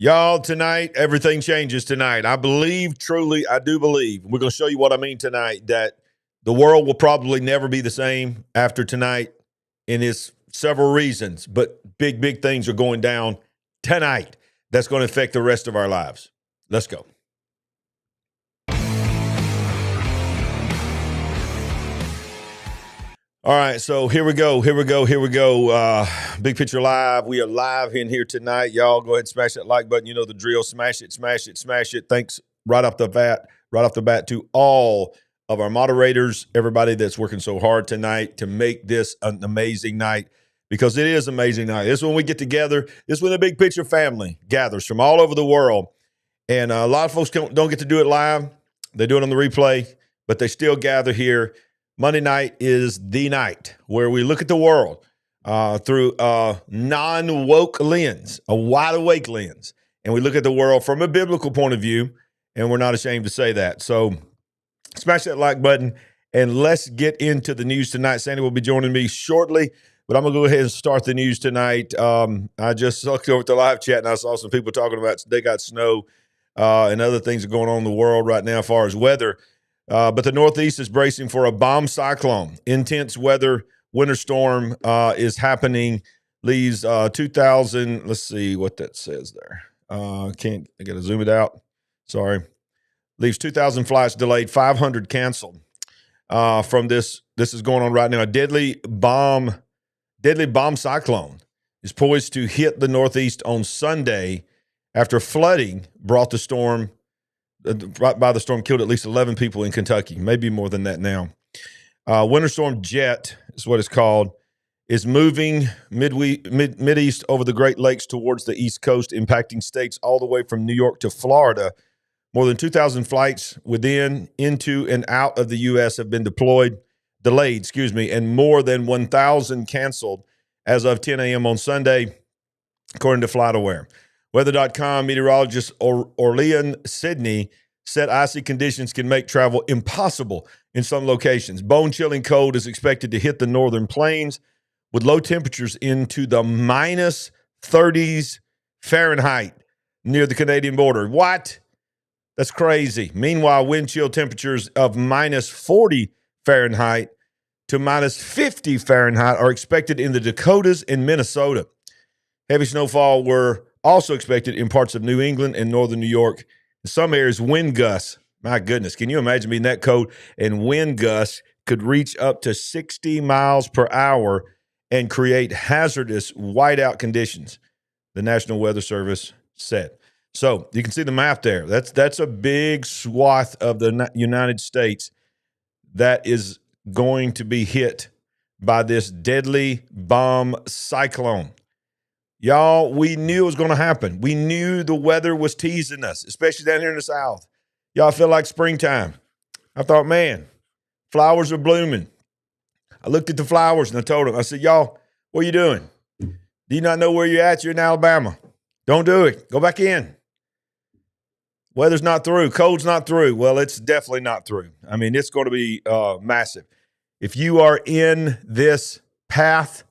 Y'all, tonight, everything changes tonight. I believe, truly, I do believe. We're going to show you what I mean tonight, that the world will probably never be the same after tonight, and it's several reasons, but big things are going down tonight that's going to affect the rest of our lives. Let's go. All right, so here we go. Big Picture Live. We are live in here tonight. Y'all go ahead and smash that like button. You know the drill. Smash it. Thanks right off the bat to all of our moderators, everybody that's working so hard tonight to make this an amazing night, because it is an amazing night. This is when we get together. This is when the Big Picture family gathers from all over the world. And a lot of folks don't get to do it live. They do it on the replay, but they still gather here. Monday night is the night where we look at the world through a non-woke lens, a wide-awake lens, and we look at the world from a biblical point of view, and we're not ashamed to say that. So smash that like button, and let's get into the news tonight. Sandy will be joining me shortly, but I'm going to go ahead and start the news tonight. I just looked over at the live chat, and I saw some people talking about they got snow and other things are going on in the world right now as far as weather. But the Northeast is bracing for a bomb cyclone. Intense weather, winter storm is happening. Leaves 2,000. Let's see what that says there. I got to zoom it out. Sorry. Leaves 2,000 flights delayed, 500 canceled from this. This is going on right now. A deadly bomb cyclone is poised to hit the Northeast on Sunday after flooding brought the storm. Right by the storm killed at least 11 people in Kentucky, maybe more than that now. Winter Storm Jet is what it's called, is moving mid-east over the Great Lakes towards the East Coast, impacting states all the way from New York to Florida. More than 2,000 flights within, into, and out of the U.S. have been delayed, and more than 1,000 canceled as of 10 a.m. on Sunday, according to FlightAware. Weather.com meteorologist Orlean Sidney said icy conditions can make travel impossible in some locations. Bone-chilling cold is expected to hit the northern plains with low temperatures into the minus 30s Fahrenheit near the Canadian border. What? That's crazy. Meanwhile, wind chill temperatures of minus 40 Fahrenheit to minus 50 Fahrenheit are expected in the Dakotas and Minnesota. Heavy snowfall were also expected in parts of New England and northern New York. In some areas, wind gusts. My goodness, can you imagine being that cold? And wind gusts could reach up to 60 miles per hour and create hazardous whiteout conditions, the National Weather Service said. So you can see the map there. That's a big swath of the United States that is going to be hit by this deadly bomb cyclone. Y'all, we knew it was going to happen. We knew the weather was teasing us, especially down here in the South. Y'all feel like springtime. I thought, man, flowers are blooming. I looked at the flowers and I told them, I said, y'all, what are you doing? Do you not know where you're at? You're in Alabama. Don't do it. Go back in. Weather's not through. Cold's not through. Well, it's definitely not through. I mean, it's going to be massive. If you are in this path,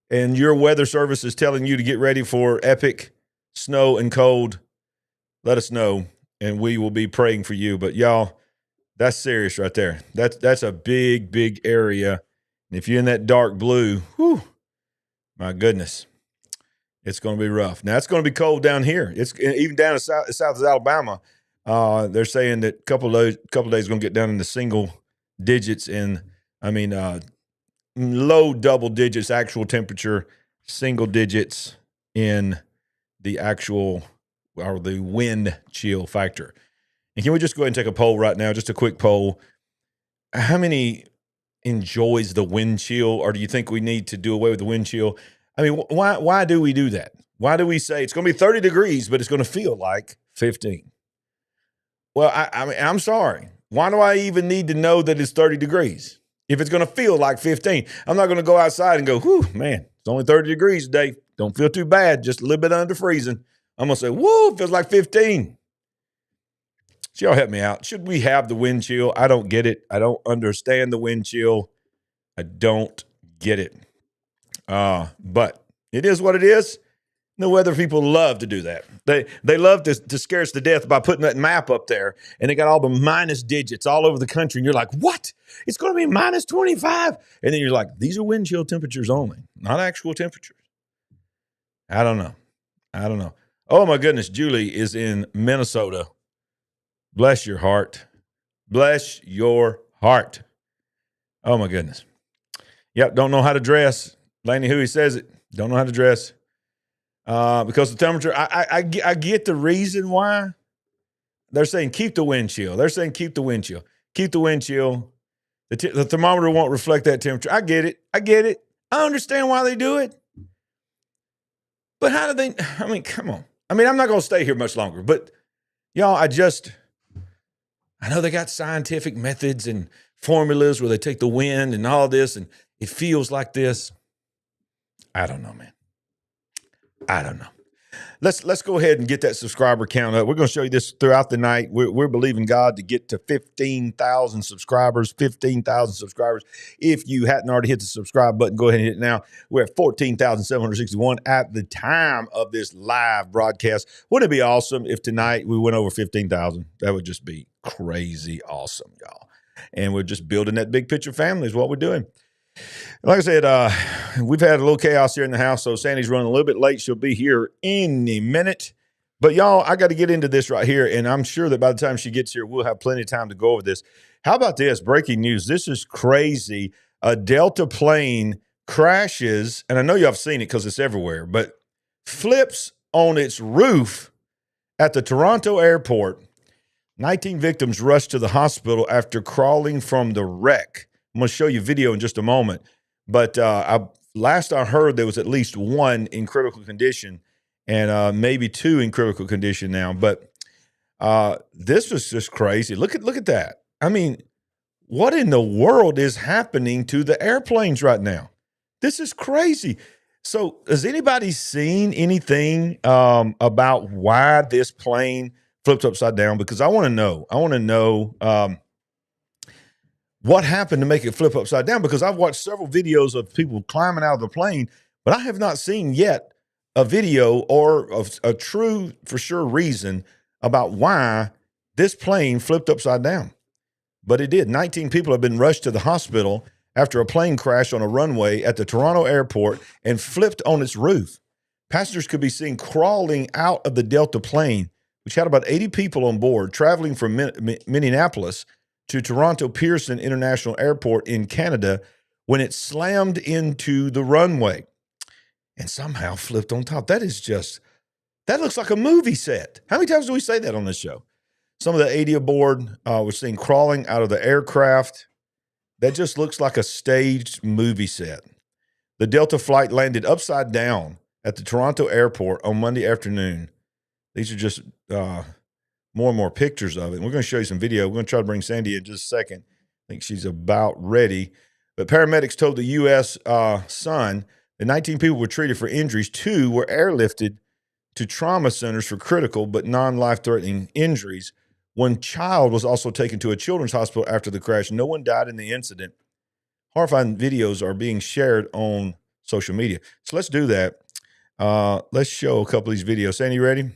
and your weather service is telling you to get ready for epic snow and cold, let us know, and we will be praying for you. But, y'all, that's serious right there. That's a big area. And if you're in that dark blue, whew, my goodness, it's going to be rough. Now, it's going to be cold down here. It's even down in south of Alabama. They're saying that a couple of days is going to get down into single digits, and, low double digits actual temperature, single digits in the actual or the wind chill factor. And can we just go ahead and take a poll right now, just a quick poll? How many enjoys the wind chill, or do you think we need to do away with the wind chill? I mean, why do we do that? Why do we say it's going to be 30 degrees, but it's going to feel like 15? Well, I'm sorry. Why do I even need to know that it's 30 degrees? If it's going to feel like 15, I'm not going to go outside and go, whew, man, it's only 30 degrees today. Don't feel too bad, just a little bit under freezing. I'm going to say, whoa, it feels like 15. So y'all help me out. Should we have the wind chill? I don't get it. I don't understand the wind chill. I don't get it. But it is what it is. The weather people love to do that. They love to scare us to death by putting that map up there, and they got all the minus digits all over the country, and you're like, what? It's going to be minus 25. And then you're like, these are wind chill temperatures only, not actual temperatures. I don't know. Oh, my goodness. Julie is in Minnesota. Bless your heart. Bless your heart. Oh, my goodness. Yep, don't know how to dress. Laney Huey says it. Don't know how to dress. Because the temperature, I get the reason why. They're saying keep the wind chill. Keep the wind chill. The thermometer won't reflect that temperature. I get it. I understand why they do it. But how do they, come on. I'm not going to stay here much longer. But, y'all, I know they got scientific methods and formulas where they take the wind and all this, and it feels like this. I don't know, man. I don't know. Let's go ahead and get that subscriber count up. We're going to show you this throughout the night. We're believing God to get to 15,000 subscribers. 15,000 subscribers. If you hadn't already hit the subscribe button, go ahead and hit it now. We're at 14,761 at the time of this live broadcast. Wouldn't it be awesome if tonight we went over 15,000? That would just be crazy awesome, y'all. And we're just building that big picture family is what we're doing. Like I said, we've had a little chaos here in the house, so Sandy's running a little bit late. She'll be here any minute. But, y'all, I got to get into this right here, and I'm sure that by the time she gets here, we'll have plenty of time to go over this. How about this? Breaking news. This is crazy. A Delta plane crashes, and I know y'all have seen it because it's everywhere, but flips on its roof at the Toronto airport. 19 victims rushed to the hospital after crawling from the wreck. I'm going to show you video in just a moment. But last I heard, there was at least one in critical condition and maybe two in critical condition now. But this was just crazy. Look at that. What in the world is happening to the airplanes right now? This is crazy. So has anybody seen anything about why this plane flipped upside down? Because I want to know. What happened to make it flip upside down? Because I've watched several videos of people climbing out of the plane, but I have not seen yet a video or a true, for sure reason about why this plane flipped upside down. But it did. 19 people have been rushed to the hospital after a plane crashed on a runway at the Toronto airport and flipped on its roof. Passengers could be seen crawling out of the Delta plane, which had about 80 people on board, traveling from Minneapolis to Toronto Pearson International Airport in Canada when it slammed into the runway and somehow flipped on top. That looks like a movie set. How many times do we say that on this show? Some of the 80 aboard were seen crawling out of the aircraft. That just looks like a staged movie set. The Delta flight landed upside down at the Toronto airport on Monday afternoon. These are just more and more pictures of it. And we're going to show you some video. We're going to try to bring Sandy in just a second. I think she's about ready. But paramedics told the U.S. Sun that 19 people were treated for injuries. 2 were airlifted to trauma centers for critical but non-life-threatening injuries. One child was also taken to a children's hospital after the crash. No one died in the incident. Horrifying videos are being shared on social media. So let's do that. Let's show a couple of these videos. Sandy, you ready?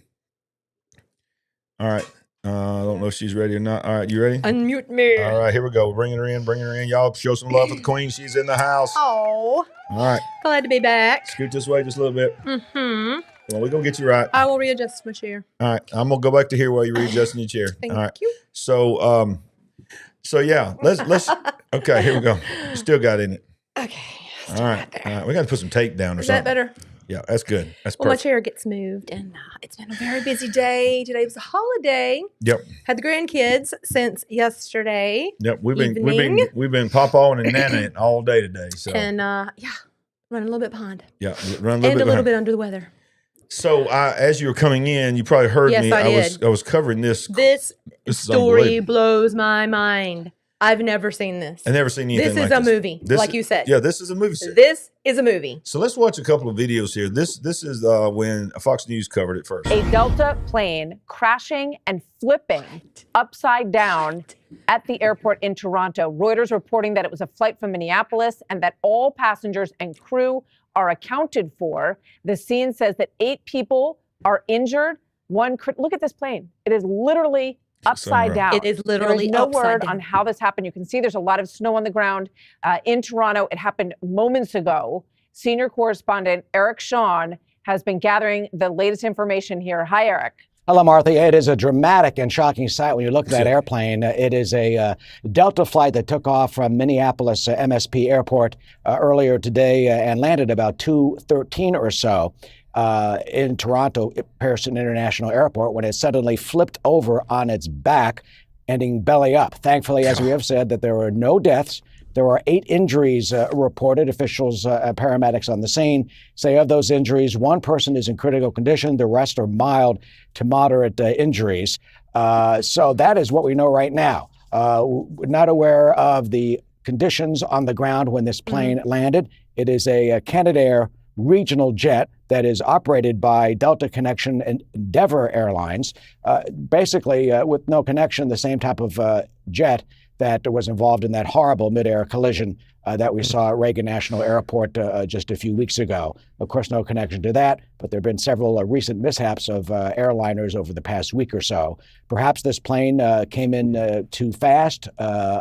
All right. I don't know if she's ready or not. All right, you ready? Unmute me. All right, here we go. Bring her in. Y'all show some love for the queen. She's in the house. Oh. All right. Glad to be back. Scoot this way just a little bit. Mm-hmm. Come on, we're going to get you right. I will readjust my chair. All right. I'm going to go back to here while you're readjusting your chair. Thank All right. you. So yeah, let's, okay, here we go. You still got in it. Okay. All right. We got to put some tape down or Is something. that better? Yeah, that's good. That's Well, my perfect. chair gets moved, and it's been a very busy day. Today was a holiday. Yep. Had the grandkids since yesterday. Yep. We've been pawpawing and nanning all day today. So And running a little bit behind. yeah, And a little bit under the weather. So as you were coming in, you probably heard Yes, me. I did. I was covering this. This is story unbelievable. blows my mind. I've never seen this. I've never seen anything This is like a movie, like you said. Yeah, this is a movie set. This is a movie. So let's watch a couple of videos here. This is when Fox News covered it first. A Delta plane crashing and flipping upside down at the airport in Toronto. Reuters reporting that it was a flight from Minneapolis and that all passengers and crew are accounted for. The scene says that 8 people are injured. Look at this plane. It is literally upside down. It is literally There is no upside word down. on how this happened. You can see there's a lot of snow on the ground in Toronto. It happened moments ago. Senior correspondent Eric Shawn has been gathering the latest information here. Hi, Eric. Hello, Martha. It is a dramatic and shocking sight when you look at that airplane. It is a Delta flight that took off from Minneapolis MSP Airport earlier today and landed about 2:13 or so in Toronto Pearson International Airport when it suddenly flipped over on its back, ending belly up. Thankfully, as we have said, that there were no deaths. There are 8 injuries reported. Officials, paramedics on the scene say of those injuries, 1 person is in critical condition. The rest are mild to moderate injuries. So that is what we know right now. We're not aware of the conditions on the ground when this plane landed. It is a Canadair regional jet that is operated by Delta Connection and Endeavour Airlines, basically with no connection, the same type of jet that was involved in that horrible midair collision that we saw at Reagan National Airport just a few weeks ago. Of course, no connection to that, but there have been several recent mishaps of airliners over the past week or so. Perhaps this plane came in too fast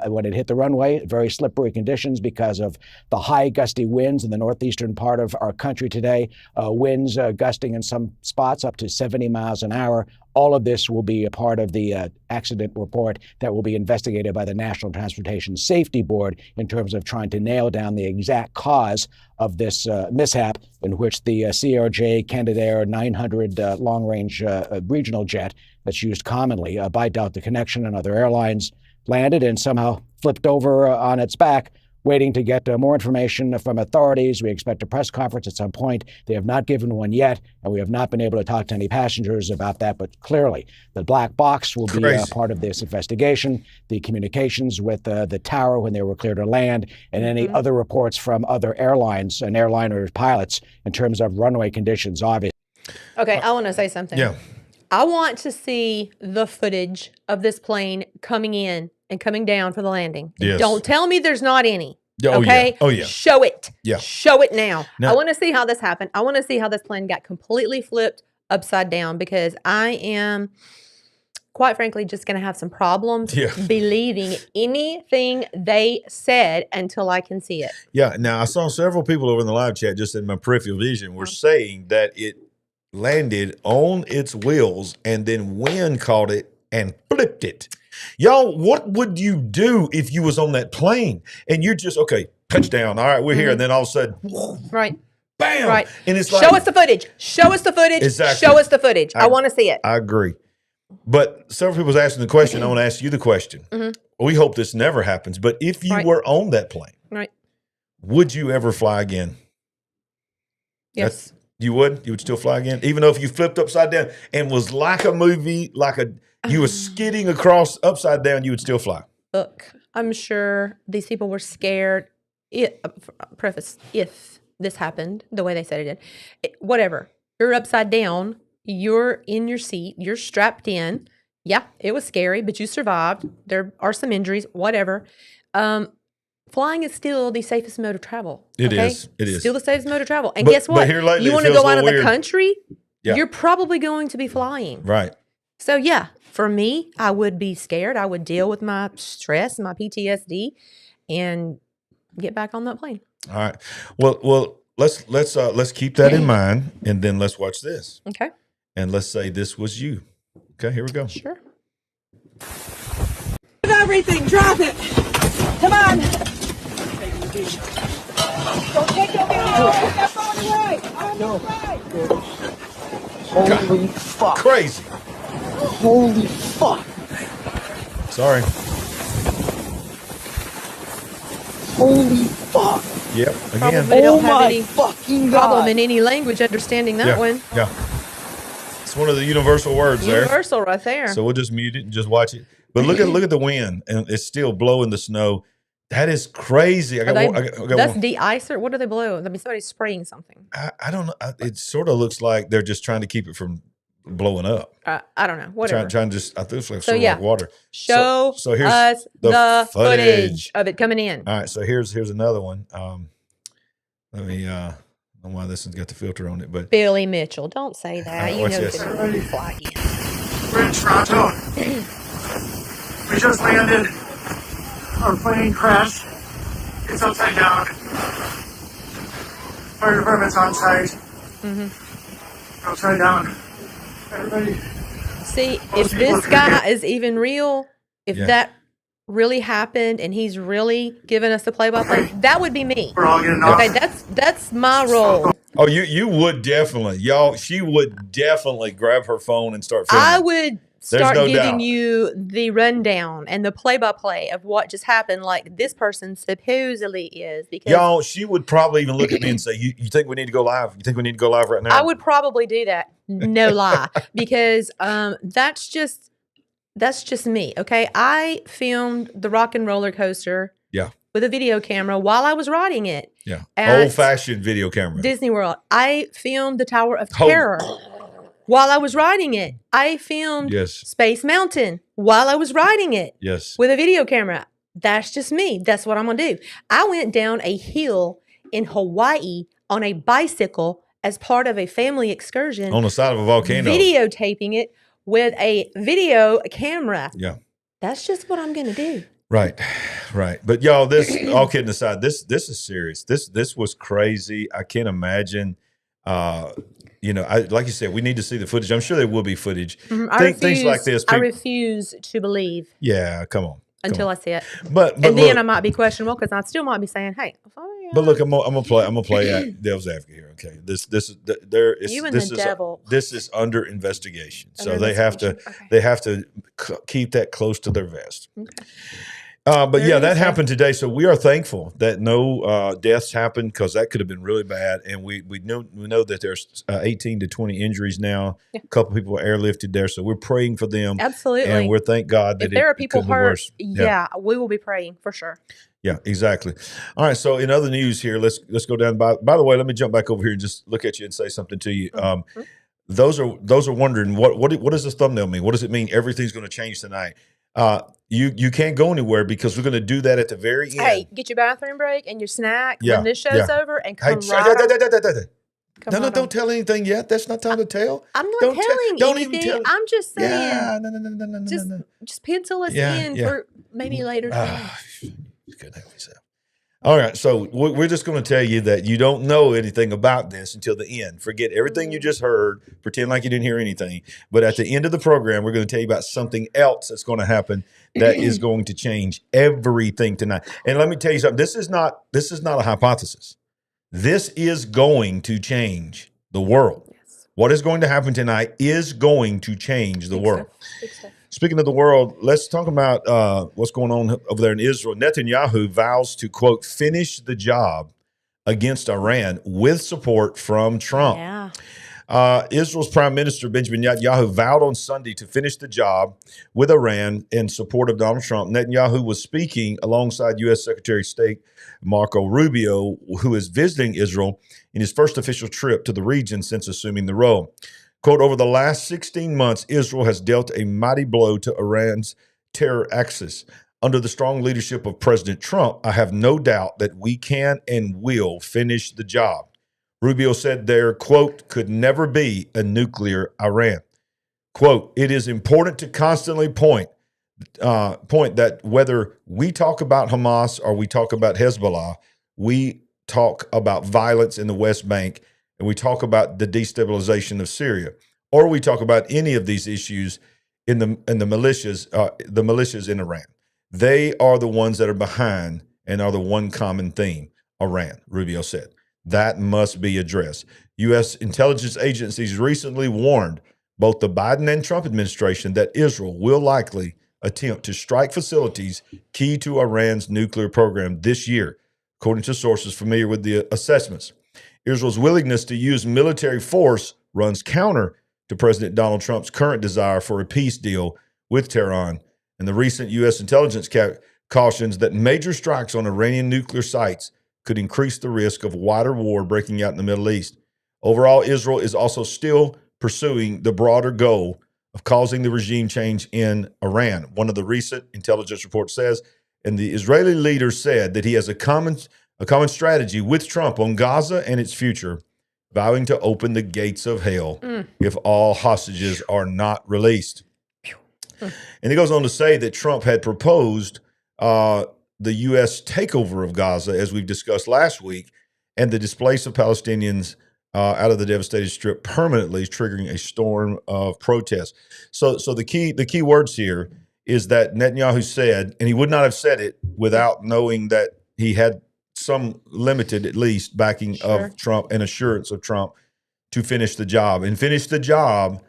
when it hit the runway, very slippery conditions because of the high gusty winds in the northeastern part of our country today, winds gusting in some spots up to 70 miles an hour. All of this will be a part of the accident report that will be investigated by the National Transportation Safety Board in terms of trying to nail down the exact cause of this mishap in which the CRJ Canadair 900 long-range regional jet that's used commonly by Delta Connection and other airlines landed and somehow flipped over on its back, waiting to get more information from authorities. We expect a press conference at some point. They have not given one yet, and we have not been able to talk to any passengers about that. But clearly, the black box will be part of this investigation, the communications with the tower when they were clear to land, and any other reports from other airlines and airliner pilots in terms of runway conditions, obviously. Okay, I want to say something. Yeah. I want to see the footage of this plane coming in and coming down for the landing. Yes. Don't tell me there's not any. Oh, okay? Yeah. Oh, yeah. Show it. Yeah. Show it now. Now- I want to see how this happened. I want to see how this plane got completely flipped upside down because I am, quite frankly, just going to have some problems believing anything they said until I can see it. Yeah. Now, I saw several people over in the live chat, just in my peripheral vision, were saying that it landed on its wheels and then wind caught it and flipped it. Y'all, what would you do if you was on that plane and you're just, okay, touchdown, all right, we're here, and then all of a sudden, right, bam, right, and it's like, show us the footage, show us the footage, Exactly. show us the footage. I want to see it. I agree. But several people's asking the question. I want to ask you the question. We hope this never happens, but if you were on that plane, would you ever fly again? Yes. You would? You would still fly again? Even though if you flipped upside down and was like a movie, you were skidding across upside down, you would still fly. Look, I'm sure these people were scared. Preface, if this happened the way they said it did. Whatever. You're upside down. You're in your seat. You're strapped in. Yeah, it was scary, but you survived. There are some injuries, whatever. Flying is still the safest mode of travel. It is. Still the safest mode of travel. And guess what? Here lately, you want to go out of the country, Yeah. you're probably going to be flying. Right. So yeah, for me, I would be scared. I would deal with my stress, my PTSD, and get back on that plane. All right. Well, let's keep that in mind, and then let's watch this. Okay. And let's say this was you. Okay, here we go. Sure. Everything, drop it. Come on. Don't take your video. Step on the right. On the right. Holy fuck. Crazy. Holy fuck. Sorry. Holy fuck. Yep. Probably Again. don't have my any fucking problem God. in any language understanding that one. Yeah. It's one of the universal words there. Universal right there. So we'll just mute it and just watch it. But look at the wind, and it's still blowing the snow. That is crazy. I got that's one. de-icer. What do they blow? I mean, somebody's spraying something. I don't know. It sort of looks like they're just trying to keep it from blowing up. I don't know. Whatever. Trying to just, I think it's like So, sort of yeah. like water. Show So here's us the the footage. footage of it coming in. All right, so here's another one. Let I don't know why this one's got the filter on it, but Billy Mitchell, don't say that. You watch know this. it's going to fly again. We're in Toronto. We just landed. Our plane crashed. It's upside down. Fire department's on site. Upside down. Everybody. See, if this guy is even real, if that really happened and he's really giving us the play-by-play, that would be me. We're all getting off. Okay, that's my role. oh, you would definitely, y'all. She would definitely grab her phone and start filming. I would start no giving doubt. you the rundown and the play-by-play of what just happened, like this person supposedly is. Because Y'all, she would probably even look at me and say, "You think we need to go live? You think we need to go live right now?" I would probably do that, no lie, because that's just me. Okay, I filmed the Rock and Roller Coaster. Yeah. With a video camera while I was riding it. Yeah. At Old-fashioned video camera. Disney World. I filmed the Tower of Hold- Terror while I was riding it. I filmed Yes. Space Mountain while I was riding it Yes. with a video camera. That's just me. That's what I'm going to do. I went down a hill in Hawaii on a bicycle as part of a family excursion, On the side of a volcano. videotaping it with a video camera. Yeah. That's just what I'm going to do. Right. Right. But y'all, this all kidding aside, this is serious. This was crazy. I can't imagine. Like you said, we need to see the footage. I'm sure there will be footage. Things like this. I refuse to believe Yeah, come on. until I see it. But And then look, I might be questionable because I still might be saying, "Hey, but look, I'm gonna play devil's advocate here. Okay, this is You and this the is devil. this is under investigation, so Under they have to investigation. Okay. keep that close to their vest. Okay. But Very yeah, that good. happened today. So we are thankful that no deaths happened because that could have been really bad. And we know that there's 18 to 20 injuries now. Yeah. A couple people were airlifted there, so we're praying for them. Absolutely. And we're thank God that If there are it people couldn't be hurt, worse. yeah, we will be praying for sure. Yeah, exactly. All right. So in other news here, let's go down. By the way, let me jump back over here and just look at you and say something to you. Those are wondering what does this thumbnail mean? What does it mean? Everything's going to change tonight. You can't go anywhere because we're going to do that at the very end. Hey, get your bathroom break and your snack Yeah, when this show's yeah. over and Hey, come sh- right da- on. da- da- da- da- da- Come No, right don't on. tell anything yet. That's not time to tell. I'm not Don't telling don't even anything. tell- I'm just saying, Yeah, no. just pencil us Yeah, in yeah. for maybe later tonight. You couldn't help yourself. All right, so we're just going to tell you that you don't know anything about this until the end. Forget everything you just heard. Pretend like you didn't hear anything. But at the end of the program, we're going to tell you about something else that's going to happen that is going to change everything tonight. And let me tell you something. This is not a hypothesis. This is going to change the world. Yes. What is going to happen tonight is going to change the Big world. stuff. Big stuff. Speaking of the world, let's talk about what's going on over there in Israel. Netanyahu vows to, quote, finish the job against Iran with support from Trump. Yeah. Israel's Prime Minister Benjamin Netanyahu vowed on Sunday to finish the job with Iran in support of Donald Trump. Netanyahu was speaking alongside U.S. Secretary of State Marco Rubio, who is visiting Israel in his first official trip to the region since assuming the role. Quote, over the last 16 months, Israel has dealt a mighty blow to Iran's terror axis. Under the strong leadership of President Trump, I have no doubt that we can and will finish the job. Rubio said there, quote, could never be a nuclear Iran. Quote, it is important to constantly point that whether we talk about Hamas or we talk about Hezbollah, we talk about violence in the West Bank and we talk about the destabilization of Syria, or we talk about any of these issues in the militias in Iran. They are the ones that are behind and are the one common theme, Iran, Rubio said. That must be addressed. U.S. intelligence agencies recently warned both the Biden and Trump administration that Israel will likely attempt to strike facilities key to Iran's nuclear program this year, according to sources familiar with the assessments. Israel's willingness to use military force runs counter to President Donald Trump's current desire for a peace deal with Tehran, and the recent U.S. intelligence cautions that major strikes on Iranian nuclear sites could increase the risk of wider war breaking out in the Middle East. Overall, Israel is also still pursuing the broader goal of causing the regime change in Iran. One of the recent intelligence reports says, and the Israeli leader said that he has a common strategy with Trump on Gaza and its future, vowing to open the gates of hell if all hostages are not released. And he goes on to say that Trump had proposed the U.S. takeover of Gaza, as we've discussed last week, and the displaced of Palestinians out of the devastated strip permanently, triggering a storm of protests. So the key words here is that Netanyahu said, and he would not have said it without knowing that he had some limited, at least, backing of Trump and assurance of Trump to finish the job. And finish the job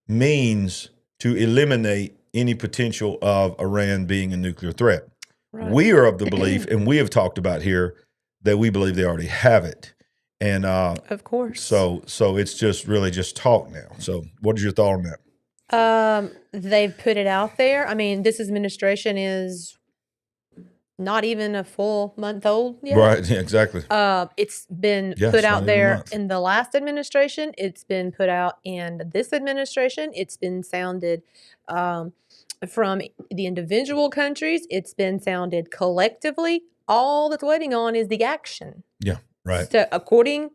means to eliminate any potential of Iran being a nuclear threat. Right. We are of the belief, and we have talked about here, that we believe they already have it. And of course. So it's just really just talk now. So what is your thought on that? They've put it out there. I mean, this administration is not even a full month old yet. Right, yeah, exactly. It's been put out there in the last administration. It's been put out in this administration. It's been sounded from the individual countries. It's been sounded collectively. All that's waiting on is the action. Yeah, right. So according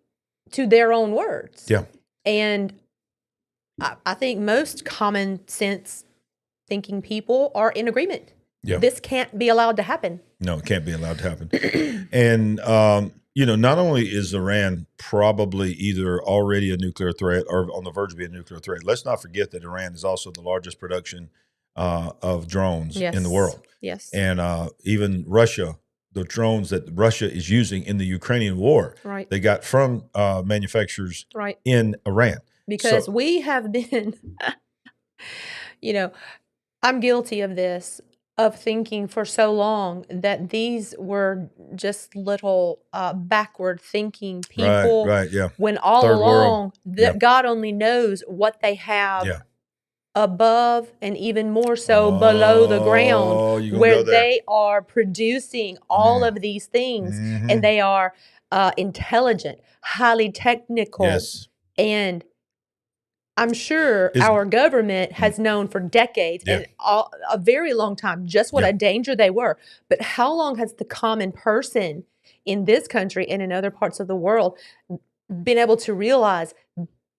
to their own words. Yeah. And I think most common sense thinking people are in agreement. Yeah. This can't be allowed to happen. No, it can't be allowed to happen. And, not only is Iran probably either already a nuclear threat or on the verge of being a nuclear threat, let's not forget that Iran is also the largest production of drones in the world. Yes. And even Russia, the drones that Russia is using in the Ukrainian war, they got from manufacturers in Iran. Because we have been, I'm guilty of this, of thinking for so long that these were just little backward thinking people. Right, yeah. When all Third along, world. God only knows what they have above and even more so below the ground, where they are producing all of these things, and they are intelligent, highly technical, and I'm sure our government has known for decades and a very long time just what a danger they were. But how long has the common person in this country and in other parts of the world been able to realize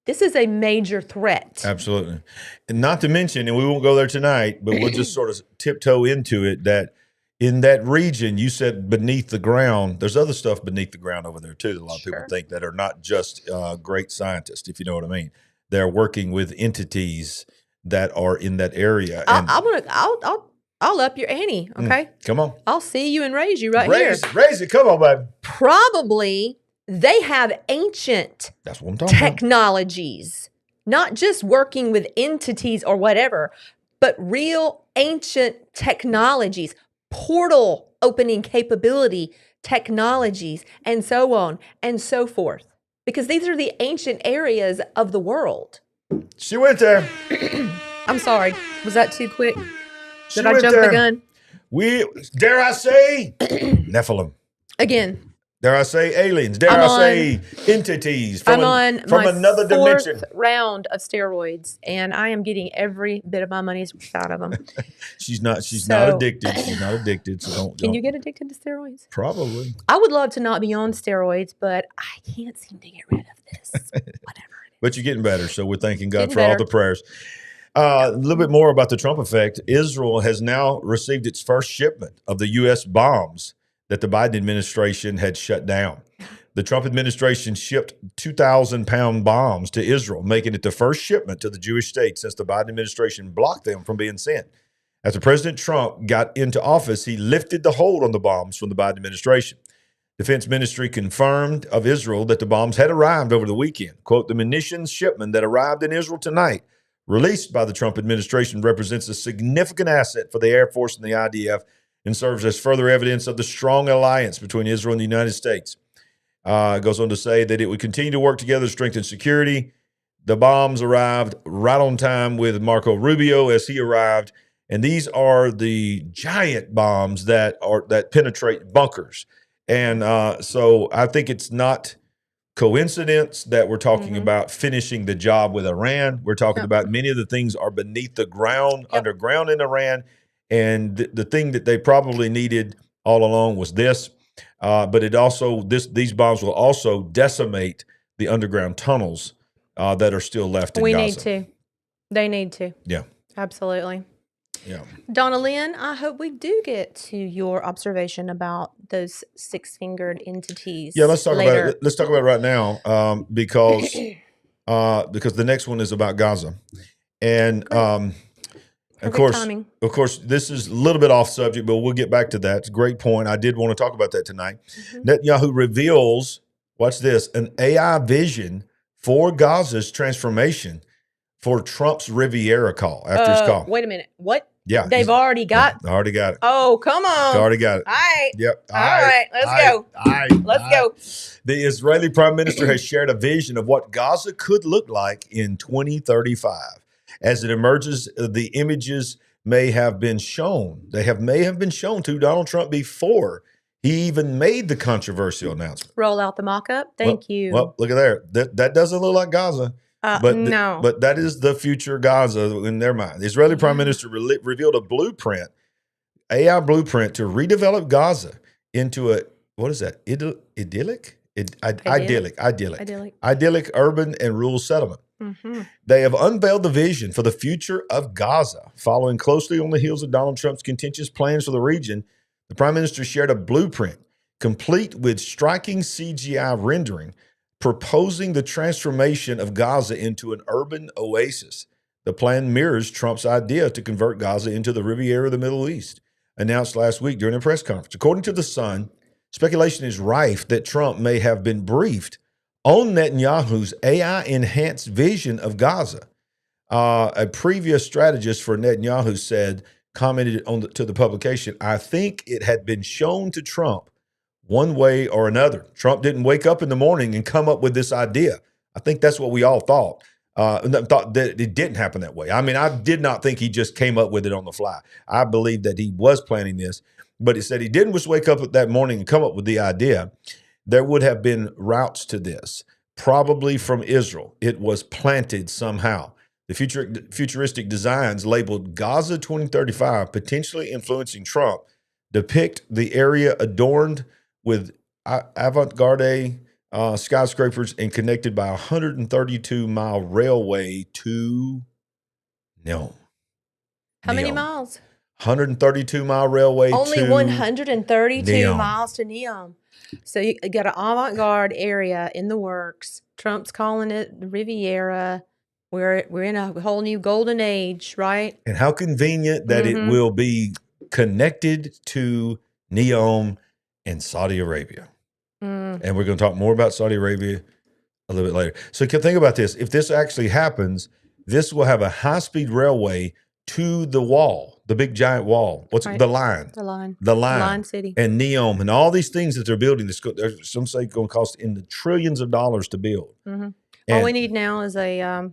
this is a major threat? Absolutely. And not to mention, and we won't go there tonight, but we'll just sort of tiptoe into it, that in that region, you said beneath the ground, there's other stuff beneath the ground over there too that a lot of people think that are not just great scientists, if you know what I mean. They're working with entities that are in that area. I'll up your ante, okay? Come on. I'll see you and raise you here. Raise it. Come on, baby. Probably they have ancient That's what I'm talking technologies, not just working with entities or whatever, but real ancient technologies, portal opening capability technologies, and so on and so forth. Because these are the ancient areas of the world. She went there. I'm sorry. Was that too quick? Did I jump the gun? Dare I say, Nephilim. Again. Dare I say aliens? Dare I say entities from another dimension? Fourth round of steroids, and I am getting every bit of my money's worth out of them. She's not addicted. She's not addicted. So don't. Can you get addicted to steroids? Probably. I would love to not be on steroids, but I can't seem to get rid of this. Whatever. But you're getting better, so we're thanking God for all the prayers. A little bit more about the Trump effect. Israel has now received its first shipment of the U.S. bombs that the Biden administration had shut down. The Trump administration shipped 2,000-pound bombs to Israel, making it the first shipment to the Jewish state since the Biden administration blocked them from being sent. After President Trump got into office, he lifted the hold on the bombs from the Biden administration. Defense Ministry confirmed of Israel that the bombs had arrived over the weekend. Quote, the munitions shipment that arrived in Israel tonight, released by the Trump administration, represents a significant asset for the Air Force and the IDF and serves as further evidence of the strong alliance between Israel and the United States. It goes on to say that it would continue to work together to strengthen security. The bombs arrived right on time with Marco Rubio as he arrived. And these are the giant bombs that penetrate bunkers. And so I think it's not coincidence that we're talking about finishing the job with Iran. We're talking about many of the things are beneath the ground, underground in Iran. And the thing that they probably needed all along was this. But these bombs will also decimate the underground tunnels that are still left in We Gaza. need to. They need to. Yeah. Absolutely. Yeah. Donna Lynn, I hope we do get to your observation about those six-fingered entities. Yeah, let's talk later. about it. Let's talk about it right now because the next one is about Gaza. And of course, this is a little bit off subject, but we'll get back to that. It's a great point. I did want to talk about that tonight. Netanyahu reveals, watch this, an AI vision for Gaza's transformation for Trump's Riviera call after his call. Wait a minute. What? Yeah. They've already got. Yeah, already got it. Oh, come on. Already got it. All right. Yep. All right. Let's go. Let's go. The Israeli prime minister has shared a vision of what Gaza could look like in 2035. As it emerges, the images may have been shown. May have been shown to Donald Trump before he even made the controversial announcement. Roll out the mock-up. Thank you. Well, look at there. That doesn't look like Gaza. But no. But that is the future Gaza in their mind. The Israeli prime minister revealed a blueprint, AI blueprint to redevelop Gaza into a, what is that? Idyllic urban and rural settlement. They have unveiled the vision for the future of Gaza, following closely on the heels of Donald Trump's contentious plans for the region. The prime minister shared a blueprint, complete with striking CGI rendering, proposing the transformation of Gaza into an urban oasis. The plan mirrors Trump's idea to convert Gaza into the Riviera of the Middle East, announced last week during a press conference. According to The Sun, speculation is rife that Trump may have been briefed on Netanyahu's AI-enhanced vision of Gaza. A previous strategist for Netanyahu commented to the publication, "I think it had been shown to Trump one way or another. Trump didn't wake up in the morning and come up with this idea." I think that's what we all thought. Thought that it didn't happen that way. I mean, I did not think he just came up with it on the fly. I believe that he was planning this, but he said he didn't just wake up that morning and come up with the idea. There would have been routes to this, probably from Israel. It was planted somehow. The futuristic designs labeled Gaza 2035, potentially influencing Trump, depict the area adorned with avant-garde skyscrapers and connected by a 132-mile railway to Neom. How many miles? 132-mile railway Only to 132 Neom. miles to Neom. So you got an avant-garde area in the works. Trump's calling it the Riviera. We're in a whole new golden age, right? And how convenient that it will be connected to Neom and Saudi Arabia. And we're going to talk more about Saudi Arabia a little bit later. So you can think about this. If this actually happens, this will have a high-speed railway to the wall, the big giant wall. What's Right. the line? The line. The line. Line City. And Neom and all these things that they're building. Some say going to cost in the trillions of dollars to build. All we need now is a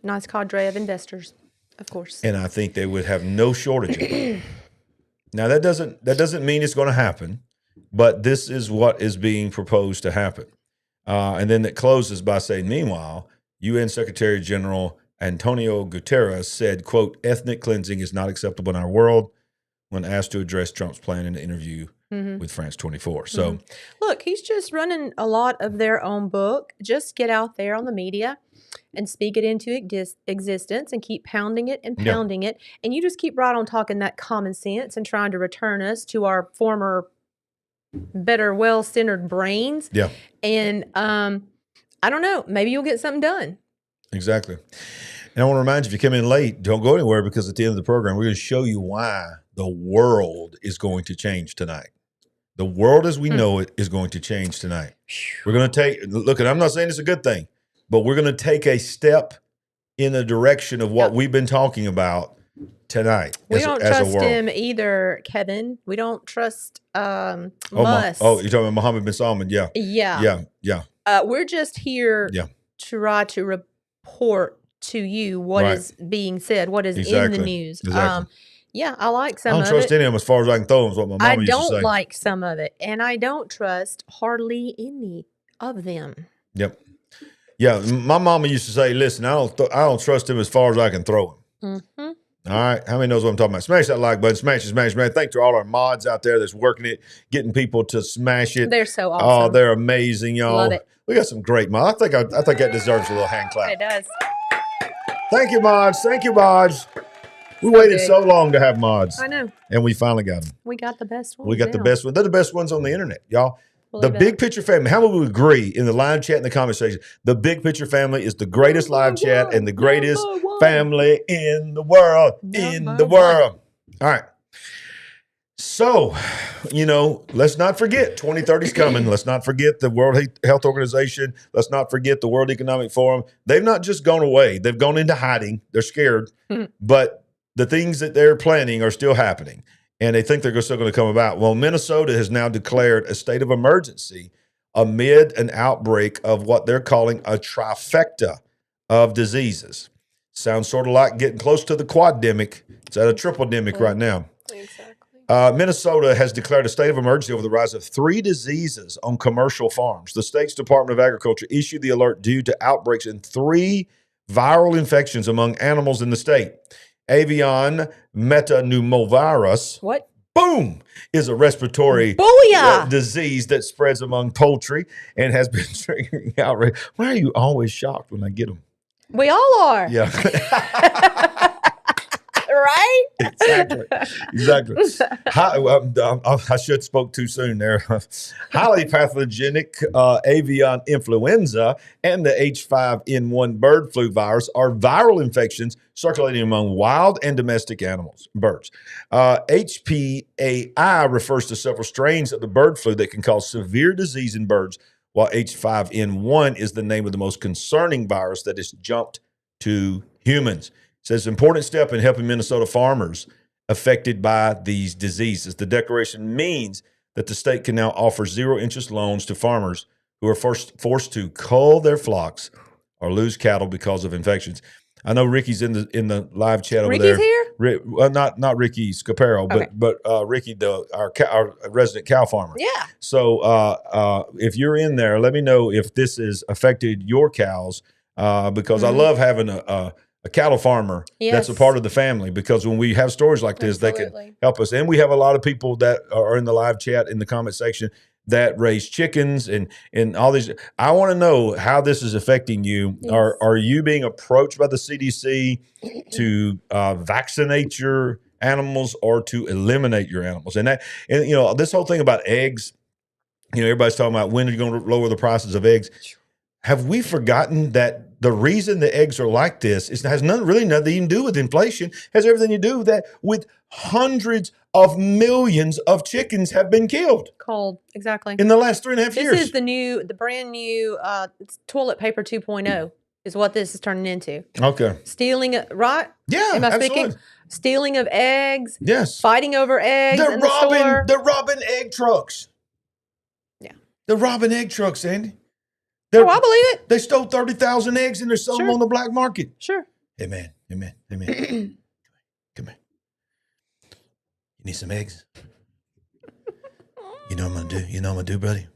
nice cadre of investors, of course. And I think they would have no shortage of it. Now that doesn't mean it's going to happen, but this is what is being proposed to happen. And then it closes by saying, meanwhile, UN Secretary General Antonio Guterres said, quote, "Ethnic cleansing is not acceptable in our world," when asked to address Trump's plan in an interview with France 24. So look, he's just running a lot of their own book. Just get out there on the media and speak it into existence and keep pounding it and pounding it. And you just keep right on talking that common sense and trying to return us to our former, better, well-centered brains. Yeah. And I don't know, maybe you'll get something done. Exactly. And I want to remind you, if you come in late, don't go anywhere, because at the end of the program, we're going to show you why the world is going to change tonight. The world as we know it is going to change tonight. We're going to look, and I'm not saying it's a good thing, but we're going to take a step in the direction of what we've been talking about tonight. We don't trust him either, Kevin. We don't trust Musk. You're talking about Mohammed bin Salman. Yeah. We're just here to try to report to you what is being said, what is in the news. Exactly. I like some of it. I don't trust any of them as far as I can throw them, is what my mama used to say. I don't like some of it, and I don't trust hardly any of them. Yep. Yeah, my mama used to say, "Listen, I don't trust him as far as I can throw him." All right. How many knows what I'm talking about? Smash that like button. Smash it, smash it, man. Thanks to all our mods out there that's working it, getting people to smash it. They're so Oh, awesome. they're amazing, y'all. Love it. We got some great mods. I think that deserves a little hand clap. It does. Thank you, mods. Thank you, mods. We waited good. so long to have mods. I know. And we finally got them. We got the best ones. We got the now. best ones. They're the best ones on the internet, y'all. Believe The that. Big Picture family. How would we agree in the live chat and the comment section? The Big Picture family is the greatest live chat and the greatest family in the world. All right. So, let's not forget 2030 is coming. Let's not forget the World Health Organization. Let's not forget the World Economic Forum. They've not just gone away. They've gone into hiding. They're scared. But the things that they're planning are still happening. And they think they're still going to come about. Well, Minnesota has now declared a state of emergency amid an outbreak of what they're calling a trifecta of diseases. Sounds sort of like getting close to the quaddemic. It's at a triple-demic right now. Exactly. Minnesota has declared a state of emergency over the rise of 3 diseases on commercial farms. The state's Department of Agriculture issued the alert due to outbreaks in 3 viral infections among animals in the state. Avian metapneumovirus, What? boom, is a respiratory Booyah! disease that spreads among poultry and has been triggering outrage. Why are you always shocked when I get them? We all are. Yeah. Right? Exactly. I should spoke too soon there. Highly pathogenic avian influenza and the H5N1 bird flu virus are viral infections circulating among wild and domestic animals, birds. HPAI refers to several strains of the bird flu that can cause severe disease in birds, while H5N1 is the name of the most concerning virus that has jumped to humans. Says important step in helping Minnesota farmers affected by these diseases. The declaration means that the state can now offer 0-interest loans to farmers who are forced to cull their flocks or lose cattle because of infections. I know Ricky's in the live chat over there. Ricky's here? Not Ricky Scaparo, but Ricky, our resident cow farmer. Yeah. So if you're in there, let me know if this has affected your cows because I love having a cattle farmer that's a part of the family, because when we have stories like this, they can help us. And we have a lot of people that are in the live chat in the comment section that raise chickens and all these. I want to know how this is affecting you. Yes. Are you being approached by the CDC to vaccinate your animals or to eliminate your animals? And this whole thing about eggs, everybody's talking about when are you going to lower the prices of eggs? Have we forgotten that the reason the eggs are like this has nothing to do with inflation? Has everything to do with hundreds of millions of chickens have been killed. Exactly. In the last 3.5 years. This is the brand new toilet paper 2.0 is what this is turning into. Okay. Stealing, right? Yeah, Am I absolutely. speaking? Stealing of eggs. Yes. Fighting over eggs in the store. They're robbing egg trucks. Yeah. They're robbing egg trucks, Sandy. I believe it. They stole 30,000 eggs and they're selling them on the black market. Sure. Amen. Come here. You need some eggs? You know what I'm gonna do, buddy?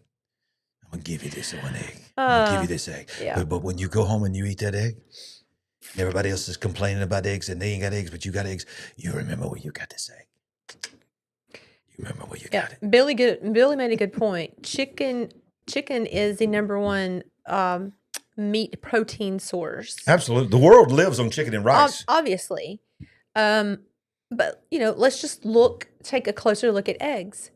I'm gonna give you this one egg. I'm gonna give you this egg. Yeah. But when you go home and you eat that egg, everybody else is complaining about eggs and they ain't got eggs, but you got eggs. You remember where you got this egg. You remember where you got it. Billy made a good point. Chicken is the number one meat protein source. Absolutely. The world lives on chicken and rice. Obviously. But, let's just take a closer look at eggs.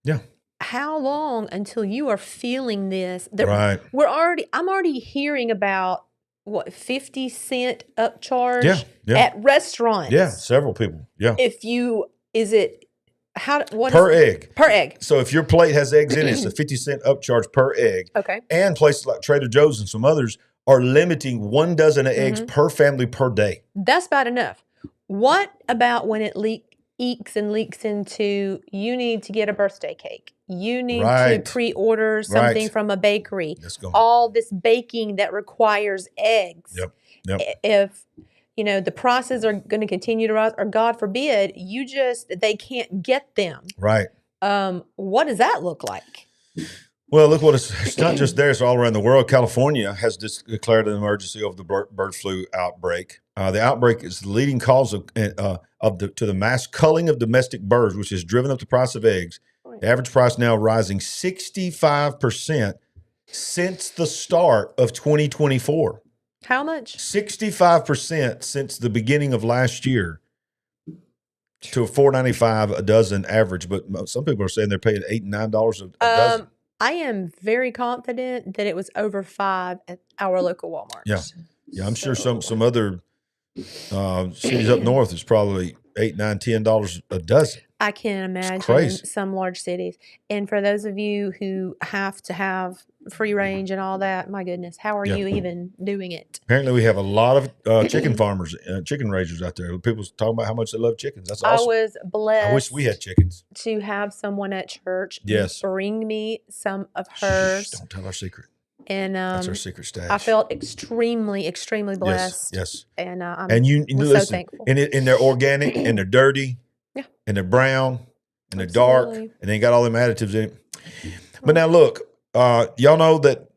Yeah. How long until you are feeling this? Right. I'm already hearing about 50-cent upcharge Yeah. at restaurants. Yeah, several people. Yeah. Per egg. So if your plate has eggs in it, it's a 50-cent upcharge per egg. Okay. And places like Trader Joe's and some others are limiting 1 dozen of eggs per family per day. That's bad enough. What about when it leaks into you need to get a birthday cake? You need to pre-order something from a bakery. All this baking that requires eggs. Yep. If the prices are going to continue to rise, or God forbid, they can't get them. Right. What does that look like? Well, look it's not just there, it's all around the world. California has declared an emergency over the bird flu outbreak. The outbreak is the leading cause to the mass culling of domestic birds, which has driven up the price of eggs. The average price now rising 65% since the start of 2024. How much? 65% since the beginning of last year to $4.95 a dozen average. But some people are saying they're paying $8 and $9 a dozen. I am very confident that it was over $5 at our local Walmart. Yeah, I'm sure some other cities up north is probably $8, $9, $10 a dozen. I can imagine some large cities. And for those of you who have to have free range and all that, my goodness, how are you even doing it? Apparently, we have a lot of chicken farmers, chicken raisers out there. People talking about how much they love chickens. That's awesome. I was blessed. I wish we had chickens. To have someone at church bring me some of hers. Shh, don't tell our secret. And that's our secret stash. I felt extremely, extremely blessed. Yes. And I'm you so listen, thankful. And they're organic and they're dirty. Yeah. And they're brown and they're dark and they ain't got all them additives in it. But now look, y'all know that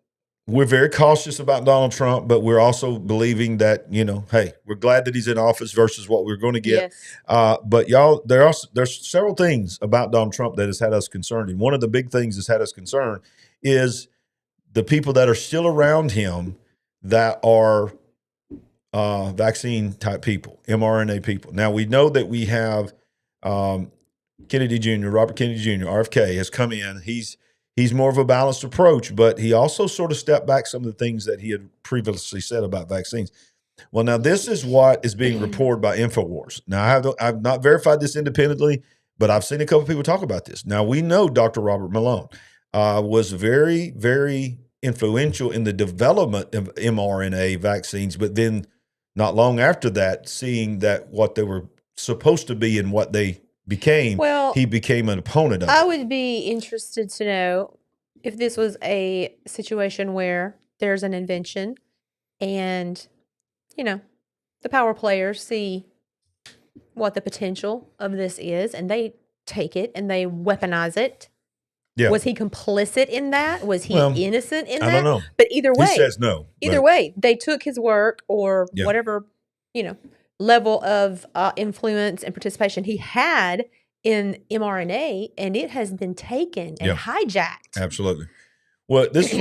we're very cautious about Donald Trump, but we're also believing that, hey, we're glad that he's in office versus what we're going to get. Yes. But y'all, there's several things about Donald Trump that has had us concerned. And one of the big things that's had us concerned is the people that are still around him that are vaccine type people, mRNA people. Now, we know that we have Kennedy Jr., Robert Kennedy Jr., RFK has come in. He's more of a balanced approach, but he also sort of stepped back some of the things that he had previously said about vaccines. Well, now this is what is being reported by InfoWars. Now, I've not verified this independently, but I've seen a couple of people talk about this. Now, we know Dr. Robert Malone was very, very influential in the development of mRNA vaccines, but then not long after that, seeing that what they were supposed to be and what they became, he became an opponent of it. I would be interested to know if this was a situation where there's an invention and, the power players see what the potential of this is and they take it and they weaponize it. Yeah. Was he complicit in that? Was he innocent in that? I don't know. But either way, he says no. Either way, they took his work or whatever, level of influence and participation he had in mRNA, and it has been taken and hijacked. Absolutely. Well, this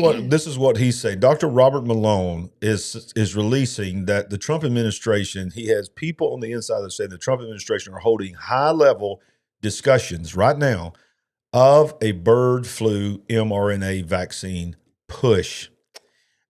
is what he's saying. Dr. Robert Malone is releasing that the Trump administration, he has people on the inside that say the Trump administration are holding high-level discussions right now of a bird flu mRNA vaccine push.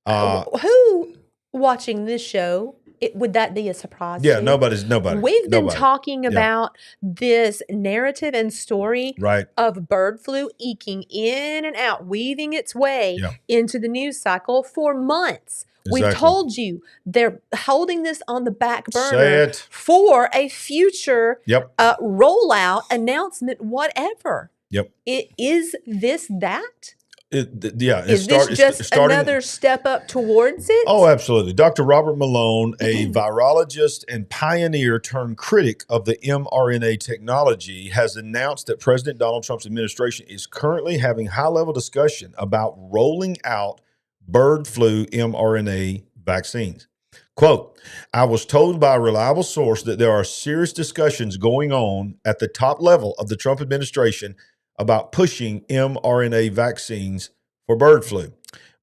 Who watching this show, would that be a surprise to you? Nobody. We've been talking about this narrative and story of bird flu eking in and out, weaving its way into the news cycle for months. Exactly. We've told you they're holding this on the back burner for a future rollout, announcement, whatever. Yep. Is this that? Is this just another step up towards it? Oh, absolutely. Dr. Robert Malone, a virologist and pioneer turned critic of the mRNA technology, has announced that President Donald Trump's administration is currently having high-level discussion about rolling out bird flu mRNA vaccines. Quote, I was told by a reliable source that there are serious discussions going on at the top level of the Trump administration about pushing mRNA vaccines for bird flu,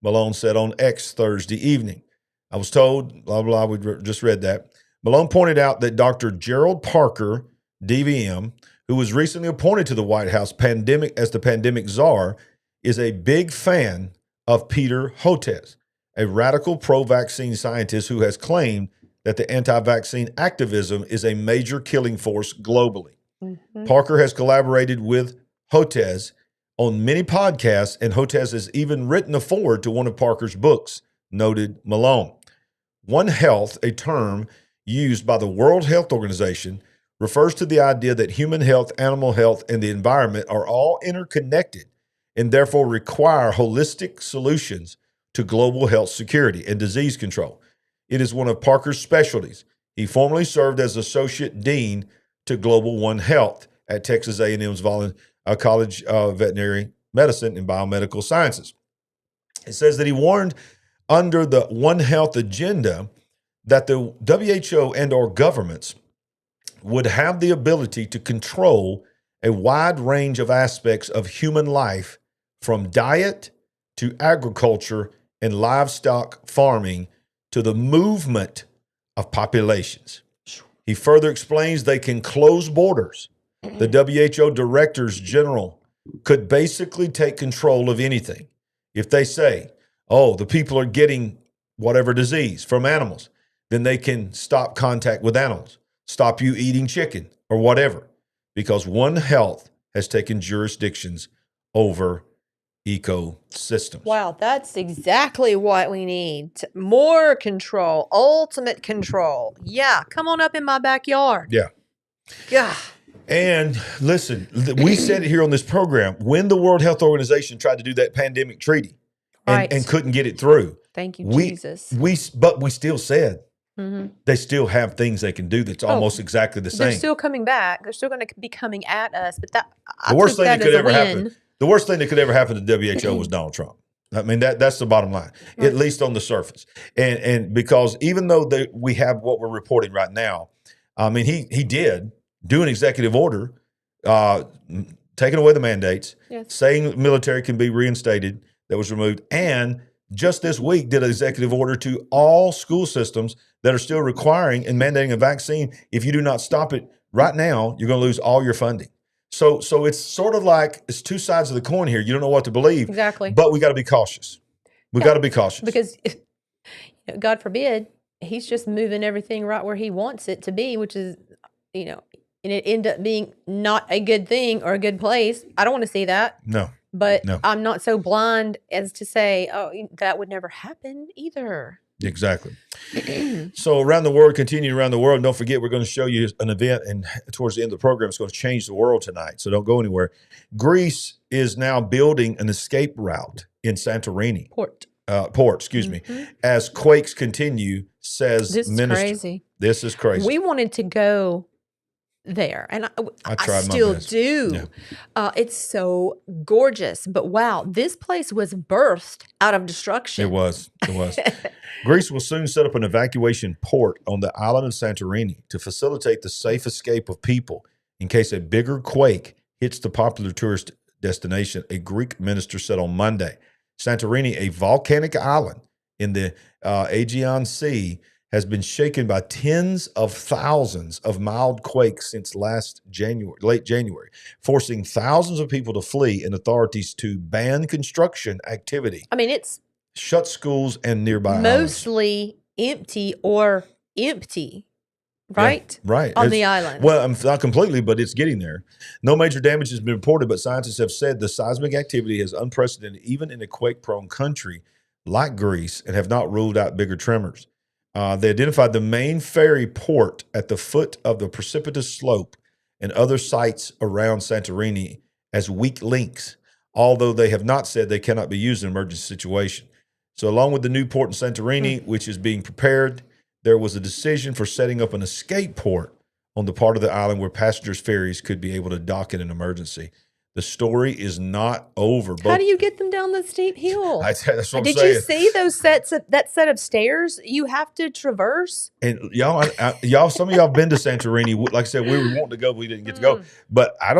Malone said on X Thursday evening. I was told, blah, blah, we just read that. Malone pointed out that Dr. Gerald Parker, DVM, who was recently appointed to the White House as the pandemic czar, is a big fan of Peter Hotez, a radical pro-vaccine scientist who has claimed that the anti-vaccine activism is a major killing force globally. Mm-hmm. Parker has collaborated with Hotez on many podcasts, and Hotez has even written a foreword to one of Parker's books, noted Malone. One Health, a term used by the World Health Organization, refers to the idea that human health, animal health, and the environment are all interconnected and therefore require holistic solutions to global health security and disease control. It is one of Parker's specialties. He formerly served as Associate Dean to Global One Health at Texas A&M's College of Veterinary Medicine and Biomedical Sciences. It says that he warned under the One Health agenda that the WHO and or governments would have the ability to control a wide range of aspects of human life, from diet to agriculture and livestock farming to the movement of populations. He further explains they can close borders. The WHO directors general could basically take control of anything. If they say, oh, the people are getting whatever disease from animals, then they can stop contact with animals, stop you eating chicken or whatever, because One Health has taken jurisdictions over ecosystems. Wow, that's exactly what we need. More control, ultimate control. Yeah, come on up in my backyard. Yeah. Yeah. And listen, we said it here on this program, when the World Health Organization tried to do that pandemic treaty and couldn't get it through. Thank you, Jesus. But we still said they still have things they can do that's almost exactly the same. They're still coming back. They're still going to be coming at us. But the worst thing that could ever happen. The worst thing that could ever happen to WHO was Donald Trump. I mean, that's the bottom line, at least on the surface. And because even though we have what we're reporting right now, I mean, he did do an executive order, taking away the mandates, saying military can be reinstated, that was removed, and just this week did an executive order to all school systems that are still requiring and mandating a vaccine. If you do not stop it right now, you're going to lose all your funding. So it's sort of like it's two sides of the coin here. You don't know what to believe. Exactly. But we got to be cautious. We got to be cautious. Because, God forbid, he's just moving everything right where he wants it to be, which is, and it end up being not a good thing or a good place. I don't want to see that. No. But I'm not so blind as to say, oh, that would never happen either. Exactly. So continuing around the world, and don't forget, we're going to show you an event, and towards the end of the program, it's going to change the world tonight. So don't go anywhere. Greece is now building an escape route in Santorini. Port, excuse me. As quakes continue, says this minister. This is crazy. This is crazy. We wanted to go there, and I still do. Yeah. It's so gorgeous, but wow, this place was birthed out of destruction. It was. Greece will soon set up an evacuation port on the island of Santorini to facilitate the safe escape of people in case a bigger quake hits the popular tourist destination, a Greek minister said on Monday. Santorini, a volcanic island in the Aegean Sea, has been shaken by tens of thousands of mild quakes since late January, forcing thousands of people to flee and authorities to ban construction activity. I mean, it's shut schools and nearby mostly empty, right? Yeah, right. On the island. Well, not completely, but it's getting there. No major damage has been reported, but scientists have said the seismic activity is unprecedented even in a quake-prone country like Greece, and have not ruled out bigger tremors. They identified the main ferry port at the foot of the precipitous slope and other sites around Santorini as weak links, although they have not said they cannot be used in an emergency situation. So along with the new port in Santorini, which is being prepared, there was a decision for setting up an escape port on the part of the island where passengers' ferries could be able to dock in an emergency. The story is not over. How do you get them down the steep hill? That's what I'm saying. Did you see that set of stairs you have to traverse? And y'all, some of y'all have been to Santorini. Like I said, we were wanting to go, we didn't get to go. But I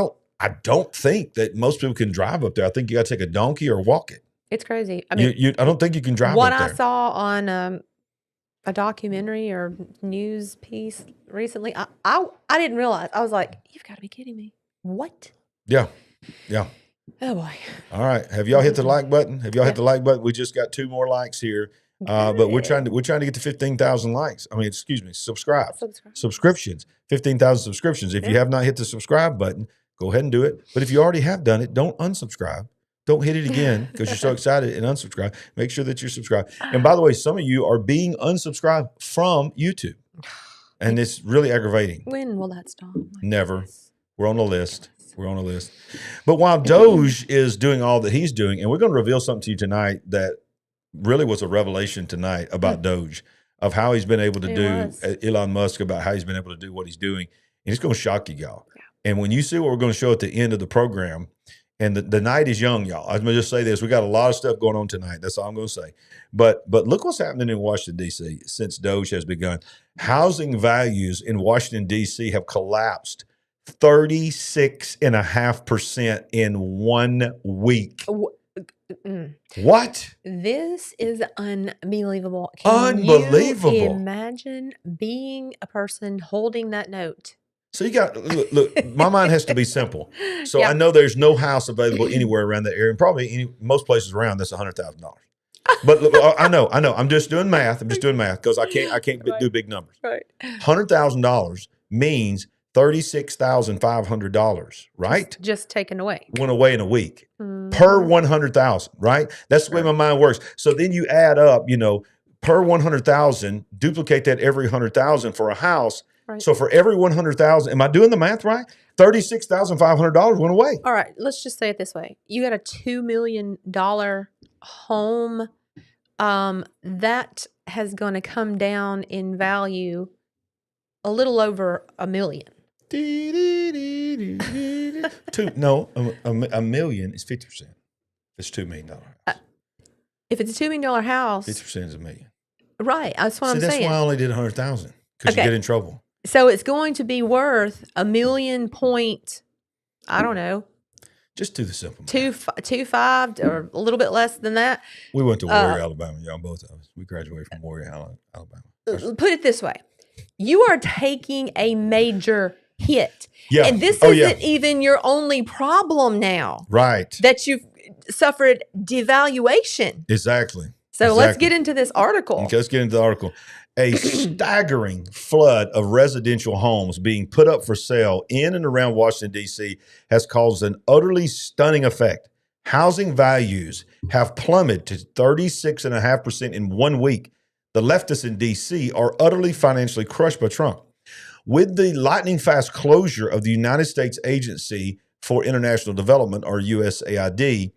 don't think that most people can drive up there. I think you got to take a donkey or walk it. It's crazy. I mean, I don't think you can drive up there. What I saw on a documentary or news piece recently, I didn't realize. I was like, you've got to be kidding me. What? Yeah. Oh boy. All right. Have y'all hit the like button? Hit the like button? We just got 2 more likes here. But we're trying to get to 15,000 likes. I mean, excuse me, subscriptions, 15,000 subscriptions. If you have not hit the subscribe button, go ahead and do it. But if you already have done it, don't unsubscribe. Don't hit it again because you're so excited and unsubscribe. Make sure that you're subscribed. And by the way, some of you are being unsubscribed from YouTube, and it's really aggravating. When will that stop? Never. We're on the list. But while DOGE is doing all that he's doing, and we're going to reveal something to you tonight that really was a revelation tonight about DOGE, of how he's been able to do, Elon Musk, about how he's been able to do what he's doing. And it's going to shock you, y'all. Yeah. And when you see what we're going to show at the end of the program, And the night is young, y'all. I'm gonna just say this: we got a lot of stuff going on tonight. That's all I'm gonna say. But look what's happening in Washington D.C. since DOGE has begun. Housing values in Washington D.C. have collapsed 36.5% in 1 week. What? This is unbelievable. Unbelievable. You imagine being a person holding that note? So you got look. My mind has to be simple. So Yeah. I know there's no house available anywhere around the area, and probably most places around that's $100,000. But look, I know. I'm just doing math. I'm just doing math because I can't do big numbers. Right. $100,000 means $36,500, right? Just taken away. Went away in a week Mm-hmm. per 100,000, right? That's the way my mind works. So then you add up, per 100,000, duplicate that every 100,000 for a house. Right. So for every 100,000, am I doing the math right? $36,500 went away. All right, let's just say it this way. You got a $2 million home that has going to come down in value a little over $1 million. A million is 50%. It's $2 million. If it's a $2 million house, 50% is $1 million. Right, that's what I'm that's saying. why I only did 100,000 because you get in trouble. So it's going to be worth $1 million point, I don't know, just do the simple. 2.5 or a little bit less than that. We went to Warrior, Alabama, y'all, both of us. We graduated from Warrior, Alabama. Put it this way: you are taking a major hit, Yeah. and this isn't even your only problem now. Right. That you've suffered devaluation. Exactly. So let's get into this article. Okay, let's get into the article. A staggering flood of residential homes being put up for sale in and around Washington, D.C. has caused an utterly stunning effect. Housing values have plummeted to 36.5% in 1 week. The leftists in D.C. are utterly financially crushed by Trump. With the lightning-fast closure of the United States Agency for International Development, or USAID,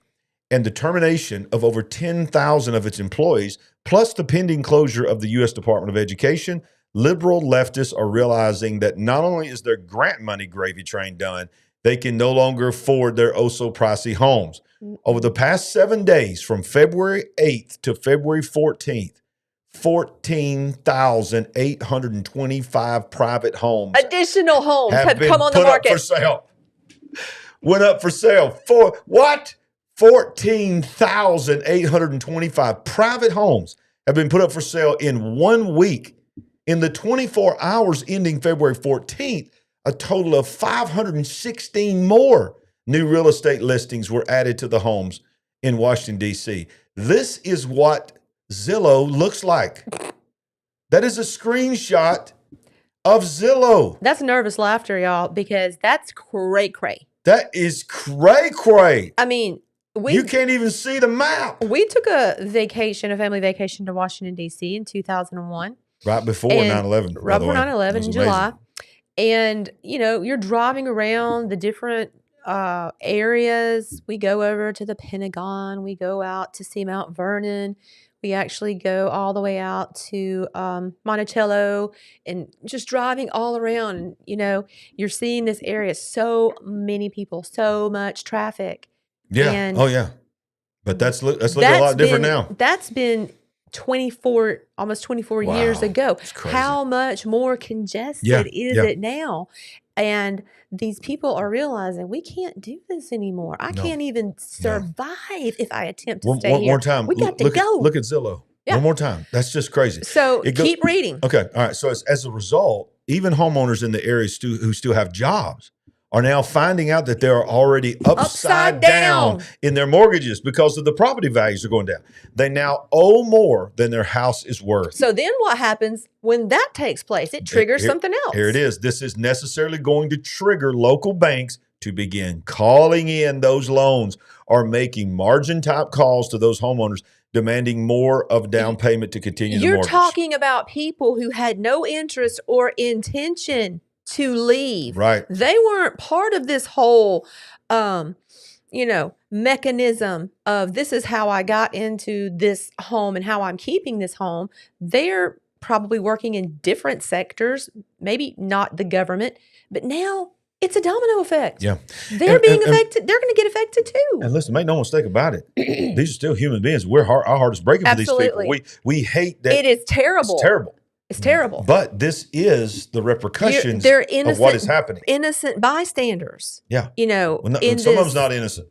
and the termination of over 10,000 of its employees, plus the pending closure of the U.S. Department of Education, liberal leftists are realizing that not only is their grant money gravy train done, they can no longer afford their oh-so-pricey homes. Over the past 7 days, from February 8th to February 14th, 14,825 private homes. Additional homes have been come on the put market. Up for sale. Went up for sale. For what? 14,825 private homes have been put up for sale in 1 week. In the 24 hours ending February 14th, a total of 516 more new real estate listings were added to the homes in Washington, D.C. This is what Zillow looks like. That is a screenshot of Zillow. That's nervous laughter, y'all, because that's cray-cray. That is cray-cray. I mean, you can't even see the map. We took a family vacation to Washington, D.C. in 2001. Right before 9/11. Right before 9/11 in July. And, you're driving around the different areas. We go over to the Pentagon. We go out to see Mount Vernon. We actually go all the way out to Monticello and just driving all around. You're seeing this area, so many people, so much traffic. Yeah. And but that's looking a lot different now. That's been almost 24 years ago. How much more congested is it now? And these people are realizing we can't do this anymore. I can't even survive if I attempt to stay here. One more time. We got to go. Look at Zillow. Yeah. One more time. That's just crazy. So keep reading. Okay. All right. So as a result, even homeowners in the area who still have jobs are now finding out that they're already upside down in their mortgages because of the property values are going down. They now owe more than their house is worth. So then what happens when that takes place? It triggers something else. Here it is. This is necessarily going to trigger local banks to begin calling in those loans or making margin type calls to those homeowners, demanding more of down payment to continue the mortgage. You're talking about people who had no interest or intention to leave. Right. They weren't part of this whole, mechanism of this is how I got into this home and how I'm keeping this home. They're probably working in different sectors, maybe not the government, but now It's a domino effect. Yeah. They're being affected. They're going to get affected too. And listen, make no mistake about it. These are still human beings. Our heart is breaking for these people. We hate that. It is terrible. It's terrible. It's terrible. But this is the repercussions They're innocent, of what is happening. Innocent bystanders. Yeah. You know, some of them's not innocent.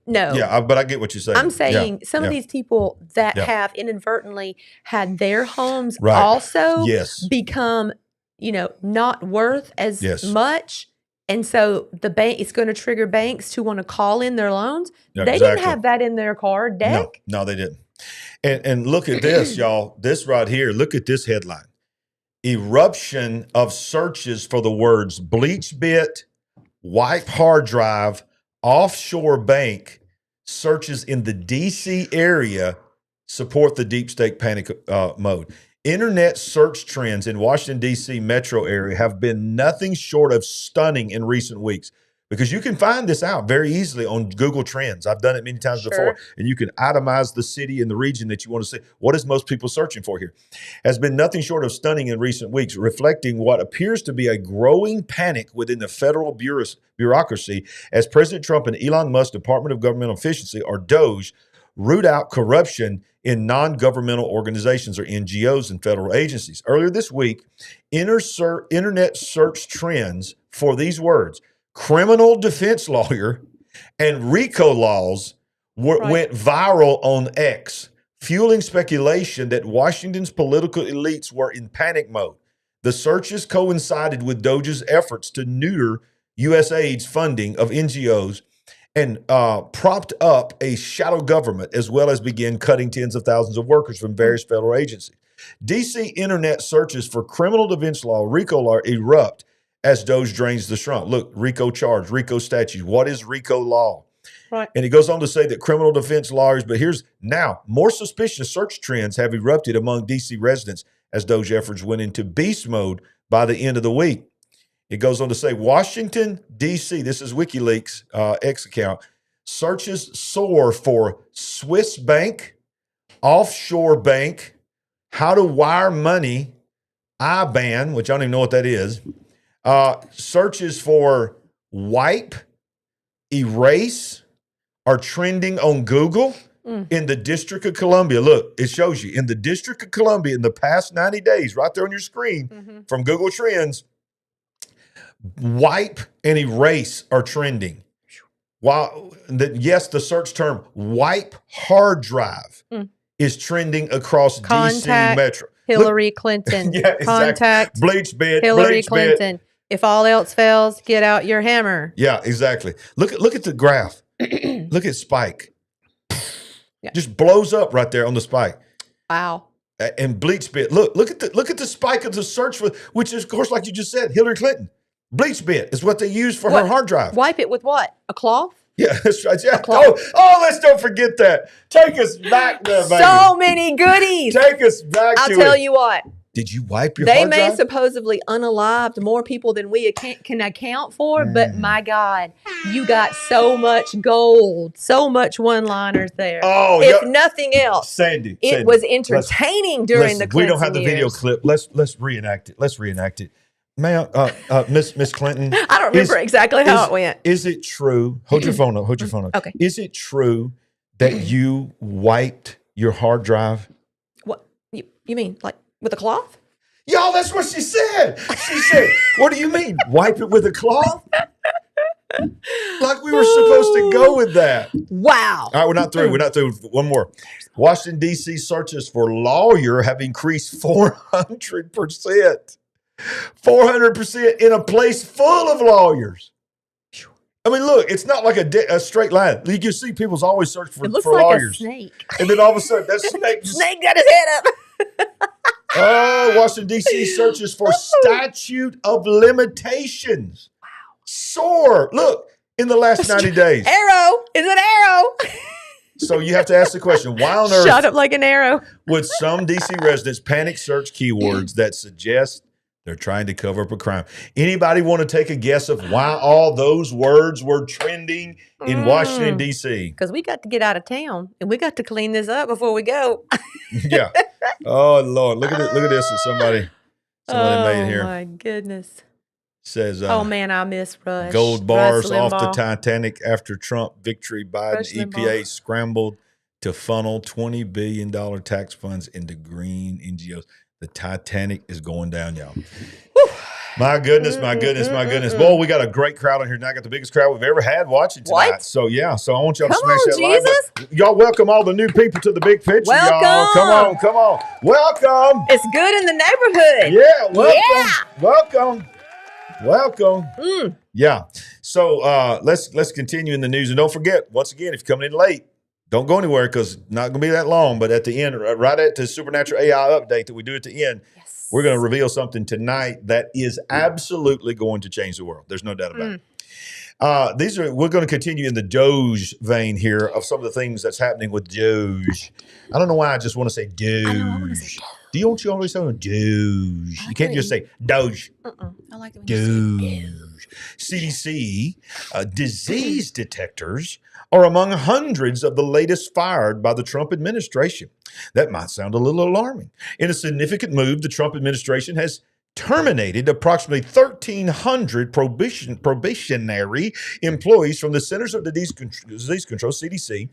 No. Yeah, but I get what you're saying. I'm saying some of these people that have inadvertently had their homes also become, not worth as much. And so the bank, it's going to trigger banks to want to call in their loans. Yeah, they didn't have that in their card deck. No, they didn't. And look at this, y'all. This right here. Look at this headline. Eruption of searches for the words bleach bit, wipe hard drive, offshore bank. Searches in the D.C. area support the deep state panic mode. Internet search trends in Washington, D.C. metro area have been nothing short of stunning in recent weeks, because you can find this out very easily on Google Trends. I've done it many times before, and you can itemize the city and the region that you want to see. What is most people searching for here? Has been nothing short of stunning in recent weeks, reflecting what appears to be a growing panic within the federal bureaucracy as President Trump and Elon Musk Department of Governmental Efficiency, or DOGE, root out corruption in non-governmental organizations, or NGOs, and federal agencies. Earlier this week, internet search trends for these words, criminal defense lawyer and RICO laws, went viral on X, fueling speculation that Washington's political elites were in panic mode. The searches coincided with DOGE's efforts to neuter USAID's funding of NGOs and propped up a shadow government, as well as began cutting tens of thousands of workers from various federal agencies. D.C. internet searches for criminal defense law, RICO law, erupt as DOGE drains the swamp. Look, RICO charge, RICO statute. What is RICO law? Right. And he goes on to say that criminal defense lawyers, but here's now, more suspicious search trends have erupted among D.C. residents as DOGE efforts went into beast mode by the end of the week. It goes on to say, Washington, D.C., this is WikiLeaks X account, searches soar for Swiss bank, offshore bank, how to wire money, IBAN, which I don't even know what that is, searches for wipe, erase are trending on Google in the District of Columbia. Look, it shows you in the District of Columbia in the past 90 days, right there on your screen from Google Trends, wipe and erase are trending. While yes, the search term wipe hard drive is trending across DC Metro. Hillary Clinton. Yeah, exactly. Contact bleach bit. Hillary bleach Clinton. Bit. If all else fails, get out your hammer. Yeah, exactly. Look at the graph. Look at spike. Yeah. Just blows up right there on the spike. Wow. And bleach bit. Look at the spike of the search for, which is, of course, like you just said, Hillary Clinton. Bleach bit is what they use for her hard drive. Wipe it with what? A cloth? Yeah, that's right. Yeah. Let's don't forget that. Take us back there, baby. So many goodies. Take us back to it. I'll tell you what. Did you wipe your hard drive? They may supposedly unalived more people than we can account for, but my God, you got so much gold, so much one-liners there. Oh, if nothing else, Sandy, it was entertaining during the Clinton We don't have the years. video clip. Let's reenact it. Let's reenact it. Ma'am, Miss Clinton. I don't remember exactly how it went. Is it true? Hold your phone up. Hold your phone up. Okay. Is it true that you wiped your hard drive? What you mean, like with a cloth? Y'all, that's what she said. She said, "What do you mean, wipe it with a cloth?" Like we were supposed to go with that. Wow. All right, we're not through. We're not through. One more. Washington, D.C. searches for lawyer have increased 400%. 400% in a place full of lawyers. I mean, look, it's not like a straight line. You can see people's always search for like lawyers. A snake. And then all of a sudden, that snake snake got his head up. Oh, Washington, D.C. searches for statute of limitations. Wow. Soar. Look, in the last 90 days. Arrow. Is it arrow? So you have to ask the question, why on earth shot up like an arrow would some D.C. residents panic search keywords that suggest they're trying to cover up a crime? Anybody want to take a guess of why all those words were trending in Washington, D.C.? Because we got to get out of town and we got to clean this up before we go. Yeah. Oh, Lord. Look at this that somebody made here. Oh, my goodness. Says, Oh man, I miss Rush. gold bars Rush off the Limbaugh. Titanic after Trump victory. Biden Rush EPA Limbaugh. scrambled to funnel $20 billion tax funds into green NGOs. The Titanic is going down, y'all. My goodness, my goodness, my goodness. Boy, we got a great crowd on here tonight. Got the biggest crowd we've ever had watching tonight. What? So, yeah. So, I want y'all to Come smash on, that like Jesus. button. Y'all welcome all the new people to the big picture, y'all. Welcome. Come on, come on. Welcome. It's good in the neighborhood. Yeah, welcome. Welcome. Yeah. So, let's continue in the news. And don't forget, once again, if you're coming in late, don't go anywhere because it's not going to be that long. But at the end, right at the Supernatural AI update that we do at the end, we're going to reveal something tonight that is absolutely going to change the world. There's no doubt about it. We're going to continue in the DOGE vein here of some of the things that's happening with DOGE. I don't know why I just want to say DOGE. I know, I want to say Do you want you always say DOGE? You can't just say DOGE. I like it when you say DOGE. CDC disease detectors are among hundreds of the latest fired by the Trump administration. That might sound a little alarming. In a significant move, the Trump administration has terminated approximately 1,300 probationary employees from the Centers for Disease Control, CDC,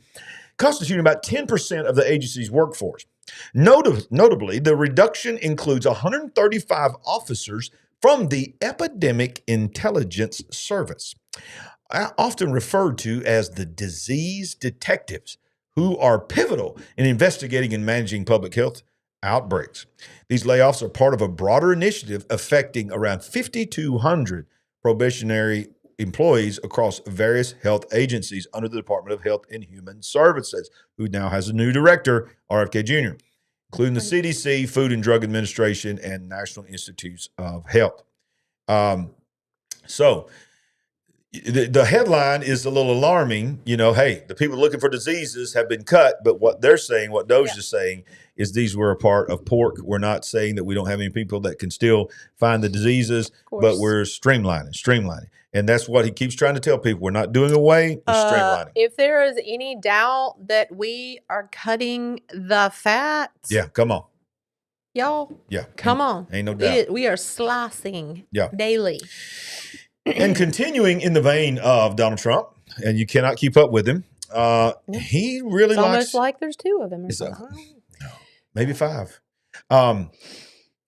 constituting about 10% of the agency's workforce. Notably, the reduction includes 135 officers from the Epidemic Intelligence Service, often referred to as the disease detectives, who are pivotal in investigating and managing public health outbreaks. These layoffs are part of a broader initiative affecting around 5,200 probationary employees across various health agencies under the Department of Health and Human Services, who now has a new director, RFK Jr., including the CDC, Food and Drug Administration, and National Institutes of Health. So the headline is a little alarming. You know, hey, the people looking for diseases have been cut, but what they're saying, what DOGE is saying, is these were a part of pork. We're not saying that we don't have any people that can still find the diseases, but we're streamlining. And that's what he keeps trying to tell people. We're not doing away, we're streamlining. If there is any doubt that we are cutting the fat, Yeah, come on. y'all, Yeah. come on. Ain't no doubt. We are slicing Yeah. daily. And continuing in the vein of Donald Trump, and you cannot keep up with him, he really It's likes... almost like there's two of them or something. Maybe 5.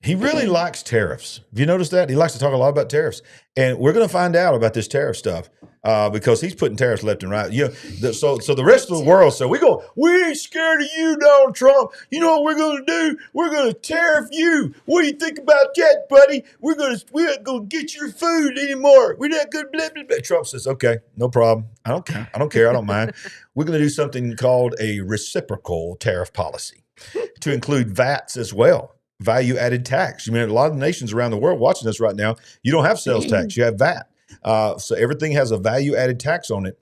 He really likes tariffs. Have you noticed that? He likes to talk a lot about tariffs. And we're going to find out about this tariff stuff because he's putting tariffs left and right. You know, so the rest of the world said, we ain't scared of you, Donald Trump. You know what we're going to do? We're going to tariff you. What do you think about that, buddy? We're not going to get your food anymore. We're not going to blah, blah, blah. Trump says, okay, no problem. I don't care. I don't mind. We're going to do something called a reciprocal tariff policy to include VATs as well. Value added tax. You mean a lot of nations around the world watching this right now, you don't have sales tax, you have VAT. So everything has a value added tax on it.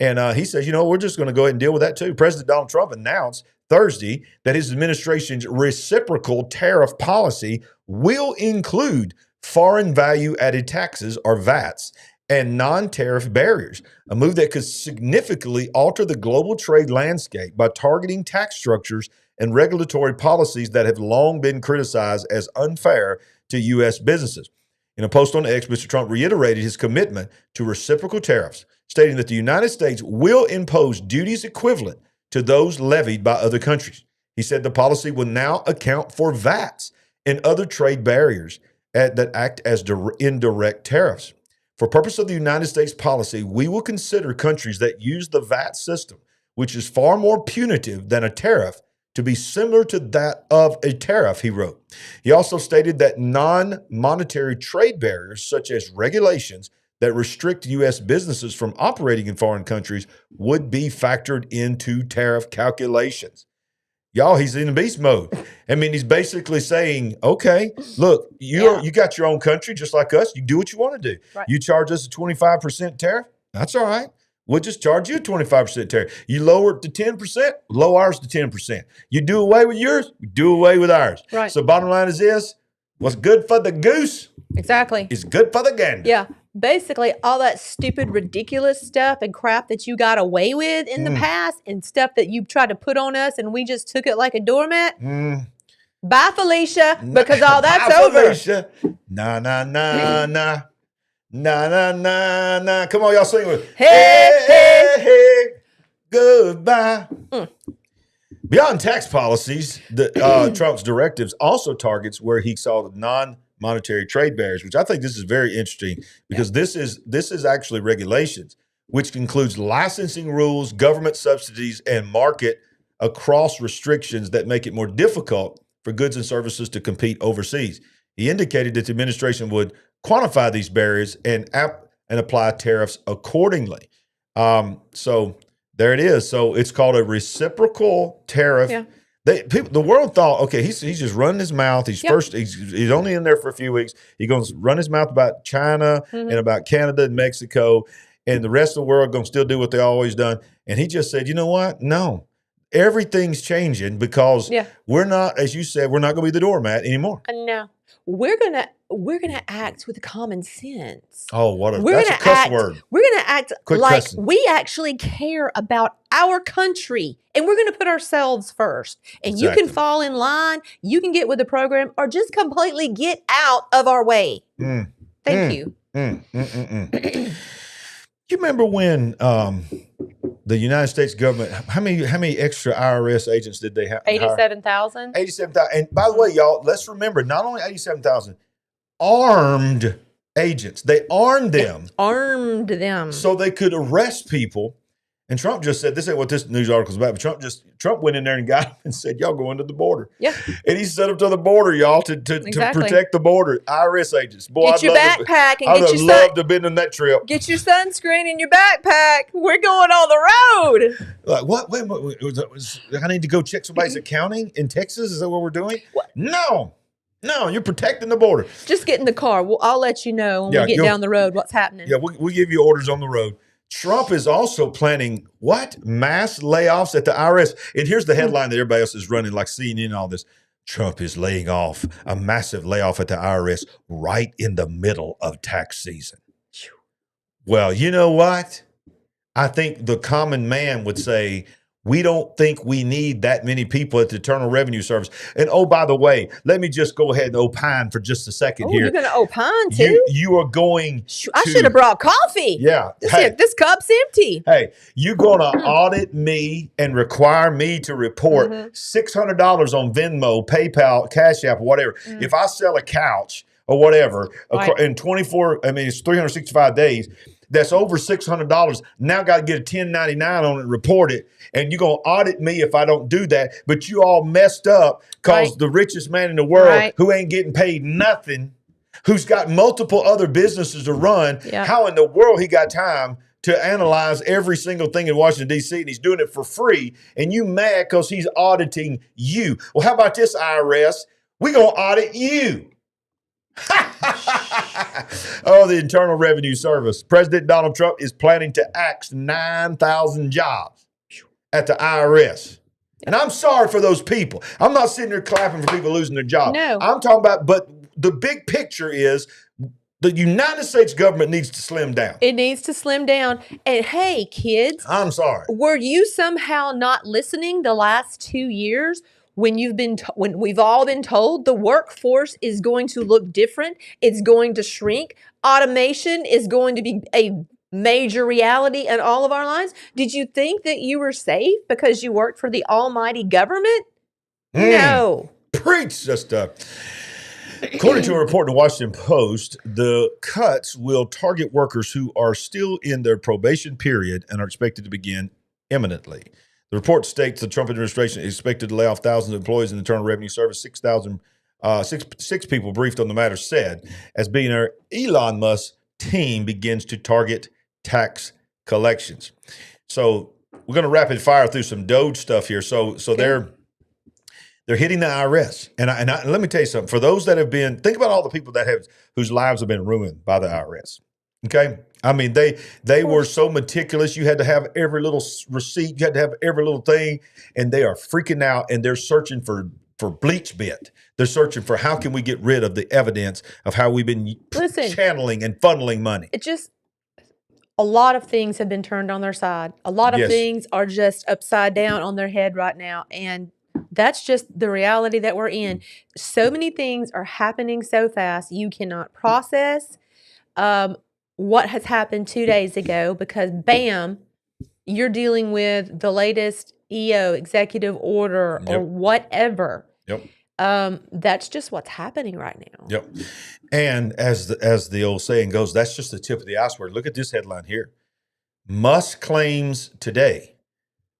And he says, we're just going to go ahead and deal with that too. President Donald Trump announced Thursday that his administration's reciprocal tariff policy will include foreign value added taxes, or VATs, and non-tariff barriers, a move that could significantly alter the global trade landscape by targeting tax structures and regulatory policies that have long been criticized as unfair to U.S. businesses. In a post on X, Mr. Trump reiterated his commitment to reciprocal tariffs, stating that the United States will impose duties equivalent to those levied by other countries. He said the policy will now account for VATs and other trade barriers that act as indirect tariffs. For purpose of the United States policy, we will consider countries that use the VAT system, which is far more punitive than a tariff, to be similar to that of a tariff, he wrote. He also stated that non-monetary trade barriers, such as regulations that restrict U.S. businesses from operating in foreign countries, would be factored into tariff calculations. Y'all, he's in beast mode. I mean, he's basically saying, okay, look, you got your own country just like us. You do what you want to do. Right. You charge us a 25% tariff. That's all right. We'll just charge you a 25% tariff. You lower it to 10%, lower ours to 10%. You do away with yours, we do away with ours. Right. So bottom line is this: what's good for the goose is good for the gander. Yeah. Basically, all that stupid, ridiculous stuff and crap that you got away with in the past and stuff that you tried to put on us and we just took it like a doormat. Bye, Felicia, because all that's Bye, over. Felicia. Nah. Na na na na. Come on, y'all sing with. Hey. Goodbye. Beyond tax policies, Trump's directives also targets where he saw the non-monetary trade barriers, which I think this is very interesting because this is actually regulations, which includes licensing rules, government subsidies, and market across restrictions that make it more difficult for goods and services to compete overseas. He indicated that the administration would quantify these barriers and apply tariffs accordingly. So there it is. So it's called a reciprocal tariff. Yeah. The world thought, okay, he's just running his mouth. He's only in there for a few weeks. He's going to run his mouth about China and about Canada and Mexico, and the rest of the world going to still do what they always done. And he just said, you know what? No, everything's changing because we're not, as you said, we're not going to be the doormat anymore. No, we're gonna act with common sense. Oh, that's a cuss word. We're gonna act Quit like cussing. we actually care about our country, and we're gonna put ourselves first. And you can fall in line, you can get with the program, or just completely get out of our way. Thank you. You remember when the United States government, how many extra IRS agents did they have? 87,000. 87,000. And by the way, y'all, let's remember, not only 87,000, armed agents. They armed them. Armed them. So they could arrest people. And Trump just said, this ain't what this news article is about, but Trump went in there and got him and said, y'all go into the border. Yeah. And he set up to the border, y'all, to protect the border. IRS agents. Boy, get your backpack and get your love to have been on that trip. Get your sunscreen in your backpack. We're going on the road. Like, what? Wait, I need to go check somebody's accounting in Texas? Is that what we're doing? What? No, you're protecting the border. Just get in the car. Well, I'll let you know when we get down the road what's happening. Yeah, we'll give you orders on the road. Trump is also planning mass layoffs at the IRS. And here's the headline that everybody else is running, like CNN and all this. Trump is laying off a massive layoff at the IRS right in the middle of tax season. Well, you know what? I think the common man would say, we don't think we need that many people at the Internal Revenue Service. And oh, by the way, let me just go ahead and opine for just a second here. You're going to opine too? You are going I should have brought coffee. Yeah. This cup's empty. Hey, you're going to audit me and require me to report $600 on Venmo, PayPal, Cash App, whatever. If I sell a couch or whatever in it's 365 days, that's over $600. Now got to get a 1099 on it and report it. And you're going to audit me if I don't do that. But you all messed up because the richest man in the world who ain't getting paid nothing, who's got multiple other businesses to run, how in the world he got time to analyze every single thing in Washington, D.C., and he's doing it for free, and you mad because he's auditing you. Well, how about this, IRS? We're going to audit you. Oh, the Internal Revenue Service. President Donald Trump is planning to axe 9,000 jobs at the IRS. And I'm sorry for those people. I'm not sitting there clapping for people losing their job. No. I'm talking about, but the big picture is the United States government needs to slim down. It needs to slim down. And hey, kids. I'm sorry. Were you somehow not listening the last 2 years? When when we've all been told the workforce is going to look different, it's going to shrink, automation is going to be a major reality in all of our lives. Did you think that you were safe because you worked for the almighty government? No. Preach, sister. According to a report in the Washington Post, the cuts will target workers who are still in their probation period and are expected to begin imminently. The report states the Trump administration is expected to lay off thousands of employees in the Internal Revenue Service. 6 people briefed on the matter said, as billionaire Elon Musk's team begins to target tax collections. So we're going to rapid fire through some DOGE stuff here. So they're hitting the IRS, and let me tell you something. For those that have been, think about all the people whose lives have been ruined by the IRS. Okay. I mean, they were so meticulous. You had to have every little receipt. You had to have every little thing. And they are freaking out, and they're searching for bleach bit. They're searching for how can we get rid of the evidence of how we've been channeling and funneling money. It just, a lot of things have been turned on their side. A lot of things are just upside down on their head right now. And that's just the reality that we're in. So many things are happening so fast, you cannot process. what has happened 2 days ago because bam, you're dealing with the latest EO executive order or whatever. Yep. That's just what's happening right now. Yep. And as the old saying goes, that's just the tip of the iceberg. Look at this headline here. Musk claims today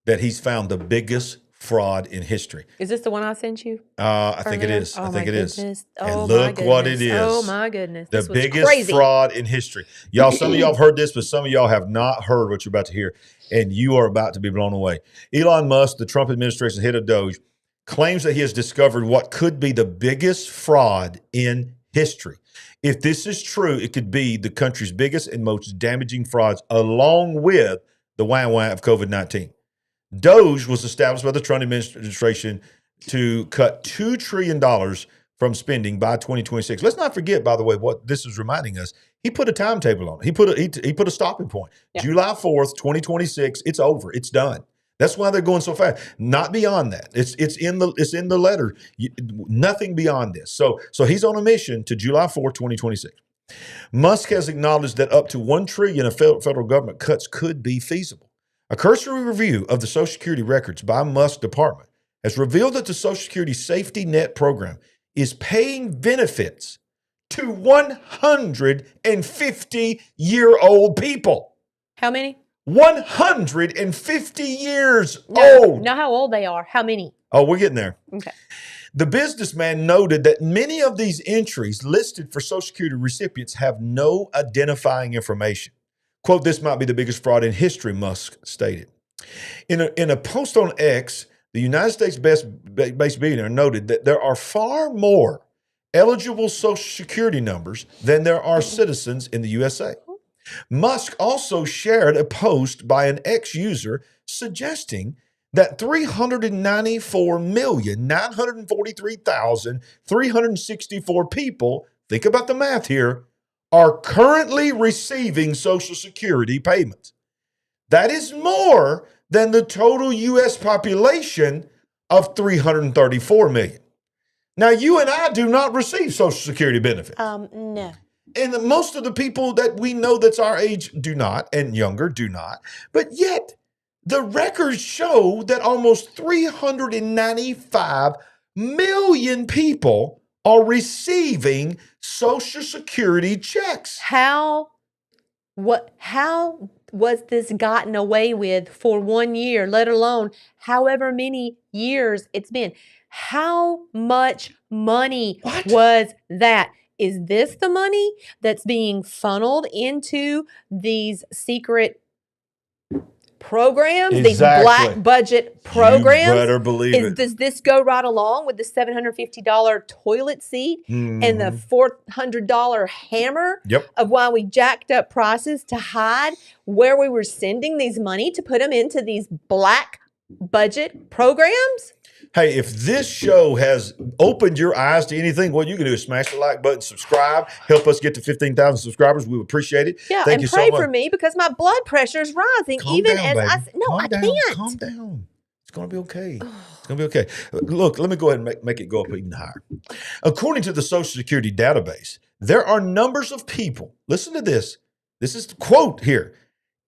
that he's found the biggest fraud in history. Is this the one I sent you? I think it is. I think it is. Oh, and look what it is. Oh my goodness. The This was biggest crazy. fraud in history. Y'all, some of y'all have heard this, but some of y'all have not heard what you're about to hear. And you are about to be blown away. Elon Musk, the Trump administration head of DOGE, claims that he has discovered what could be the biggest fraud in history. If this is true, it could be the country's biggest and most damaging frauds, along with the wah-wah of COVID-19. DOGE was established by the Trump administration to cut $2 trillion from spending by 2026. Let's not forget, by the way, what this is reminding us. He put a timetable on it. He put a stopping point. Yeah. July 4th, 2026. It's over. It's done. That's why they're going so fast. Not beyond that. It's in the letter. Nothing beyond this. So he's on a mission to July 4th, 2026. Musk has acknowledged that up to $1 trillion of federal government cuts could be feasible. A cursory review of the Social Security records by Musk's department has revealed that the Social Security Safety Net program is paying benefits to 150-year-old people. How many? 150 years old. Know how old they are. How many? Oh, we're getting there. Okay. The businessman noted that many of these entries listed for Social Security recipients have no identifying information. Quote, this might be the biggest fraud in history, Musk stated. In a post on X, the United States-based billionaire noted that there are far more eligible Social Security numbers than there are citizens in the USA. Musk also shared a post by an X user suggesting that 394,943,364 people, think about the math here, are currently receiving Social Security payments. That is more than the total U.S. population of 334 million. Now, you and I do not receive Social Security benefits. No. And most of the people that we know that's our age do not, and younger do not. But yet, the records show that almost 395 million people are receiving Social Security checks. How was this gotten away with for 1 year, let alone however many years it's been? How much money was that? Is this the money that's being funneled into these secret programs, these black budget programs? You better believe it. Does this go right along with the $750 toilet seat and the $400 hammer of why we jacked up prices to hide where we were sending these money to put them into these black budget programs? Hey, if this show has opened your eyes to anything, what you can do is smash the like button, subscribe, help us get to 15,000 subscribers. We would appreciate it. Yeah, Thank and you pray so much. for me because my blood pressure is rising. Calm even down, as baby. I Calm down. can't. Calm down. It's going to be okay. It's going to be okay. Look, let me go ahead and make it go up even higher. According to the Social Security database, there are numbers of people. Listen to this. This is the quote here.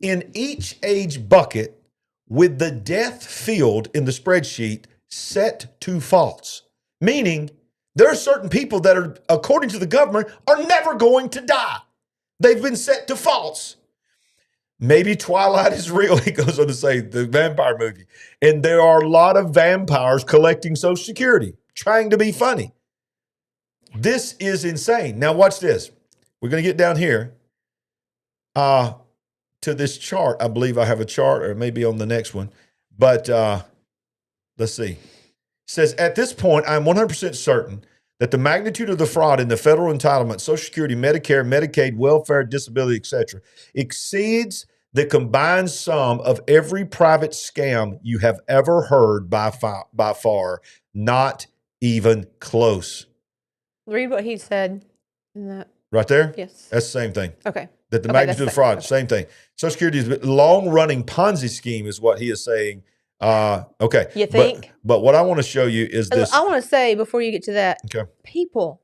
In each age bucket with the death field in the spreadsheet set to false, meaning there are certain people that are, according to the government, are never going to die. They've been set to false. Maybe Twilight is real, he goes on to say, the vampire movie. And there are a lot of vampires collecting Social Security, trying to be funny. This is insane. Now watch this. We're going to get down here to this chart. I believe I have a chart, or maybe on the next one. But let's see. It says, at this point, I'm 100% certain that the magnitude of the fraud in the federal entitlement, Social Security, Medicare, Medicaid, welfare, disability, etc., exceeds the combined sum of every private scam you have ever heard by far. Not even close. Read what he said. In that. Right there? Yes. That's the same thing. Okay. That the magnitude of the fraud, same thing. Social Security's long-running Ponzi scheme is what he is saying. Okay. You think? But what I want to show you is this. I want to say before you get to that, Okay. people,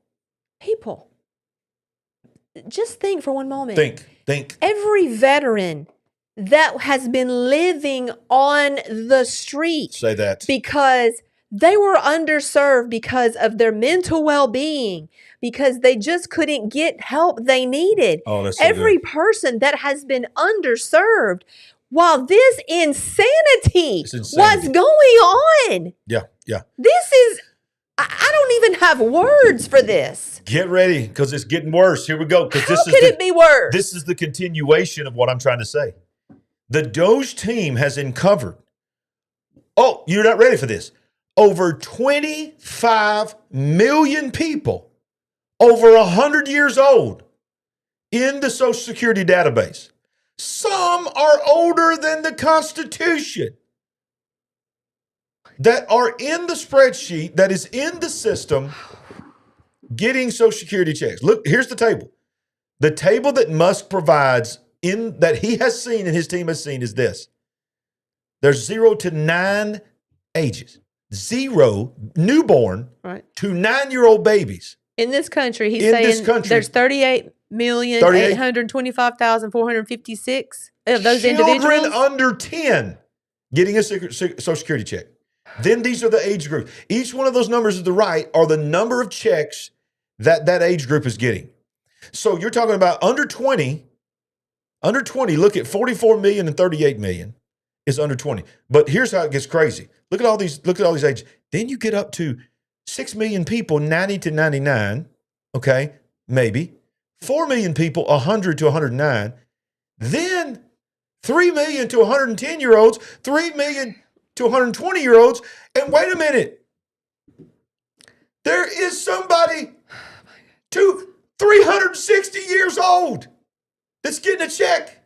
just think for one moment. Think. Every veteran that has been living on the street Say that. because they were underserved because of their mental well-being, because they just couldn't get help they needed. Oh, that's so Every good. person that has been underserved while this insanity was going on. Yeah. This is, I don't even have words for this. Get ready, because it's getting worse. Here we go. How could it be worse? This is the continuation of what I'm trying to say. The DOGE team has uncovered, oh, you're not ready for this, over 25 million people over 100 years old in the Social Security database. Some are older than the Constitution that are in the spreadsheet that is in the system getting Social Security checks. Look, here's the table. The table that Musk provides that he has seen and his team has seen is this. There's 0 to 9 ages. 0 newborn to 9-year-old babies. In this country, he's saying there's 38,825,456 of those individuals. Children under 10 getting a Social Security check. Then these are the age groups. Each one of those numbers to the right are the number of checks that age group is getting. So you're talking about under 20, look at 44 million and 38 million is under 20. But here's how it gets crazy. Look at all these ages. Then you get up to 6 million people, 90 to 99, okay, maybe. 4 million people, 100 to 109. Then 3 million to 110-year-olds, 3 million to 120-year-olds. And wait a minute. There is somebody to 360 years old that's getting a check.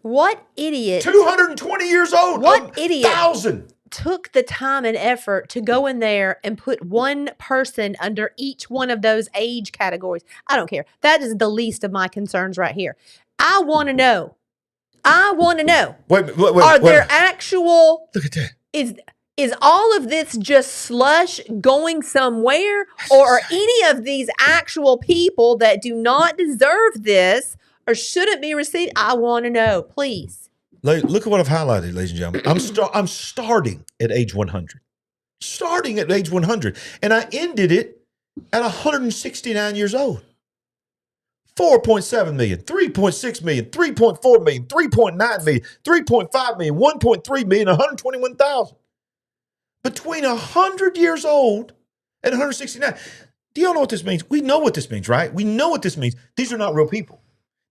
What idiot? 220 years old. What idiot 1,000 took the time and effort to go in there and put one person under each one of those age categories? I don't care. That is the least of my concerns right here. I want to know. Wait, are there actual? Look at that. Is all of this just slush going somewhere, or are any of these actual people that do not deserve this or shouldn't be received? I want to know, please. Look at what I've highlighted, ladies and gentlemen. I'm starting at age 100. Starting at age 100. And I ended it at 169 years old. 4.7 million, 3.6 million, 3.4 million, 3.9 million, 3.5 million, 1.3 million, 121,000. Between 100 years old and 169. Do y'all know what this means? We know what this means, right? We know what this means. These are not real people.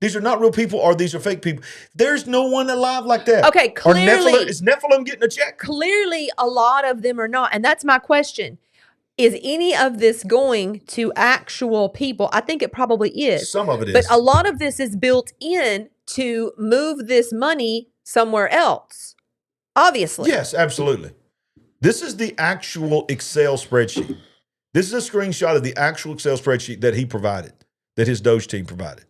These are not real people, or these are fake people. There's no one alive like that. Okay, clearly. Is Nephilim getting a check? Clearly, a lot of them are not. And that's my question. Is any of this going to actual people? I think it probably is. Some of it is. But a lot of this is built in to move this money somewhere else, obviously. Yes, absolutely. This is the actual Excel spreadsheet. This is a screenshot of the actual Excel spreadsheet that he provided, that his DOGE team provided.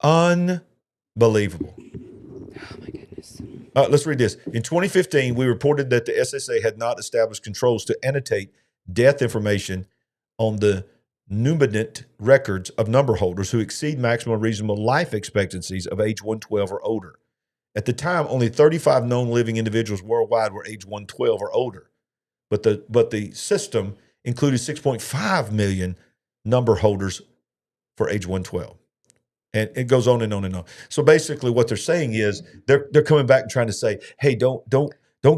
Unbelievable. Oh, my goodness. Let's read this. In 2015, we reported that the SSA had not established controls to annotate death information on the numinant records of number holders who exceed maximum reasonable life expectancies of age 112 or older. At the time, only 35 known living individuals worldwide were age 112 or older. But the system included 6.5 million number holders for age 112. And it goes on and on and on. So basically what they're saying is they're coming back and trying to say, hey, don't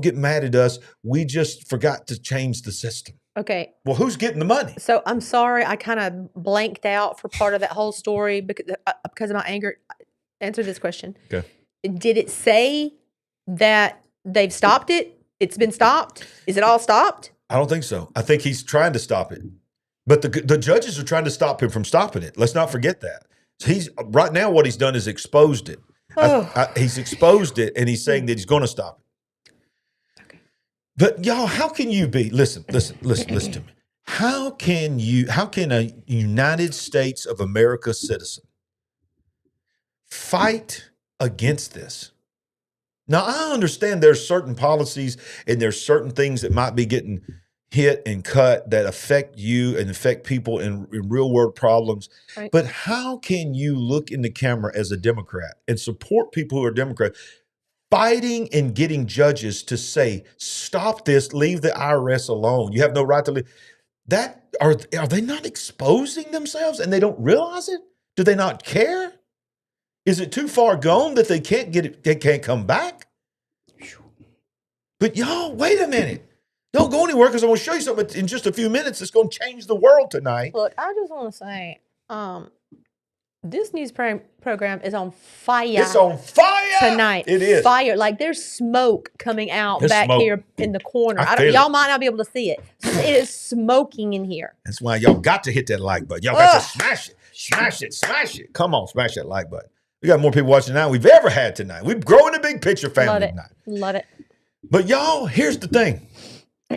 get mad at us. We just forgot to change the system. Okay. Well, who's getting the money? So I'm sorry. I kind of blanked out for part of that whole story because of my anger. Answer this question. Okay. Did it say that they've stopped it? It's been stopped? Is it all stopped? I don't think so. I think he's trying to stop it. But the judges are trying to stop him from stopping it. Let's not forget that. So right now what he's done is exposed it. He's exposed it, and he's saying that he's going to stop it. Okay. But y'all, how can you be, listen to me. How can a United States of America citizen fight against this? Now, I understand there's certain policies and there's certain things that might be getting hit and cut that affect you and affect people in real world problems. Right. But how can you look in the camera as a Democrat and support people who are Democrats fighting and getting judges to say, stop this, leave the IRS alone. You have no right to leave. That are they not exposing themselves and they don't realize it? Do they not care? Is it too far gone that they can't get it, they can't come back? But y'all, wait a minute. Don't go anywhere because I want to show you something in just a few minutes that's going to change the world tonight. Look, I just want to say, this news program is on fire. It's on fire tonight. It is. Fire. Like there's smoke coming out There's back smoke. here in the corner. I feel Y'all it. might not be able to see it. It is smoking in here. That's why y'all got to hit that like button. Y'all got to smash it. Smash it. Smash it. Come on, smash that like button. We got more people watching now than we've ever had tonight. We're growing the big picture family Love it. tonight. Love it. But y'all, here's the thing.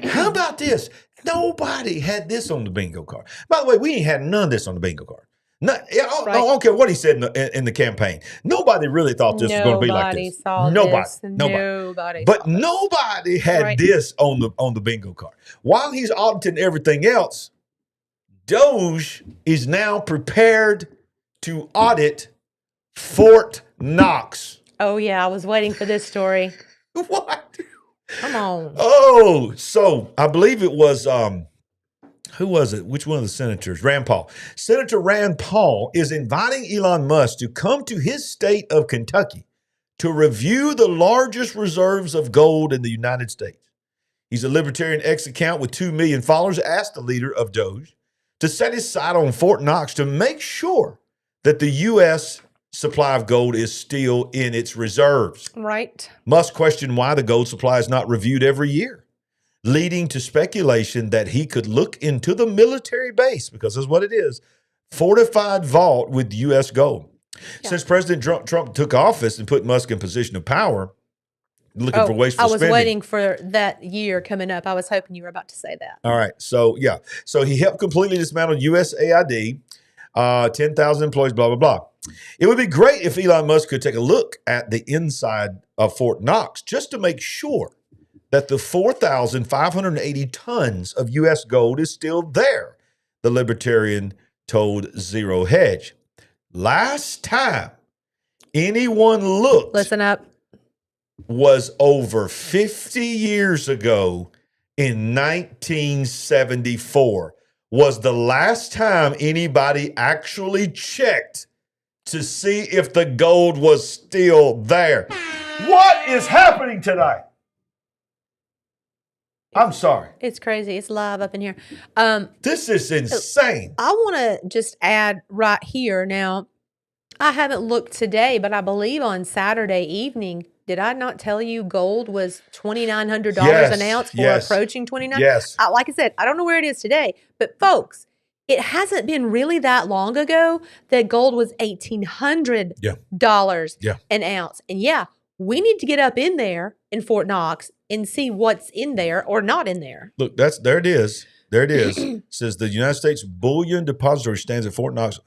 How about this? Nobody had this on the bingo card. By the way, we ain't had none of this on the bingo card. I don't care what he said in the campaign. Nobody really thought this was going to be like this. Nobody. But nobody had this on the bingo card. While he's auditing everything else, DOGE is now prepared to audit Fort Knox. Oh yeah, I was waiting for this story. What? Come on. Oh, so I believe it was who was it? Which one of the senators? Rand Paul. Senator Rand Paul is inviting Elon Musk to come to his state of Kentucky to review the largest reserves of gold in the United States. He's a libertarian X account with 2 million followers, asked the leader of DOGE to set his sight on Fort Knox to make sure that the U.S. supply of gold is still in its reserves. Right. Musk questioned why the gold supply is not reviewed every year, leading to speculation that he could look into the military base, because that's what it is, fortified vault with U.S. gold. Yeah. Since President Trump took office and put Musk in position of power, looking for wasteful spending. I was waiting for that year coming up. I was hoping you were about to say that. All right. So, yeah. So he helped completely dismantle USAID, 10,000 employees, blah, blah, blah. It would be great if Elon Musk could take a look at the inside of Fort Knox just to make sure that the 4,580 tons of U.S. gold is still there, the libertarian told Zero Hedge. Last time anyone looked, listen up, was over 50 years ago in 1974. Was the last time anybody actually checked to see if the gold was still there. What is happening tonight? I'm sorry. It's crazy. It's live up in here. This is insane. I want to just add right here. Now, I haven't looked today, but I believe on Saturday evening, did I not tell you gold was $2,900 an ounce or approaching $2,900? Yes. Like I said, I don't know where it is today, but folks, it hasn't been really that long ago that gold was $1,800 an ounce. And yeah, we need to get up in there in Fort Knox and see what's in there or not in there. Look, there it is. There it is. It says the United States Bullion Depository stands at Fort Knox.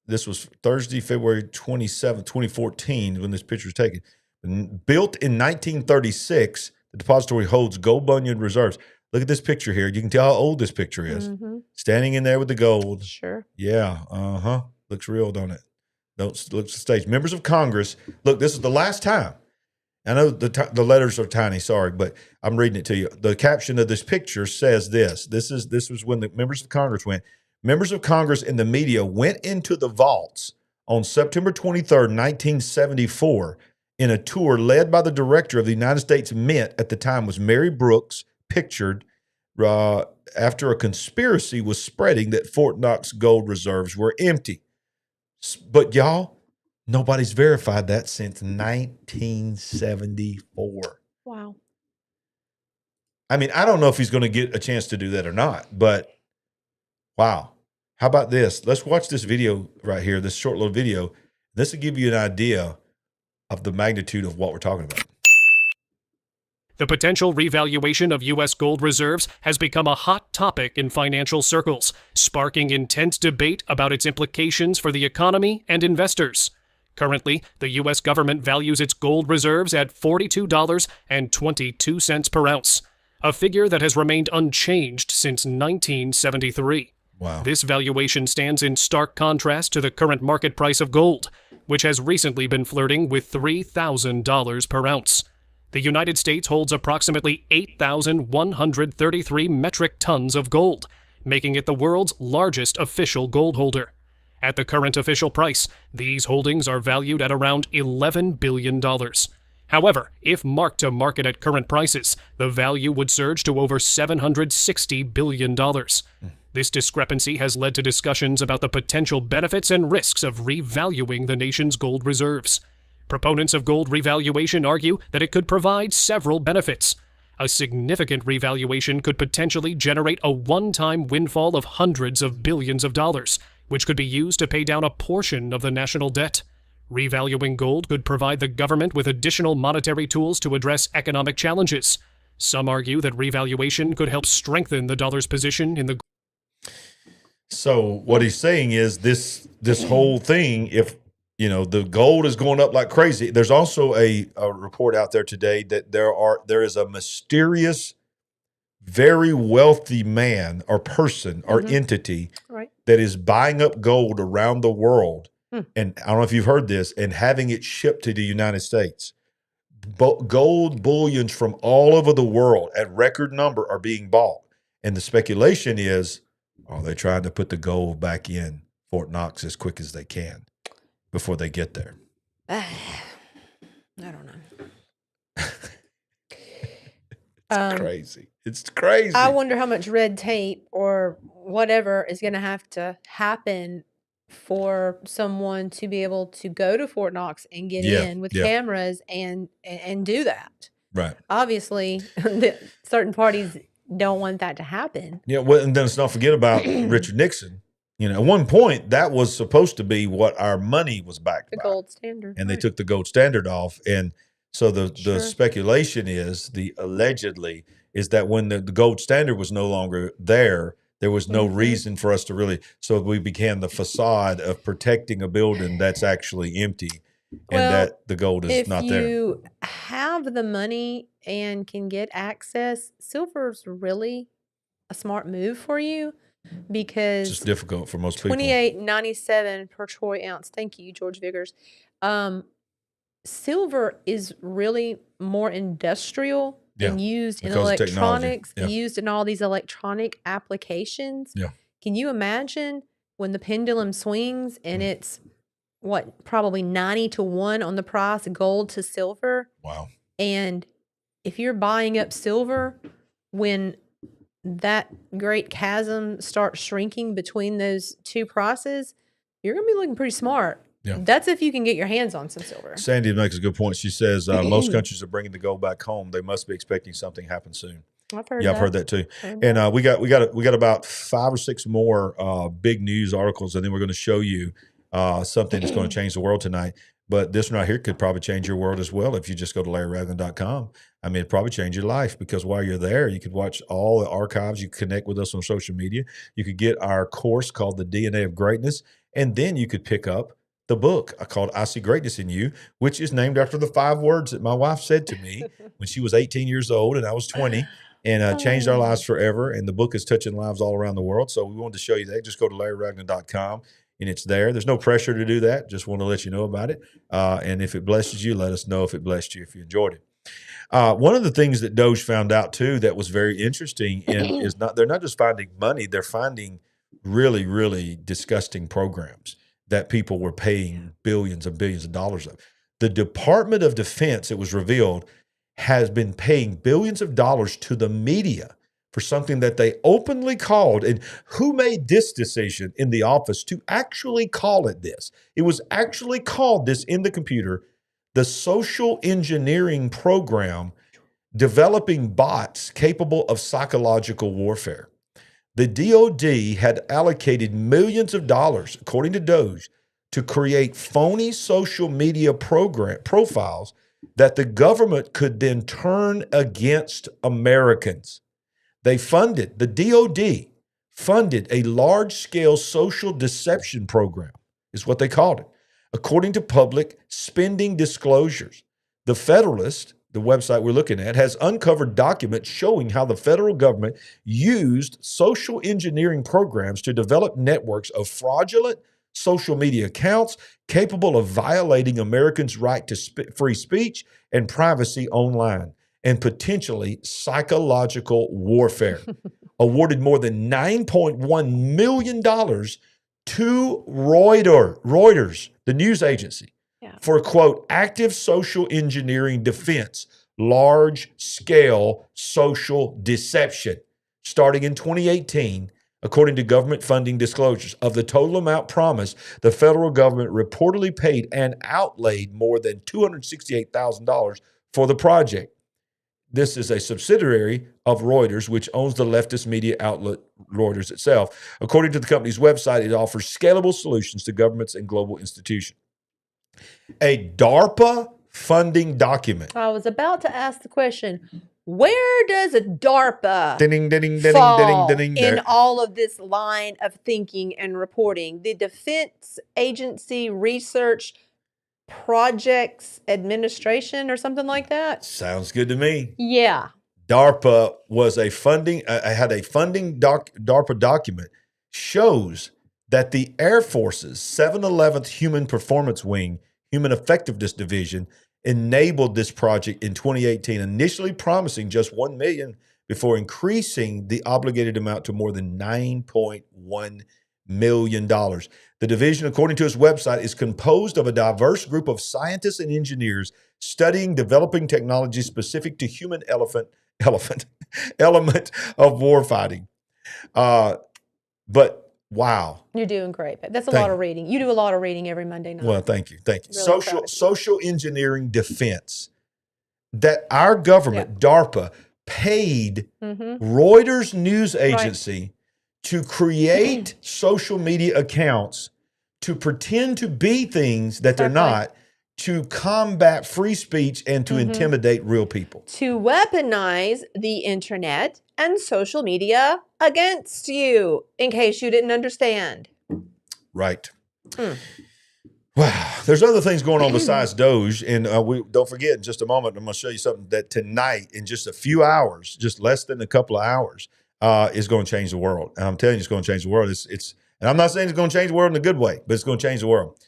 This was Thursday, February 27, 2014, when this picture was taken. Built in 1936, the depository holds gold bullion reserves. Look at this picture here. You can tell how old this picture is. Mm-hmm. Standing in there with the gold. Sure. Yeah. Uh-huh. Looks real, don't it? Looks the stage. Members of Congress. Look, this is the last time. I know the letters are tiny, sorry, but I'm reading it to you. The caption of this picture says this. This was when the members of Congress went. Members of Congress and the media went into the vaults on September 23rd, 1974, in a tour led by the director of the United States Mint at the time was Mary Brooks, pictured after a conspiracy was spreading that Fort Knox gold reserves were empty. But y'all, nobody's verified that since 1974. Wow. I mean, I don't know if he's going to get a chance to do that or not, but wow. How about this? Let's watch this video right here, this short little video. This will give you an idea of the magnitude of what we're talking about. The potential revaluation of U.S. gold reserves has become a hot topic in financial circles, sparking intense debate about its implications for the economy and investors. Currently, the U.S. government values its gold reserves at $42.22 per ounce. a figure that has remained unchanged since 1973. Wow. This valuation stands in stark contrast to the current market price of gold, which has recently been flirting with $3,000 per ounce. The United States holds approximately 8,133 metric tons of gold, making it the world's largest official gold holder. At the current official price, these holdings are valued at around $11 billion. However, if marked to market at current prices, the value would surge to over $760 billion. This discrepancy has led to discussions about the potential benefits and risks of revaluing the nation's gold reserves. Proponents of gold revaluation argue that it could provide several benefits. A significant revaluation could potentially generate a one-time windfall of hundreds of billions of dollars, which could be used to pay down a portion of the national debt. Revaluing gold could provide the government with additional monetary tools to address economic challenges. Some argue that revaluation could help strengthen the dollar's position in the. So what he's saying is this whole thing, if the gold is going up like crazy. There's also a report out there today that there is a mysterious, very wealthy man or person or entity that is buying up gold around the world. And I don't know if you've heard this, and having it shipped to the United States. Gold bullions from all over the world at record number are being bought. And the speculation is, are they trying to put the gold back in Fort Knox as quick as they can before they get there? I don't know. It's crazy. It's crazy. I wonder how much red tape or whatever is going to have to happen for someone to be able to go to Fort Knox and get in with cameras and do that. Right. Obviously, certain parties don't want that to happen. Yeah. Well, and then let's not forget about Richard Nixon. At one point that was supposed to be what our money was backed by. The gold standard. And they took the gold standard off. And so the speculation is, allegedly, is that when the gold standard was no longer there was no reason for us to really, so we began the facade of protecting a building that's actually empty and that the gold is not there. If you have the money and can get access, silver's really a smart move for you because it's just difficult for most people. $28.97 per troy ounce. Thank you, George Viggers. Silver is really more industrial and used in electronics, used in all these electronic applications. Yeah. Can you imagine when the pendulum swings and it's probably 90-1 on the price of gold to silver? Wow. And if you're buying up silver when that great chasm starts shrinking between those two prices, you're going to be looking pretty smart. Yeah. That's if you can get your hands on some silver. Sandy makes a good point. She says most countries are bringing the gold back home. They must be expecting something to happen soon. I've heard I've heard that too. And we got about 5 or 6 more big news articles, and then we're going to show you something that's going to change the world tonight. But this one right here could probably change your world as well if you just go to LarryRagland.com. I mean, it'd probably change your life because while you're there, you could watch all the archives. You can connect with us on social media. You could get our course called The DNA of Greatness, and then you could pick up the book called I See Greatness in You, which is named after the 5 words that my wife said to me when she was 18 years old and I was 20, and changed our lives forever. And the book is touching lives all around the world. So we wanted to show you that. Just go to LarryRagland.com and it's there. There's no pressure to do that. Just want to let you know about it. And if it blesses you, let us know if it blessed you, if you enjoyed it. One of the things that DOGE found out too that was very interesting is they're not just finding money, they're finding really, really disgusting programs that people were paying billions and billions of dollars of. The Department of Defense, it was revealed, has been paying billions of dollars to the media for something that they openly called, and who made this decision in the office to actually call it this? It was actually called this in the computer, the social engineering program developing bots capable of psychological warfare. The DOD had allocated millions of dollars, according to DOGE, to create phony social media profiles that the government could then turn against Americans. The DOD funded a large-scale social deception program, is what they called it, according to public spending disclosures. The Federalist, the website we're looking at, has uncovered documents showing how the federal government used social engineering programs to develop networks of fraudulent social media accounts capable of violating Americans' right to free speech and privacy online, and potentially psychological warfare. Awarded more than $9.1 million to Reuters, the news agency, for, quote, active social engineering defense, large-scale social deception. Starting in 2018, according to government funding disclosures, of the total amount promised, the federal government reportedly paid and outlaid more than $268,000 for the project. This is a subsidiary of Reuters, which owns the leftist media outlet Reuters itself. According to the company's website, it offers scalable solutions to governments and global institutions. A DARPA funding document. I was about to ask the question, where does a DARPA fall in all of this line of thinking and reporting? The Defense Agency Research Projects Administration or something like that? Sounds good to me. Yeah. DARPA was a funding, DARPA document shows that the Air Force's 711th Human Performance Wing, Human Effectiveness Division, enabled this project in 2018, initially promising just $1 million before increasing the obligated amount to more than $9.1 million. The division, according to its website, is composed of a diverse group of scientists and engineers studying developing technology specific to human element of warfighting. But wow. You're doing great. That's a lot of reading. You do a lot of reading every Monday night. Well, thank you. Thank you. Really social engineering defense. That our government, DARPA, paid Reuters news agency to create social media accounts to pretend to be things that they're not, to combat free speech and to intimidate real people. To weaponize the internet and social media against you, in case you didn't understand. Right. Wow. There's other things going on besides DOGE. And we don't forget, in just a moment, I'm going to show you something that tonight, in just a few hours, just less than a couple of hours, is going to change the world. And I'm telling you, it's going to change the world. And I'm not saying it's going to change the world in a good way, but it's going to change the world.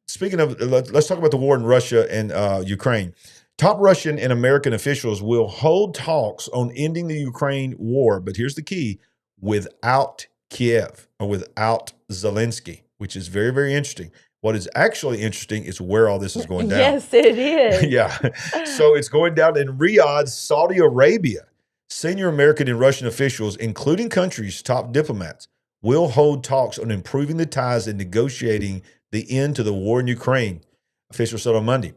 Speaking of, let's talk about the war in Russia and Ukraine. Top Russian and American officials will hold talks on ending the Ukraine war, but here's the key, without Kiev or without Zelensky, which is very, very interesting. What is actually interesting is where all this is going down. Yes, it is. Yeah. So it's going down in Riyadh, Saudi Arabia. Senior American and Russian officials, including countries' top diplomats, will hold talks on improving the ties and negotiating the end to the war in Ukraine, officials said on Monday.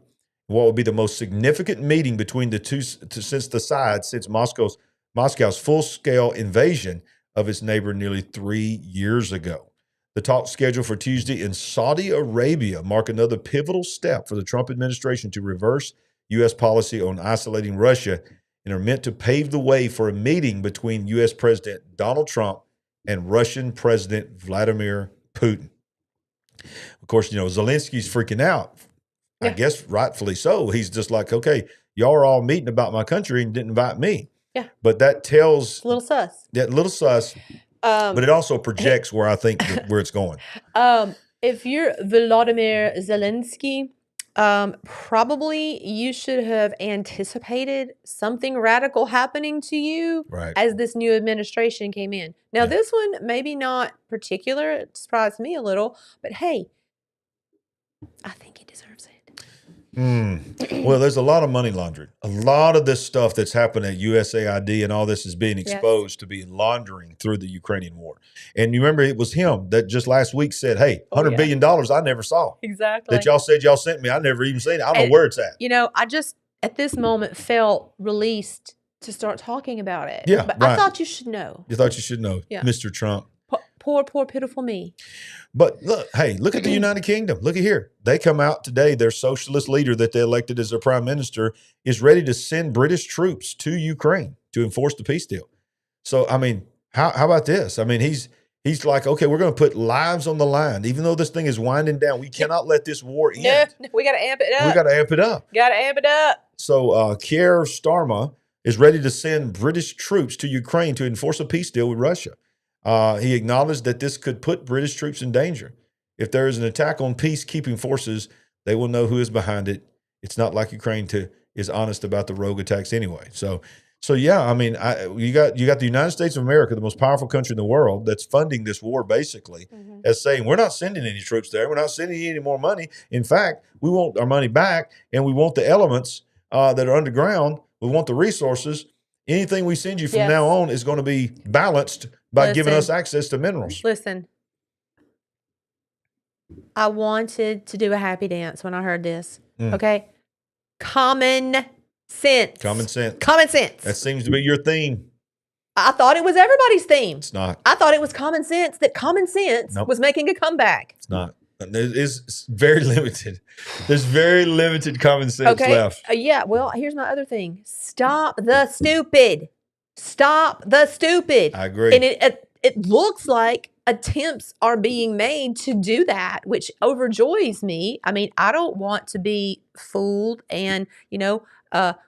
What will be the most significant meeting between the two since Moscow's full-scale invasion of its neighbor nearly 3 years ago. The talks scheduled for Tuesday in Saudi Arabia mark another pivotal step for the Trump administration to reverse U.S. policy on isolating Russia and are meant to pave the way for a meeting between U.S. President Donald Trump and Russian President Vladimir Putin. Of course, Zelensky's freaking out. I guess rightfully so. He's just like, okay, y'all are all meeting about my country and didn't invite me. Yeah. But that tells... A little sus. That little sus. But it also projects where I think where it's going. If you're Volodymyr Zelensky, probably you should have anticipated something radical happening to you as this new administration came in. Now, this one, maybe not particular. It surprised me a little. But hey, I think he deserves it. Well, there's a lot of money laundering. A lot of this stuff that's happening at USAID and all this is being exposed to being laundering through the Ukrainian war. And you remember it was him that just last week said, hey, $100 billion I never saw. Exactly. That y'all said y'all sent me. I never even seen it. I don't know where it's at. I just, at this moment, felt released to start talking about it. Yeah, but I thought you should know. You thought you should know, Mr. Trump. Poor, pitiful me. But look at the United Kingdom. Look at here. They come out today. Their socialist leader that they elected as their prime minister is ready to send British troops to Ukraine to enforce the peace deal. So, I mean, how about this? I mean, He's like, okay, we're going to put lives on the line. Even though this thing is winding down, we cannot let this war end. No, we got to amp it up. We got to amp it up. Got to amp it up. So Keir Starmer is ready to send British troops to Ukraine to enforce a peace deal with Russia. He acknowledged that this could put British troops in danger. If there is an attack on peacekeeping forces, they will know who is behind it. It's not like Ukraine is honest about the rogue attacks anyway. So yeah, I mean, you got the United States of America, the most powerful country in the world, that's funding this war basically, as saying we're not sending any troops there, we're not sending you any more money. In fact, we want our money back, and we want the elements that are underground. We want the resources. Anything we send you from now on is going to be balanced by giving us access to minerals. Listen, I wanted to do a happy dance when I heard this. Okay, common sense. Common sense. Common sense. That seems to be your theme. I thought it was everybody's theme. It's not. I thought it was common sense that common sense was making a comeback. It's not. It's very limited. There's very limited common sense left. Yeah, well, here's my other thing. Stop the stupid. Stop the stupid. I agree. And it looks like attempts are being made to do that, which overjoys me. I mean, I don't want to be fooled and,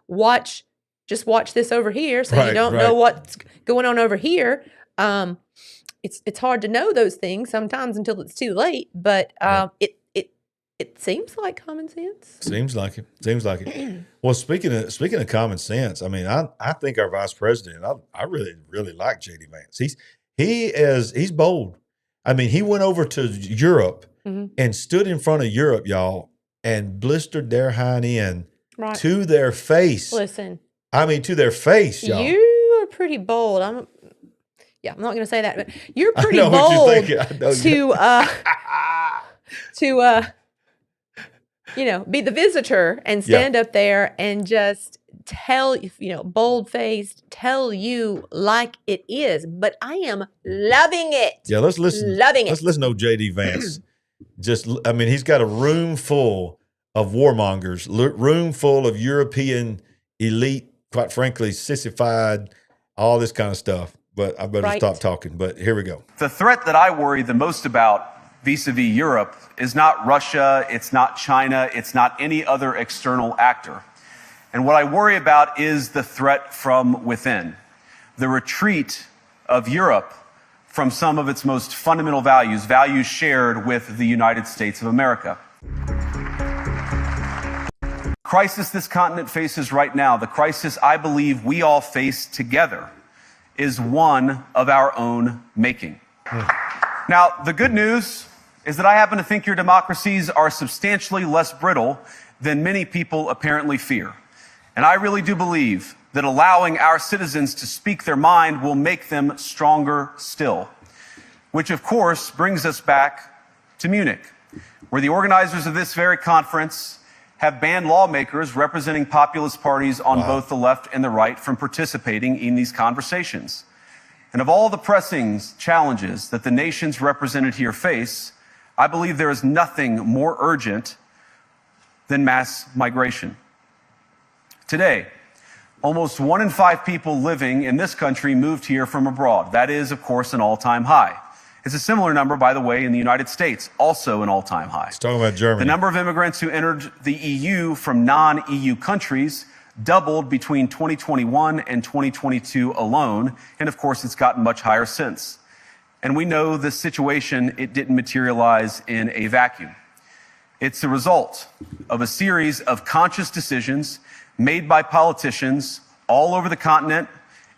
watch this over here so you don't know what's going on over here. It's hard to know those things sometimes until it's too late, but it seems like common sense. Seems like it. Well, speaking of common sense, I mean, I think our vice president, I really, really like JD Vance. He's bold. I mean, he went over to Europe and stood in front of Europe, y'all, and blistered their hind end to their face. Listen. I mean, to their face, y'all. You are pretty bold. I'm not going to say that, but you're pretty bold to be the visitor and stand up there and just tell, bold-faced, tell you like it is. But I am loving it. Yeah, let's listen. Loving it. Let's listen to JD Vance. He's got a room full of warmongers, room full of European elite, quite frankly, sissified, all this kind of stuff. But I better stop talking. But here we go. The threat that I worry the most about vis-a-vis Europe is not Russia, it's not China, it's not any other external actor. And what I worry about is the threat from within, the retreat of Europe from some of its most fundamental values shared with the United States of America. Crisis this continent faces right now, the crisis I believe we all face together, is one of our own making. Now, the good news is that I happen to think your democracies are substantially less brittle than many people apparently fear. And I really do believe that allowing our citizens to speak their mind will make them stronger still. Which, of course, brings us back to Munich, where the organizers of this very conference have banned lawmakers representing populist parties on both the left and the right from participating in these conversations. And of all the pressing challenges that the nations represented here face, I believe there is nothing more urgent than mass migration. Today, almost 1 in 5 people living in this country moved here from abroad. That is, of course, an all-time high. It's a similar number, by the way, in the United States, also an all-time high. Let's talk about Germany. The number of immigrants who entered the EU from non-EU countries doubled between 2021 and 2022 alone. And of course, it's gotten much higher since. And we know this situation, it didn't materialize in a vacuum. It's the result of a series of conscious decisions made by politicians all over the continent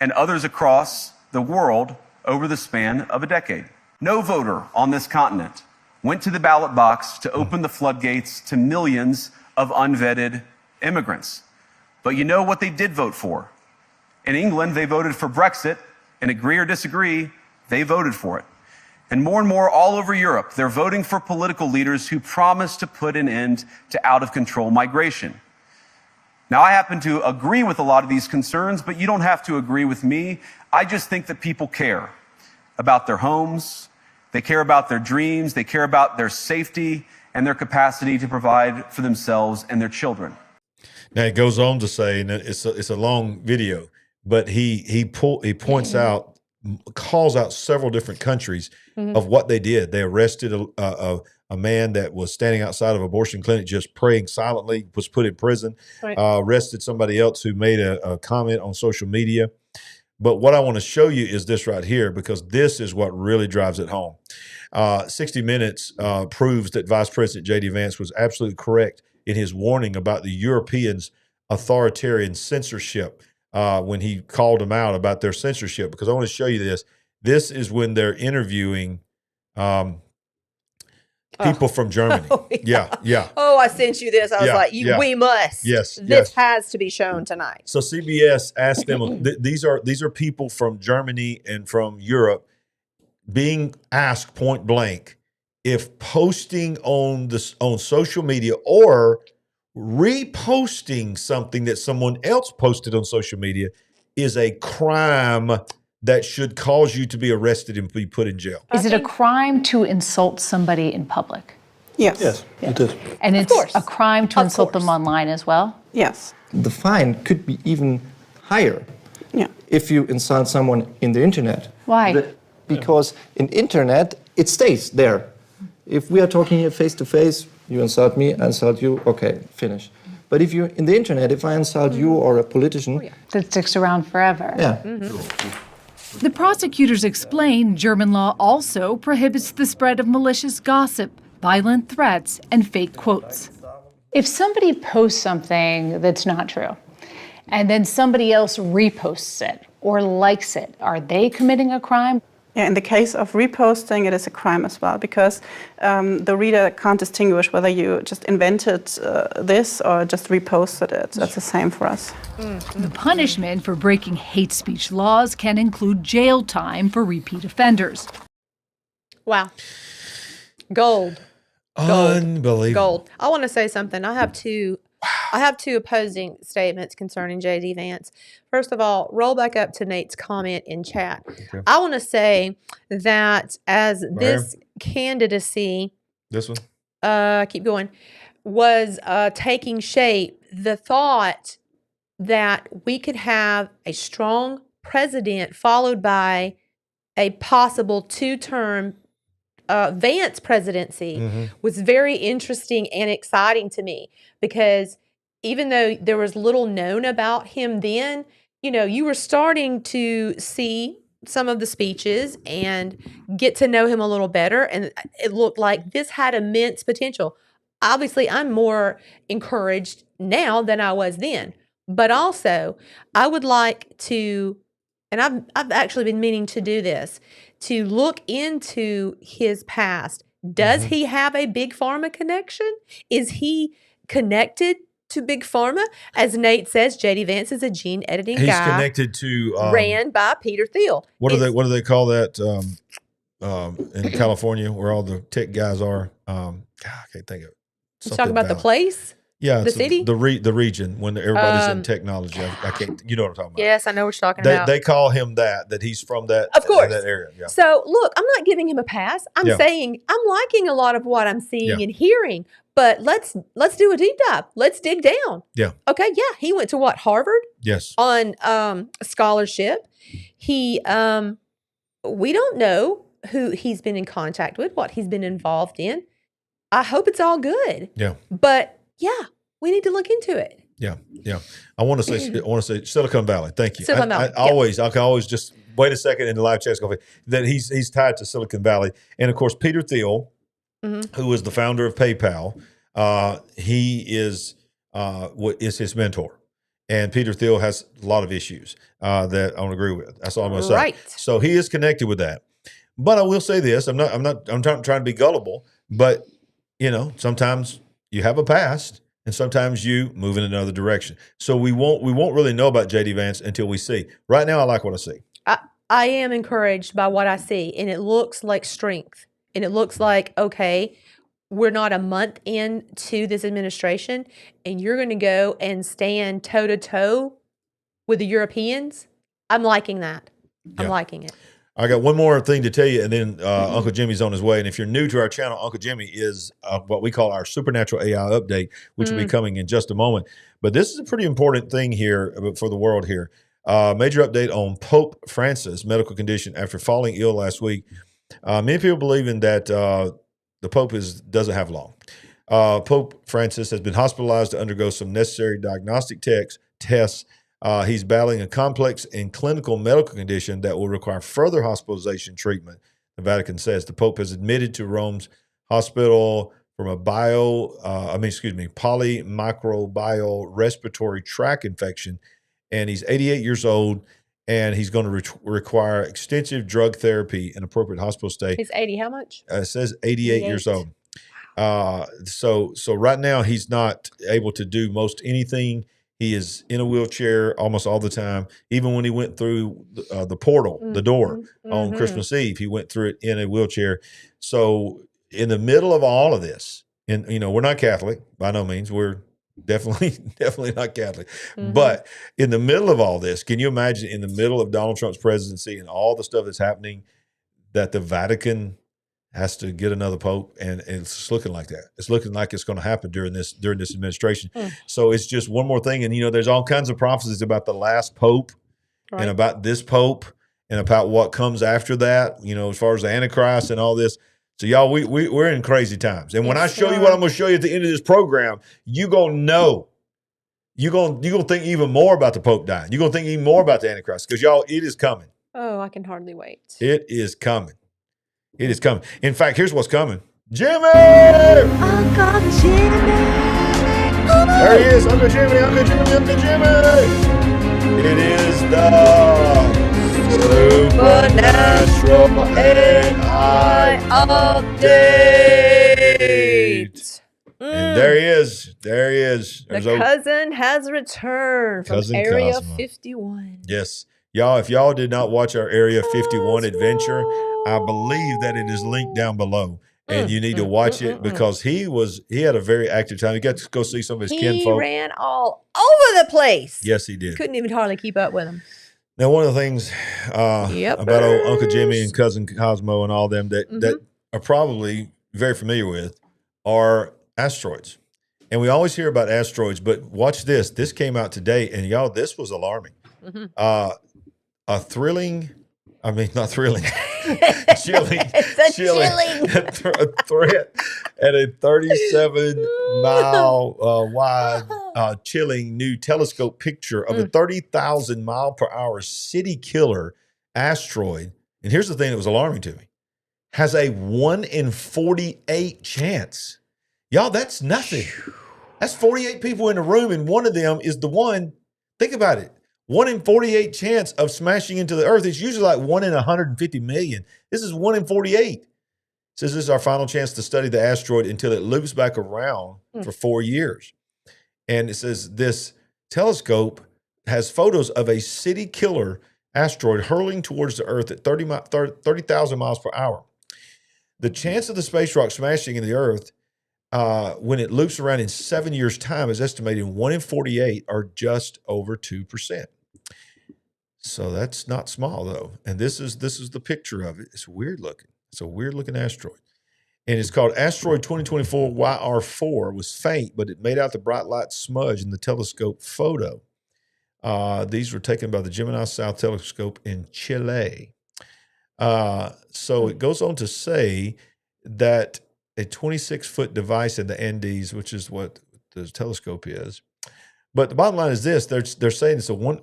and others across the world over the span of a decade. No voter on this continent went to the ballot box to open the floodgates to millions of unvetted immigrants. But you know what they did vote for? In England, they voted for Brexit, and agree or disagree, they voted for it. And more all over Europe, they're voting for political leaders who promise to put an end to out-of-control migration. Now, I happen to agree with a lot of these concerns, but you don't have to agree with me. I just think that people care about their homes, they care about their dreams, they care about their safety and their capacity to provide for themselves and their children. Now, it goes on to say, and it's a long video, but he points out calls out several different countries of what they did. They arrested a man that was standing outside of an abortion clinic just praying silently, was put in prison, Right. Arrested somebody else who made a comment on social media. But what I want to show you is this right here, because this is what really drives it home. 60 Minutes proves that Vice President J.D. Vance was absolutely correct in his warning about the Europeans' authoritarian censorship when he called them out about their censorship, because I want to show you this. This is when they're interviewing people from Germany. Oh, yeah. Oh, I sent you this. I was Yeah, like, yeah. we must. Yes, This yes. has to be shown tonight. So CBS asked them, these are people from Germany and from Europe being asked point blank if posting on social media or reposting something that someone else posted on social media is a crime that should cause you to be arrested and be put in jail. Is it a crime to insult somebody in public? Yes. Yes, it is. And it's course. a crime to Of insult course. them online as well? Yes. The fine could be even higher Yeah. if you insult someone in the internet. Why? Because in internet, it stays there. If we are talking here face to face, you insult me, I insult you, okay, finish. But if you're in the internet, if I insult you or a politician, That sticks around forever. yeah. The prosecutors explain German law also prohibits the spread of malicious gossip, violent threats, and fake quotes. If somebody posts something that's not true, and then somebody else reposts it or likes it, are they committing a crime? Yeah, in the case of reposting, it is a crime as well, because the reader can't distinguish whether you just invented this or just reposted it. That's the same for us. The punishment for breaking hate speech laws can include jail time for repeat offenders. Wow. Gold. Unbelievable. Gold. I want to say something. I have two opposing statements concerning J.D. Vance. First of all, roll back up to Nate's comment in chat. Okay. I want to say that as this candidacy, This one? keep going, was taking shape, the thought that we could have a strong president followed by a possible two-term Vance presidency was very interesting and exciting to me, because even though there was little known about him then, you were starting to see some of the speeches and get to know him a little better. And it looked like this had immense potential. Obviously, I'm more encouraged now than I was then. But also, I would like to, and I've actually been meaning to do this, to look into his past. Does he have a big pharma connection? Is he connected to big pharma? As Nate says, J.D. Vance is a gene editing He's guy connected to ran by Peter Thiel. what do they call that in California where all the tech guys are? God, I can't think of it. Let's talk about the place. Yeah, the it's city, the region when everybody's in technology. I can't. You know what I'm talking about? Yes, I know what you're talking about. They call him that he's from that. Of course. that area. Yeah. So look, I'm not giving him a pass. I'm saying I'm liking a lot of what I'm seeing and hearing. But let's do a deep dive. Let's dig down. Yeah. Okay. Yeah. He went to what, Harvard? Yes. On scholarship. He we don't know who he's been in contact with, what he's been involved in. I hope it's all good. Yeah. But yeah, we need to look into it. Yeah. Yeah. I want to say Silicon Valley. Thank you. Silicon Valley. I can always just wait a second in the live chat that he's tied to Silicon Valley, and of course Peter Thiel, who is the founder of PayPal. He is what is his mentor, and Peter Thiel has a lot of issues that I don't agree with. That's all I'm going to say. Right. So he is connected with that. But I will say this: I'm trying to be gullible, but sometimes you have a past, and sometimes you move in another direction. So we won't really know about J.D. Vance until we see. Right now, I like what I see. I am encouraged by what I see, and it looks like strength. And it looks like, okay, we're not a month into this administration, and you're going to go and stand toe-to-toe with the Europeans. I'm liking that. I'm liking it. I got one more thing to tell you, and then Uncle Jimmy's on his way. And if you're new to our channel, Uncle Jimmy is what we call our Supernatural AI update, which will be coming in just a moment. But this is a pretty important thing here for the world here. Major update on Pope Francis' medical condition after falling ill last week. Many people believing that the Pope doesn't have long. Pope Francis has been hospitalized to undergo some necessary diagnostic tests. He's battling a complex and clinical medical condition that will require further hospitalization treatment, the Vatican says. The Pope has admitted to Rome's hospital from a polymicrobial respiratory tract infection, and he's 88 years old, and he's going to require extensive drug therapy and appropriate hospital stay. He's 80. How much? It says 88 years old. So right now he's not able to do most anything. He is in a wheelchair almost all the time. Even when he went through the portal, the door on Christmas Eve, he went through it in a wheelchair. So in the middle of all of this, and we're not Catholic by no means. We're definitely not Catholic. But in the middle of all this, can you imagine in the middle of Donald Trump's presidency and all the stuff that's happening, that the Vatican has to get another pope, and it's looking like that. It's looking like it's going to happen during this administration. So it's just one more thing. And there's all kinds of prophecies about the last pope, and about this pope, and about what comes after that. As far as the Antichrist and all this. So y'all, we're in crazy times. And when I show you what I'm going to show you at the end of this program, you gonna know. You're gonna think even more about the Pope dying. You're gonna think even more about the Antichrist, because y'all, it is coming. Oh, I can hardly wait. It is coming. It is coming. In fact, here's what's coming. Jimmy! Uncle Jimmy! There he is, Uncle Jimmy, Uncle Jimmy, Uncle Jimmy! It is the Supernatural AI Update. And there he is. There he is. The cousin has returned from Area 51. Yes. Y'all, if y'all did not watch our Area 51 adventure, I believe that it is linked down below. And you need to watch it, because he had a very active time. He got to go see some of his kinfolk. He ran all over the place. Yes, he did. Couldn't even hardly keep up with him. Now, one of the things about old Uncle Jimmy and cousin Cosmo and all them that are probably very familiar with are asteroids. And we always hear about asteroids, but watch this. This came out today, and y'all, this was alarming. Not thrilling, chilling threat at a 37-mile wide chilling new telescope picture of a 30,000 mile per hour city killer asteroid. And here's the thing that was alarming to me: has a 1 in 48 chance. Y'all, that's nothing. That's 48 people in the room, and one of them is the one. Think about it. 1 in 48 chance of smashing into the earth. It's usually like 1 in 150 million. This is 1 in 48. It says this is our final chance to study the asteroid until it loops back around for 4 years. And it says this telescope has photos of a city killer asteroid hurling towards the earth at 30,000 miles per hour. The chance of the space rock smashing in the earth when it loops around in 7 years' time is estimated 1 in 48, or just over 2%. So that's not small, though. And this is the picture of it. It's weird looking. It's a weird looking asteroid. And it's called Asteroid 2024 YR4. It was faint, but it made out the bright light smudge in the telescope photo. These were taken by the Gemini South Telescope in Chile. So it goes on to say that a 26-foot device in the Andes, which is what the telescope is. But the bottom line is this: they're saying it's a one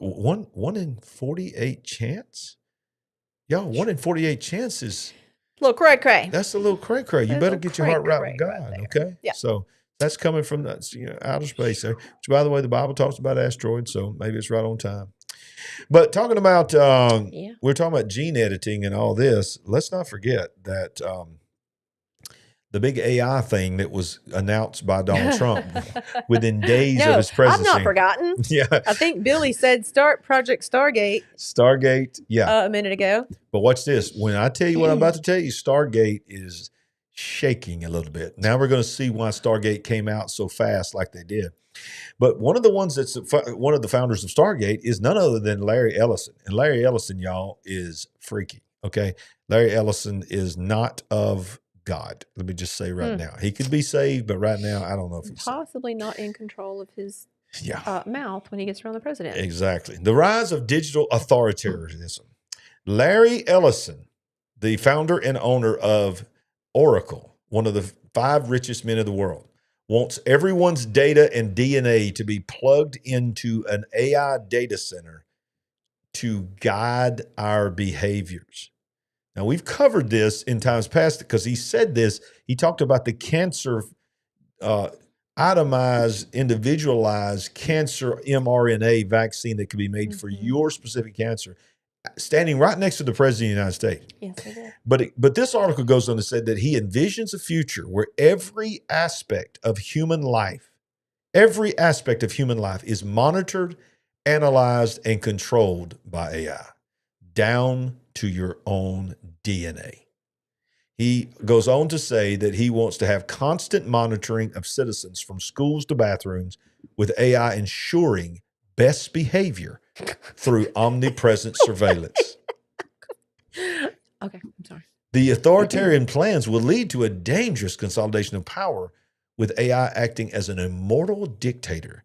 in 48 chance. Y'all, 1 in 48 chance is a little cray-cray. That's a little cray-cray. You better get your heart right with God, okay? Yeah. So that's coming from outer space there. Which, by the way, the Bible talks about asteroids, so maybe it's right on time. But talking about, we're talking about gene editing and all this. Let's not forget that the big AI thing that was announced by Donald Trump within days of his presidency. I've not forgotten. Yeah. I think Billy said start Project Stargate. Stargate, yeah. A minute ago. But watch this. When I tell you what I'm about to tell you, Stargate is shaking a little bit. Now we're going to see why Stargate came out so fast like they did. But one of the ones that's one of the founders of Stargate is none other than Larry Ellison. And Larry Ellison, y'all, is freaky, okay? Larry Ellison is not of God. Let me just say right now. He could be saved, but right now, I don't know if he's possibly not in control of his mouth when he gets around the president. Exactly. The rise of digital authoritarianism. Larry Ellison, the founder and owner of Oracle, one of the 5 richest men of the world, wants everyone's data and DNA to be plugged into an AI data center to guide our behaviors. Now, we've covered this in times past because he said this. He talked about the cancer, itemized, individualized cancer mRNA vaccine that could be made for your specific cancer, standing right next to the President of the United States. Yes, it is. But this article goes on to say that he envisions a future where every aspect of human life is monitored, analyzed, and controlled by AI, down to your own DNA. He goes on to say that he wants to have constant monitoring of citizens from schools to bathrooms, with AI ensuring best behavior through omnipresent surveillance. Okay, I'm sorry. The authoritarian plans will lead to a dangerous consolidation of power, with AI acting as an immortal dictator,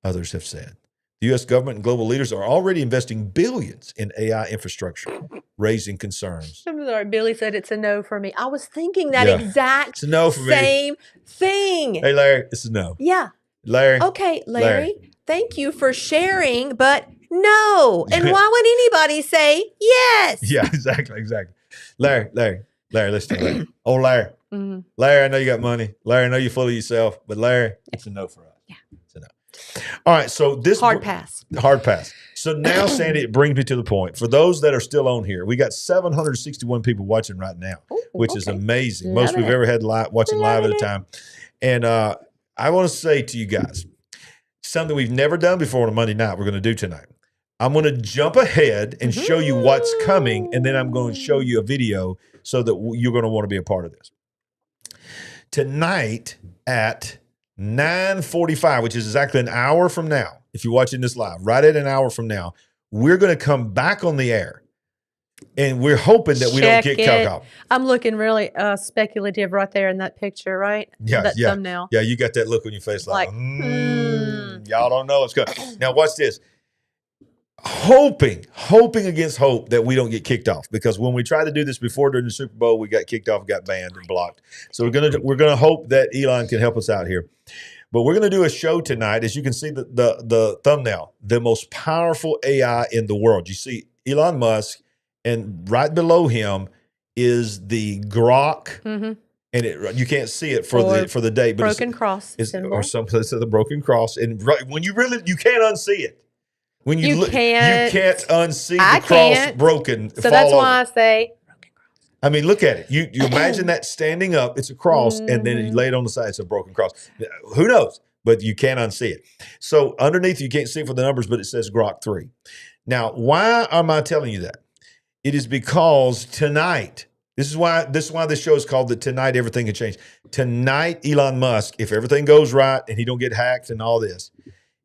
others have said. The U.S. government and global leaders are already investing billions in AI infrastructure, raising concerns. I'm sorry, Billy said it's a no for me. I was thinking that exact It's a no for me. same thing. Hey, Larry, it's a no. Yeah. Larry. Okay, Larry, thank you for sharing, but no. And why would anybody say yes? Yeah, exactly. Larry, listen to Larry. Oh, Larry. Larry, I know you got money. Larry, I know you're full of yourself, but Larry, it's a no for us. Yeah. It's a no. All right, so this hard pass. So now, Sandy, it brings me to the point. For those that are still on here, we got 761 people watching right now, which is amazing. Most we've ever had watching live at a time. And I want to say to you guys, something we've never done before on a Monday night, we're going to do tonight. I'm going to jump ahead and show you what's coming, and then I'm going to show you a video so that you're going to want to be a part of this. Tonight at 9:45, which is exactly an hour from now, if you're watching this live, right at an hour from now, we're going to come back on the air, and we're hoping that we don't get cut off. I'm looking really speculative right there in that picture, right? That thumbnail. Yeah, you got that look on your face like y'all don't know what's good. Now watch this. Hoping against hope that we don't get kicked off, because when we tried to do this before during the Super Bowl, we got kicked off, got banned and blocked. So we're gonna hope that Elon can help us out here. But we're gonna do a show tonight, as you can see the thumbnail, the most powerful AI in the world. You see Elon Musk, and right below him is the Grock, and you can't see it for the date, but broken cross or some place of the broken cross. And when you can't unsee it. When you can't unsee the cross broken. So that's why I say broken cross. I mean, look at it. You imagine that standing up, it's a cross, and then you lay it on the side, it's a broken cross. Who knows? But you can't unsee it. So underneath, you can't see it for the numbers, but it says Grok 3. Now, why am I telling you that? It is because tonight, this is why this show is called Tonight Everything Can Change. Tonight, Elon Musk, if everything goes right and he don't get hacked and all this,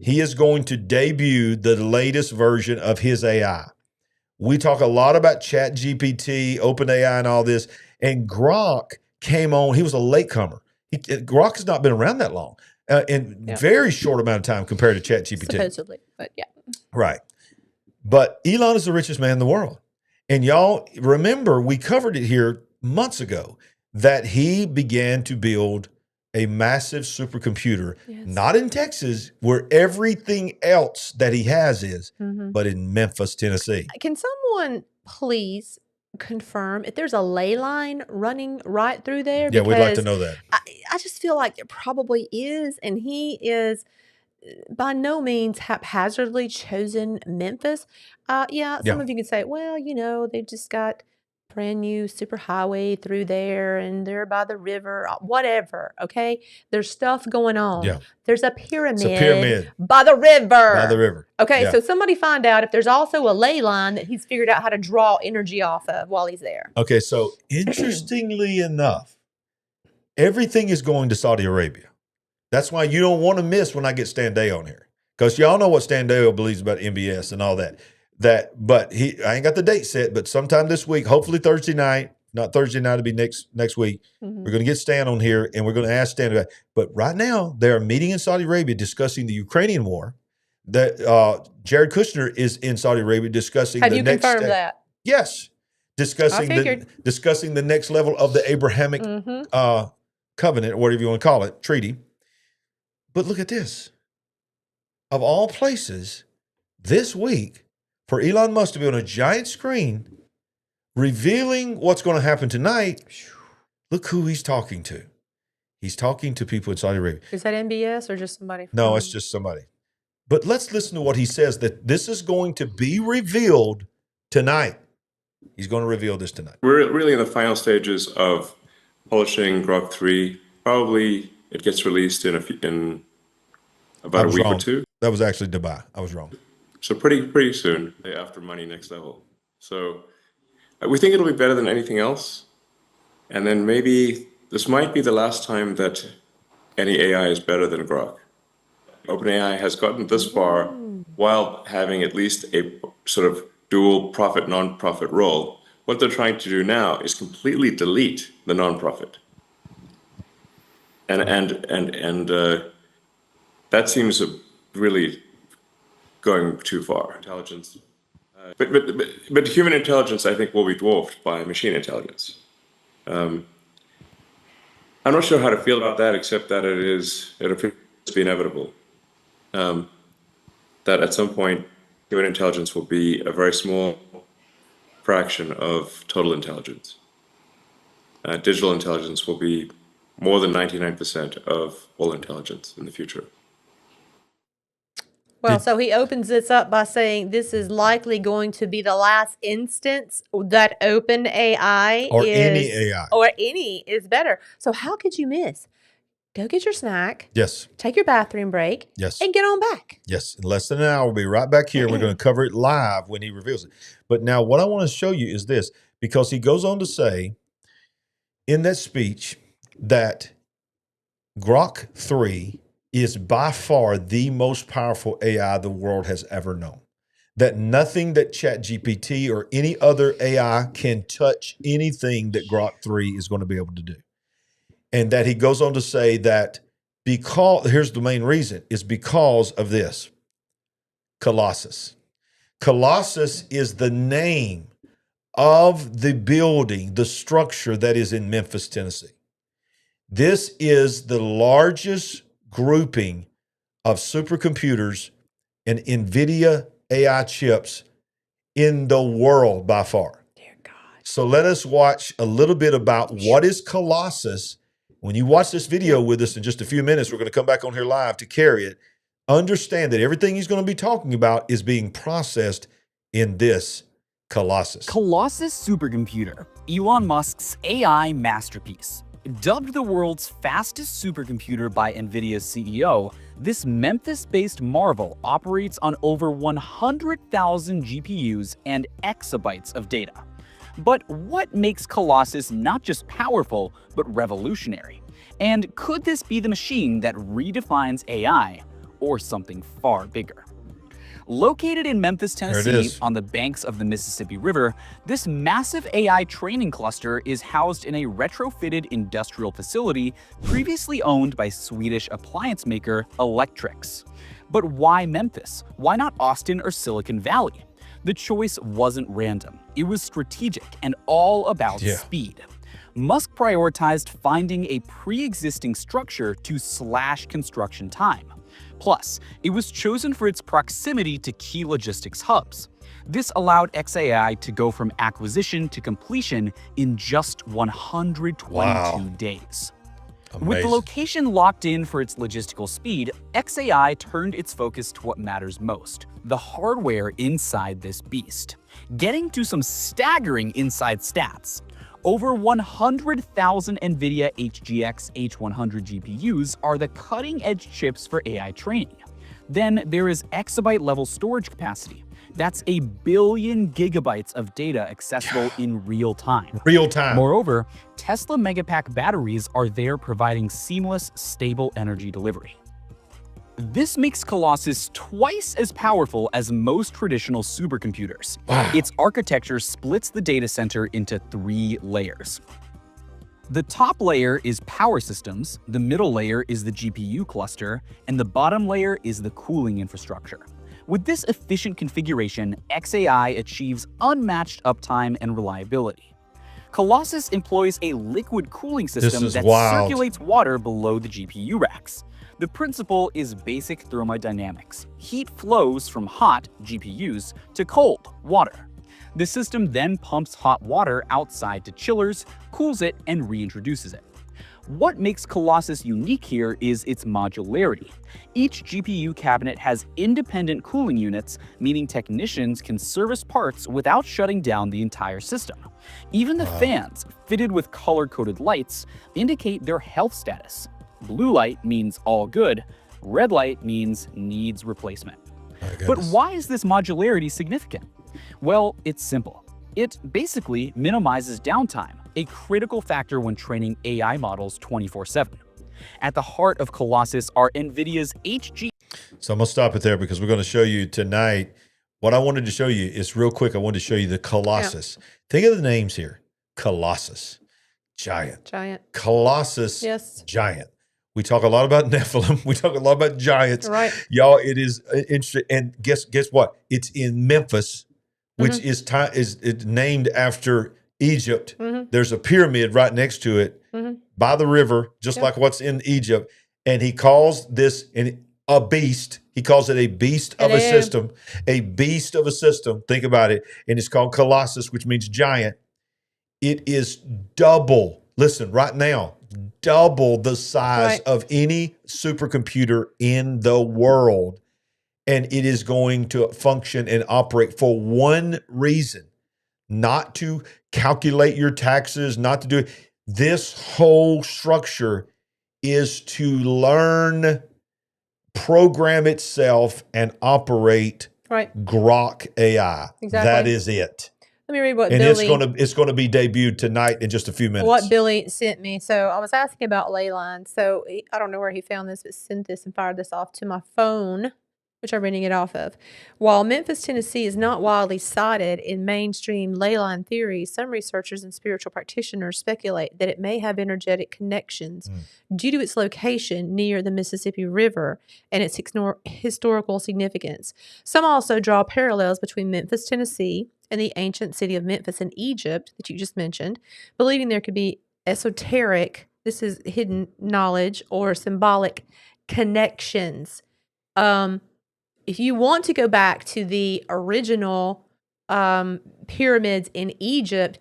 he is going to debut the latest version of his AI. We talk a lot about ChatGPT, OpenAI, and all this. And Grock came on. He was a latecomer. Grock has not been around that long, in very short amount of time compared to ChatGPT. Supposedly, but yeah. Right. But Elon is the richest man in the world. And y'all remember, we covered it here months ago, that he began to build a massive supercomputer, not in Texas, where everything else that he has is, but in Memphis, Tennessee. Can someone please confirm if there's a ley line running right through there? Yeah, we'd like to know that. I just feel like there probably is, and he is by no means haphazardly chosen Memphis. Some of you can say, well, they've just got brand new super highway through there, and they're by the river, whatever. Okay. There's stuff going on. Yeah. There's a pyramid by the river. Okay. Yeah. So somebody find out if there's also a ley line that he's figured out how to draw energy off of while he's there. Okay. So interestingly enough, everything is going to Saudi Arabia. That's why you don't want to miss when I get Stan Day on here, because y'all know what Stan Day believes about MBS and all that. But I ain't got the date set, but sometime this week, hopefully Thursday night, not Thursday night, it'll be next week. Mhm. We're going to get Stan on here, and we're going to ask Stan about. But right now, they're meeting in Saudi Arabia discussing the Ukrainian war. That Jared Kushner is in Saudi Arabia discussing. Have the you next confirmed step. that? Yes, discussing the next level of the Abrahamic covenant, or whatever you want to call it, treaty. But look at this. Of all places, this week, for Elon Musk to be on a giant screen revealing what's going to happen tonight, look who he's talking to. He's talking to people in Saudi Arabia. Is that MBS or just somebody? No, it's just somebody. But let's listen to what he says, that this is going to be revealed tonight. He's going to reveal this tonight. We're really in the final stages of polishing GROK 3. Probably it gets released in about a week or two. That was actually Dubai. I was wrong. So pretty soon, after Money Next Level. So we think it'll be better than anything else. And then maybe this might be the last time that any AI is better than GROK. OpenAI has gotten this far while having at least a sort of dual profit, non-profit role. What they're trying to do now is completely delete the non-profit. And that seems really going too far. Intelligence. But human intelligence, I think, will be dwarfed by machine intelligence. I'm not sure how to feel about that, except that it appears to be inevitable. That at some point, human intelligence will be a very small fraction of total intelligence. Digital intelligence will be more than 99% of all intelligence in the future. Well, so he opens this up by saying this is likely going to be the last instance that OpenAI Or any AI. Or any is better. So how could you miss? Go get your snack. Yes. Take your bathroom break. Yes. And get on back. Yes. In less than an hour, we'll be right back here. We're going to cover it live when he reveals it. But now what I want to show you is this, because he goes on to say in that speech that GROK 3 is by far the most powerful AI the world has ever known. That nothing that ChatGPT or any other AI can touch anything that GROK 3 is going to be able to do. And that he goes on to say that here's the main reason, is because of this. Colossus. Colossus is the name of the building, the structure that is in Memphis, Tennessee. This is the largest grouping of supercomputers and NVIDIA AI chips in the world by far. Dear God. So let us watch a little bit about what is Colossus. When you watch this video with us in just a few minutes, we're going to come back on here live to carry it. Understand that everything he's going to be talking about is being processed in this Colossus. Colossus supercomputer, Elon Musk's AI masterpiece. Dubbed the world's fastest supercomputer by NVIDIA's CEO, this Memphis-based marvel operates on over 100,000 GPUs and exabytes of data. But what makes Colossus not just powerful, but revolutionary? And could this be the machine that redefines AI, or something far bigger? Located in Memphis, Tennessee, on the banks of the Mississippi River, this massive AI training cluster is housed in a retrofitted industrial facility previously owned by Swedish appliance maker Electrix. But why Memphis? Why not Austin or Silicon Valley? The choice wasn't random. It was strategic and all about speed. Musk prioritized finding a pre-existing structure to slash construction time. Plus, it was chosen for its proximity to key logistics hubs. This allowed XAI to go from acquisition to completion in just 122 days. Amazing. With the location locked in for its logistical speed, XAI turned its focus to what matters most, the hardware inside this beast. Getting to some staggering inside stats. Over 100,000 NVIDIA HGX H100 GPUs are the cutting-edge chips for AI training. Then there is exabyte-level storage capacity. That's 1 billion gigabytes of data accessible in real time. Moreover, Tesla Megapack batteries are there providing seamless, stable energy delivery. This makes Colossus twice as powerful as most traditional supercomputers. Wow. Its architecture splits the data center into 3 layers. The top layer is power systems, the middle layer is the GPU cluster, and the bottom layer is the cooling infrastructure. With this efficient configuration, xAI achieves unmatched uptime and reliability. Colossus employs a liquid cooling system that circulates water below the GPU racks. The principle is basic thermodynamics. Heat flows from hot GPUs to cold water. The system then pumps hot water outside to chillers, cools it, and reintroduces it. What makes Colossus unique here is its modularity. Each GPU cabinet has independent cooling units, meaning technicians can service parts without shutting down the entire system. Even the fans, fitted with color-coded lights, indicate their health status. Blue light means all good, red light means needs replacement. But why is this modularity significant? Well, it's simple. It basically minimizes downtime, a critical factor when training AI models 24/7. At the heart of Colossus are NVIDIA's HG. So I'm going to stop it there because we're going to show you tonight. What I wanted to show you is real quick. I wanted to show you the Colossus. Yeah. Think of the names here. Colossus, giant. Colossus, giant. We talk a lot about Nephilim. We talk a lot about giants. Right. Y'all, it is interesting. And guess what? It's in Memphis, which is named after Egypt. There's a pyramid right next to it by the river, just like what's in Egypt. And he calls this a beast. He calls it a beast of a system. A beast of a system. Think about it. And it's called Colossus, which means giant. It is double. Listen, right now, double the size of any supercomputer in the world. And it is going to function and operate for one reason, not to calculate your taxes, not to do it. This whole structure is to learn, program itself, and operate GROK AI. Exactly. That is it. Let me read what and Billy... it's going to be debuted tonight in just a few minutes. What Billy sent me. So I was asking about ley lines. So I don't know where he found this, but sent this and fired this off to my phone, which I'm reading it off of. While Memphis, Tennessee is not widely cited in mainstream ley line theory, some researchers and spiritual practitioners speculate that it may have energetic connections due to its location near the Mississippi River and its historical significance. Some also draw parallels between Memphis, Tennessee, and the ancient city of Memphis in Egypt that you just mentioned, believing there could be esoteric, this is hidden knowledge, or symbolic connections. If you want to go back to the original pyramids in Egypt,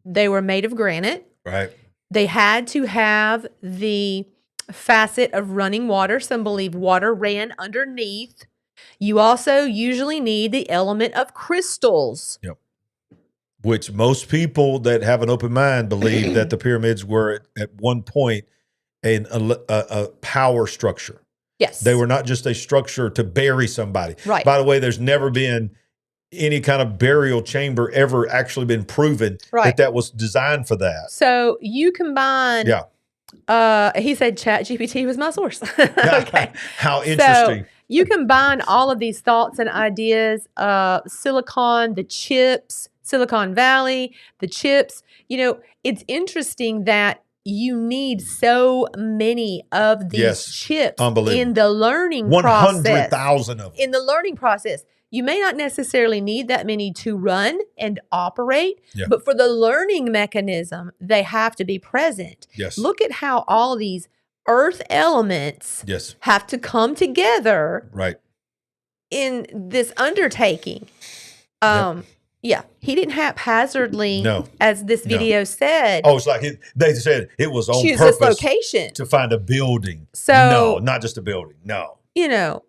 they were made of granite. Right. They had to have the facet of running water. Some believe water ran underneath. You also usually need the element of crystals. Yep. Which most people that have an open mind believe that the pyramids were at one point a power structure. Yes. They were not just a structure to bury somebody. Right. By the way, there's never been any kind of burial chamber ever actually been proven that was designed for that. So you combine. Yeah. He said ChatGPT was my source. Okay. How interesting. So you combine all of these thoughts and ideas, silicon, the chips, Silicon Valley, the chips. You know, it's interesting that you need so many of these chips in the learning process. 100,000 of them. In the learning process. You may not necessarily need that many to run and operate, but for the learning mechanism, they have to be present. Yes. Look at how all these earth elements have to come together in this undertaking. Yeah, he didn't haphazardly, as this video said. Oh, it's like they said it was on choose purpose this location to find a building. So no, not just a building. No. You know,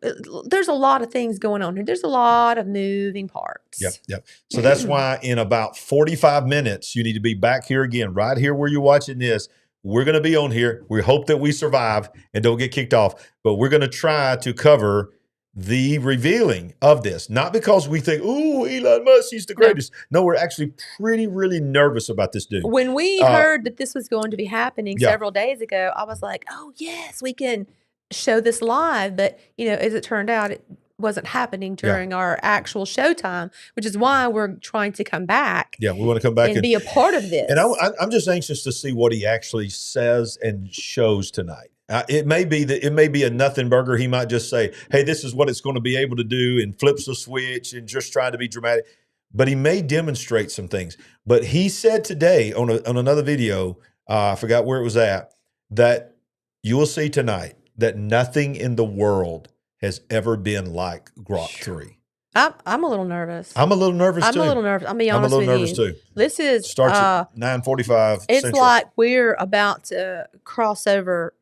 there's a lot of things going on here. There's a lot of moving parts. Yep. So that's why in about 45 minutes, you need to be back here again, right here where you're watching this. We're going to be on here. We hope that we survive and don't get kicked off, but we're going to try to cover the revealing of this. Not because we think, ooh, Elon Musk, he's the greatest. No, we're actually really nervous about this dude. When we heard that this was going to be happening several days ago, I was like, oh, yes, we can show this live, but as it turned out, it wasn't happening during our actual showtime, which is why we're trying to come back. Yeah, we want to come back and be a part of this. And I'm just anxious to see what he actually says and shows tonight. It may be a nothing burger. He might just say, "Hey, this is what it's going to be able to do," and flips the switch and just trying to be dramatic. But he may demonstrate some things. But he said today on another video, I forgot where it was at, that you will see tonight that nothing in the world has ever been like GROK 3. I'm a little nervous. I'm a little nervous too. I'm a little nervous. I'll be honest with you. I'm a little nervous too. This is starts at 9:45. It's Central. like we're about to cross over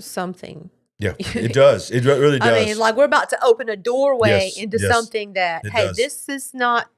something. Yeah, it does. It really does. I mean, like we're about to open a doorway into yes, something that, it hey, does. this is not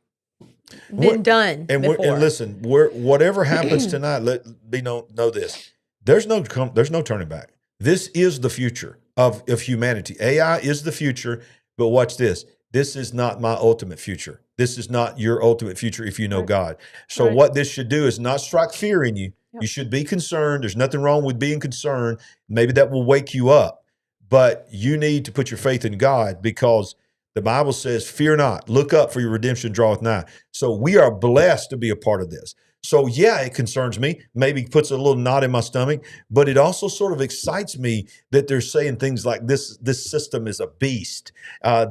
been done before. And listen, whatever happens tonight, know this. There's no turning back. This is the future of humanity. AI is the future, but watch this. This is not my ultimate future. This is not your ultimate future if you know God. So what this should do is not strike fear in you. Yep. You should be concerned. There's nothing wrong with being concerned. Maybe that will wake you up. But you need to put your faith in God, because the Bible says, "Fear not, look up, for your redemption draweth nigh." So we are blessed to be a part of this. So yeah, it concerns me, maybe puts a little knot in my stomach, but it also sort of excites me that they're saying things like this system is a beast.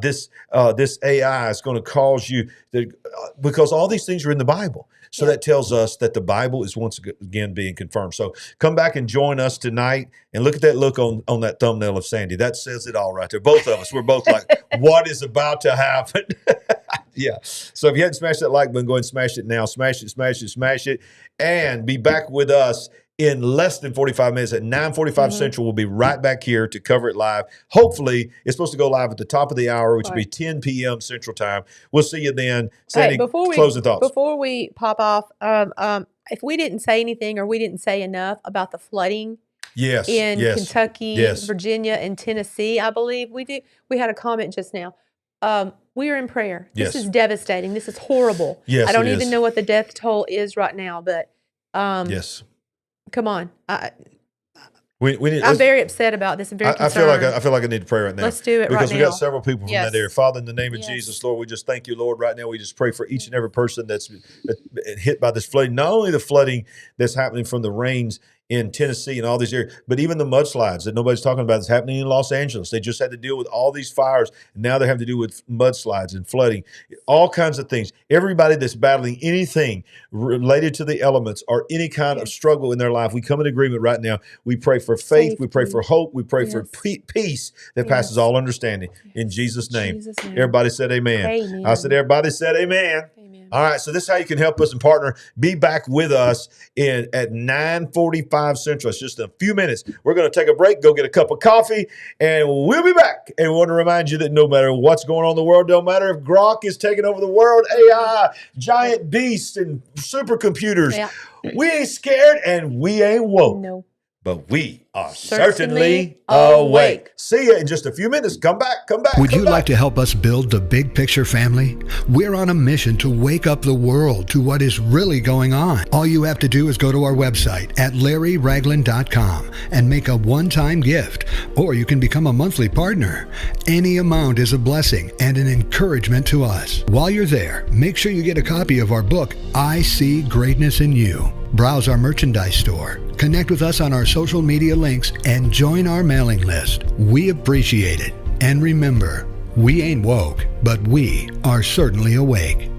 This AI is going to cause you, because all these things are in the Bible. So that tells us that the Bible is once again being confirmed. So come back and join us tonight, and look at that look on that thumbnail of Sandy. That says it all right there. Both of us, we're both like, what is about to happen? Yeah. So if you hadn't smashed that like button, go ahead and smash it now. Smash it, smash it, smash it. And be back with us in less than 45 minutes at 9:45 Central. We'll be right back here to cover it live. Hopefully, it's supposed to go live at the top of the hour, which will be 10 p.m. Central Time. We'll see you then. Sandy, closing thoughts. Before we pop off, if we didn't say anything or we didn't say enough about the flooding in Kentucky, Virginia, and Tennessee, I believe we did. We had a comment just now. We are in prayer. This is devastating. This is horrible. Yes, I don't even know what the death toll is right now, but come on. I'm very upset about this. I'm very concerned. I feel like I need to pray right now. Let's do it right now. Because we got several people from that area. Father, in the name of Jesus, Lord, we just thank you, Lord, right now. We just pray for each and every person that's hit by this flooding. Not only the flooding that's happening from the rains in Tennessee and all these areas, but even the mudslides that nobody's talking about is happening in Los Angeles. They just had to deal with all these fires, and now they're having to deal with mudslides and flooding, all kinds of things. Everybody that's battling anything related to the elements or any kind of struggle in their life, we come in agreement right now. We pray for faith. We pray for hope. We pray for peace that passes all understanding. In Jesus' name. Everybody said amen. Amen. I said everybody said amen. All right, so this is how you can help us and partner. Be back with us at 9:45 Central. It's just a few minutes. We're going to take a break, go get a cup of coffee, and we'll be back. And we want to remind you that no matter what's going on in the world, no matter if GROK is taking over the world, AI, giant beasts, and supercomputers, we ain't scared and we ain't woke. No. But we are certainly awake. See you in just a few minutes. Come back. Would you like to help us build the big picture family? We're on a mission to wake up the world to what is really going on. All you have to do is go to our website at LarryRagland.com and make a one-time gift, or you can become a monthly partner. Any amount is a blessing and an encouragement to us. While you're there, make sure you get a copy of our book, I See Greatness in You. Browse our merchandise store, connect with us on our social media links, and join our mailing list. We appreciate it. And remember, we ain't woke, but we are certainly awake.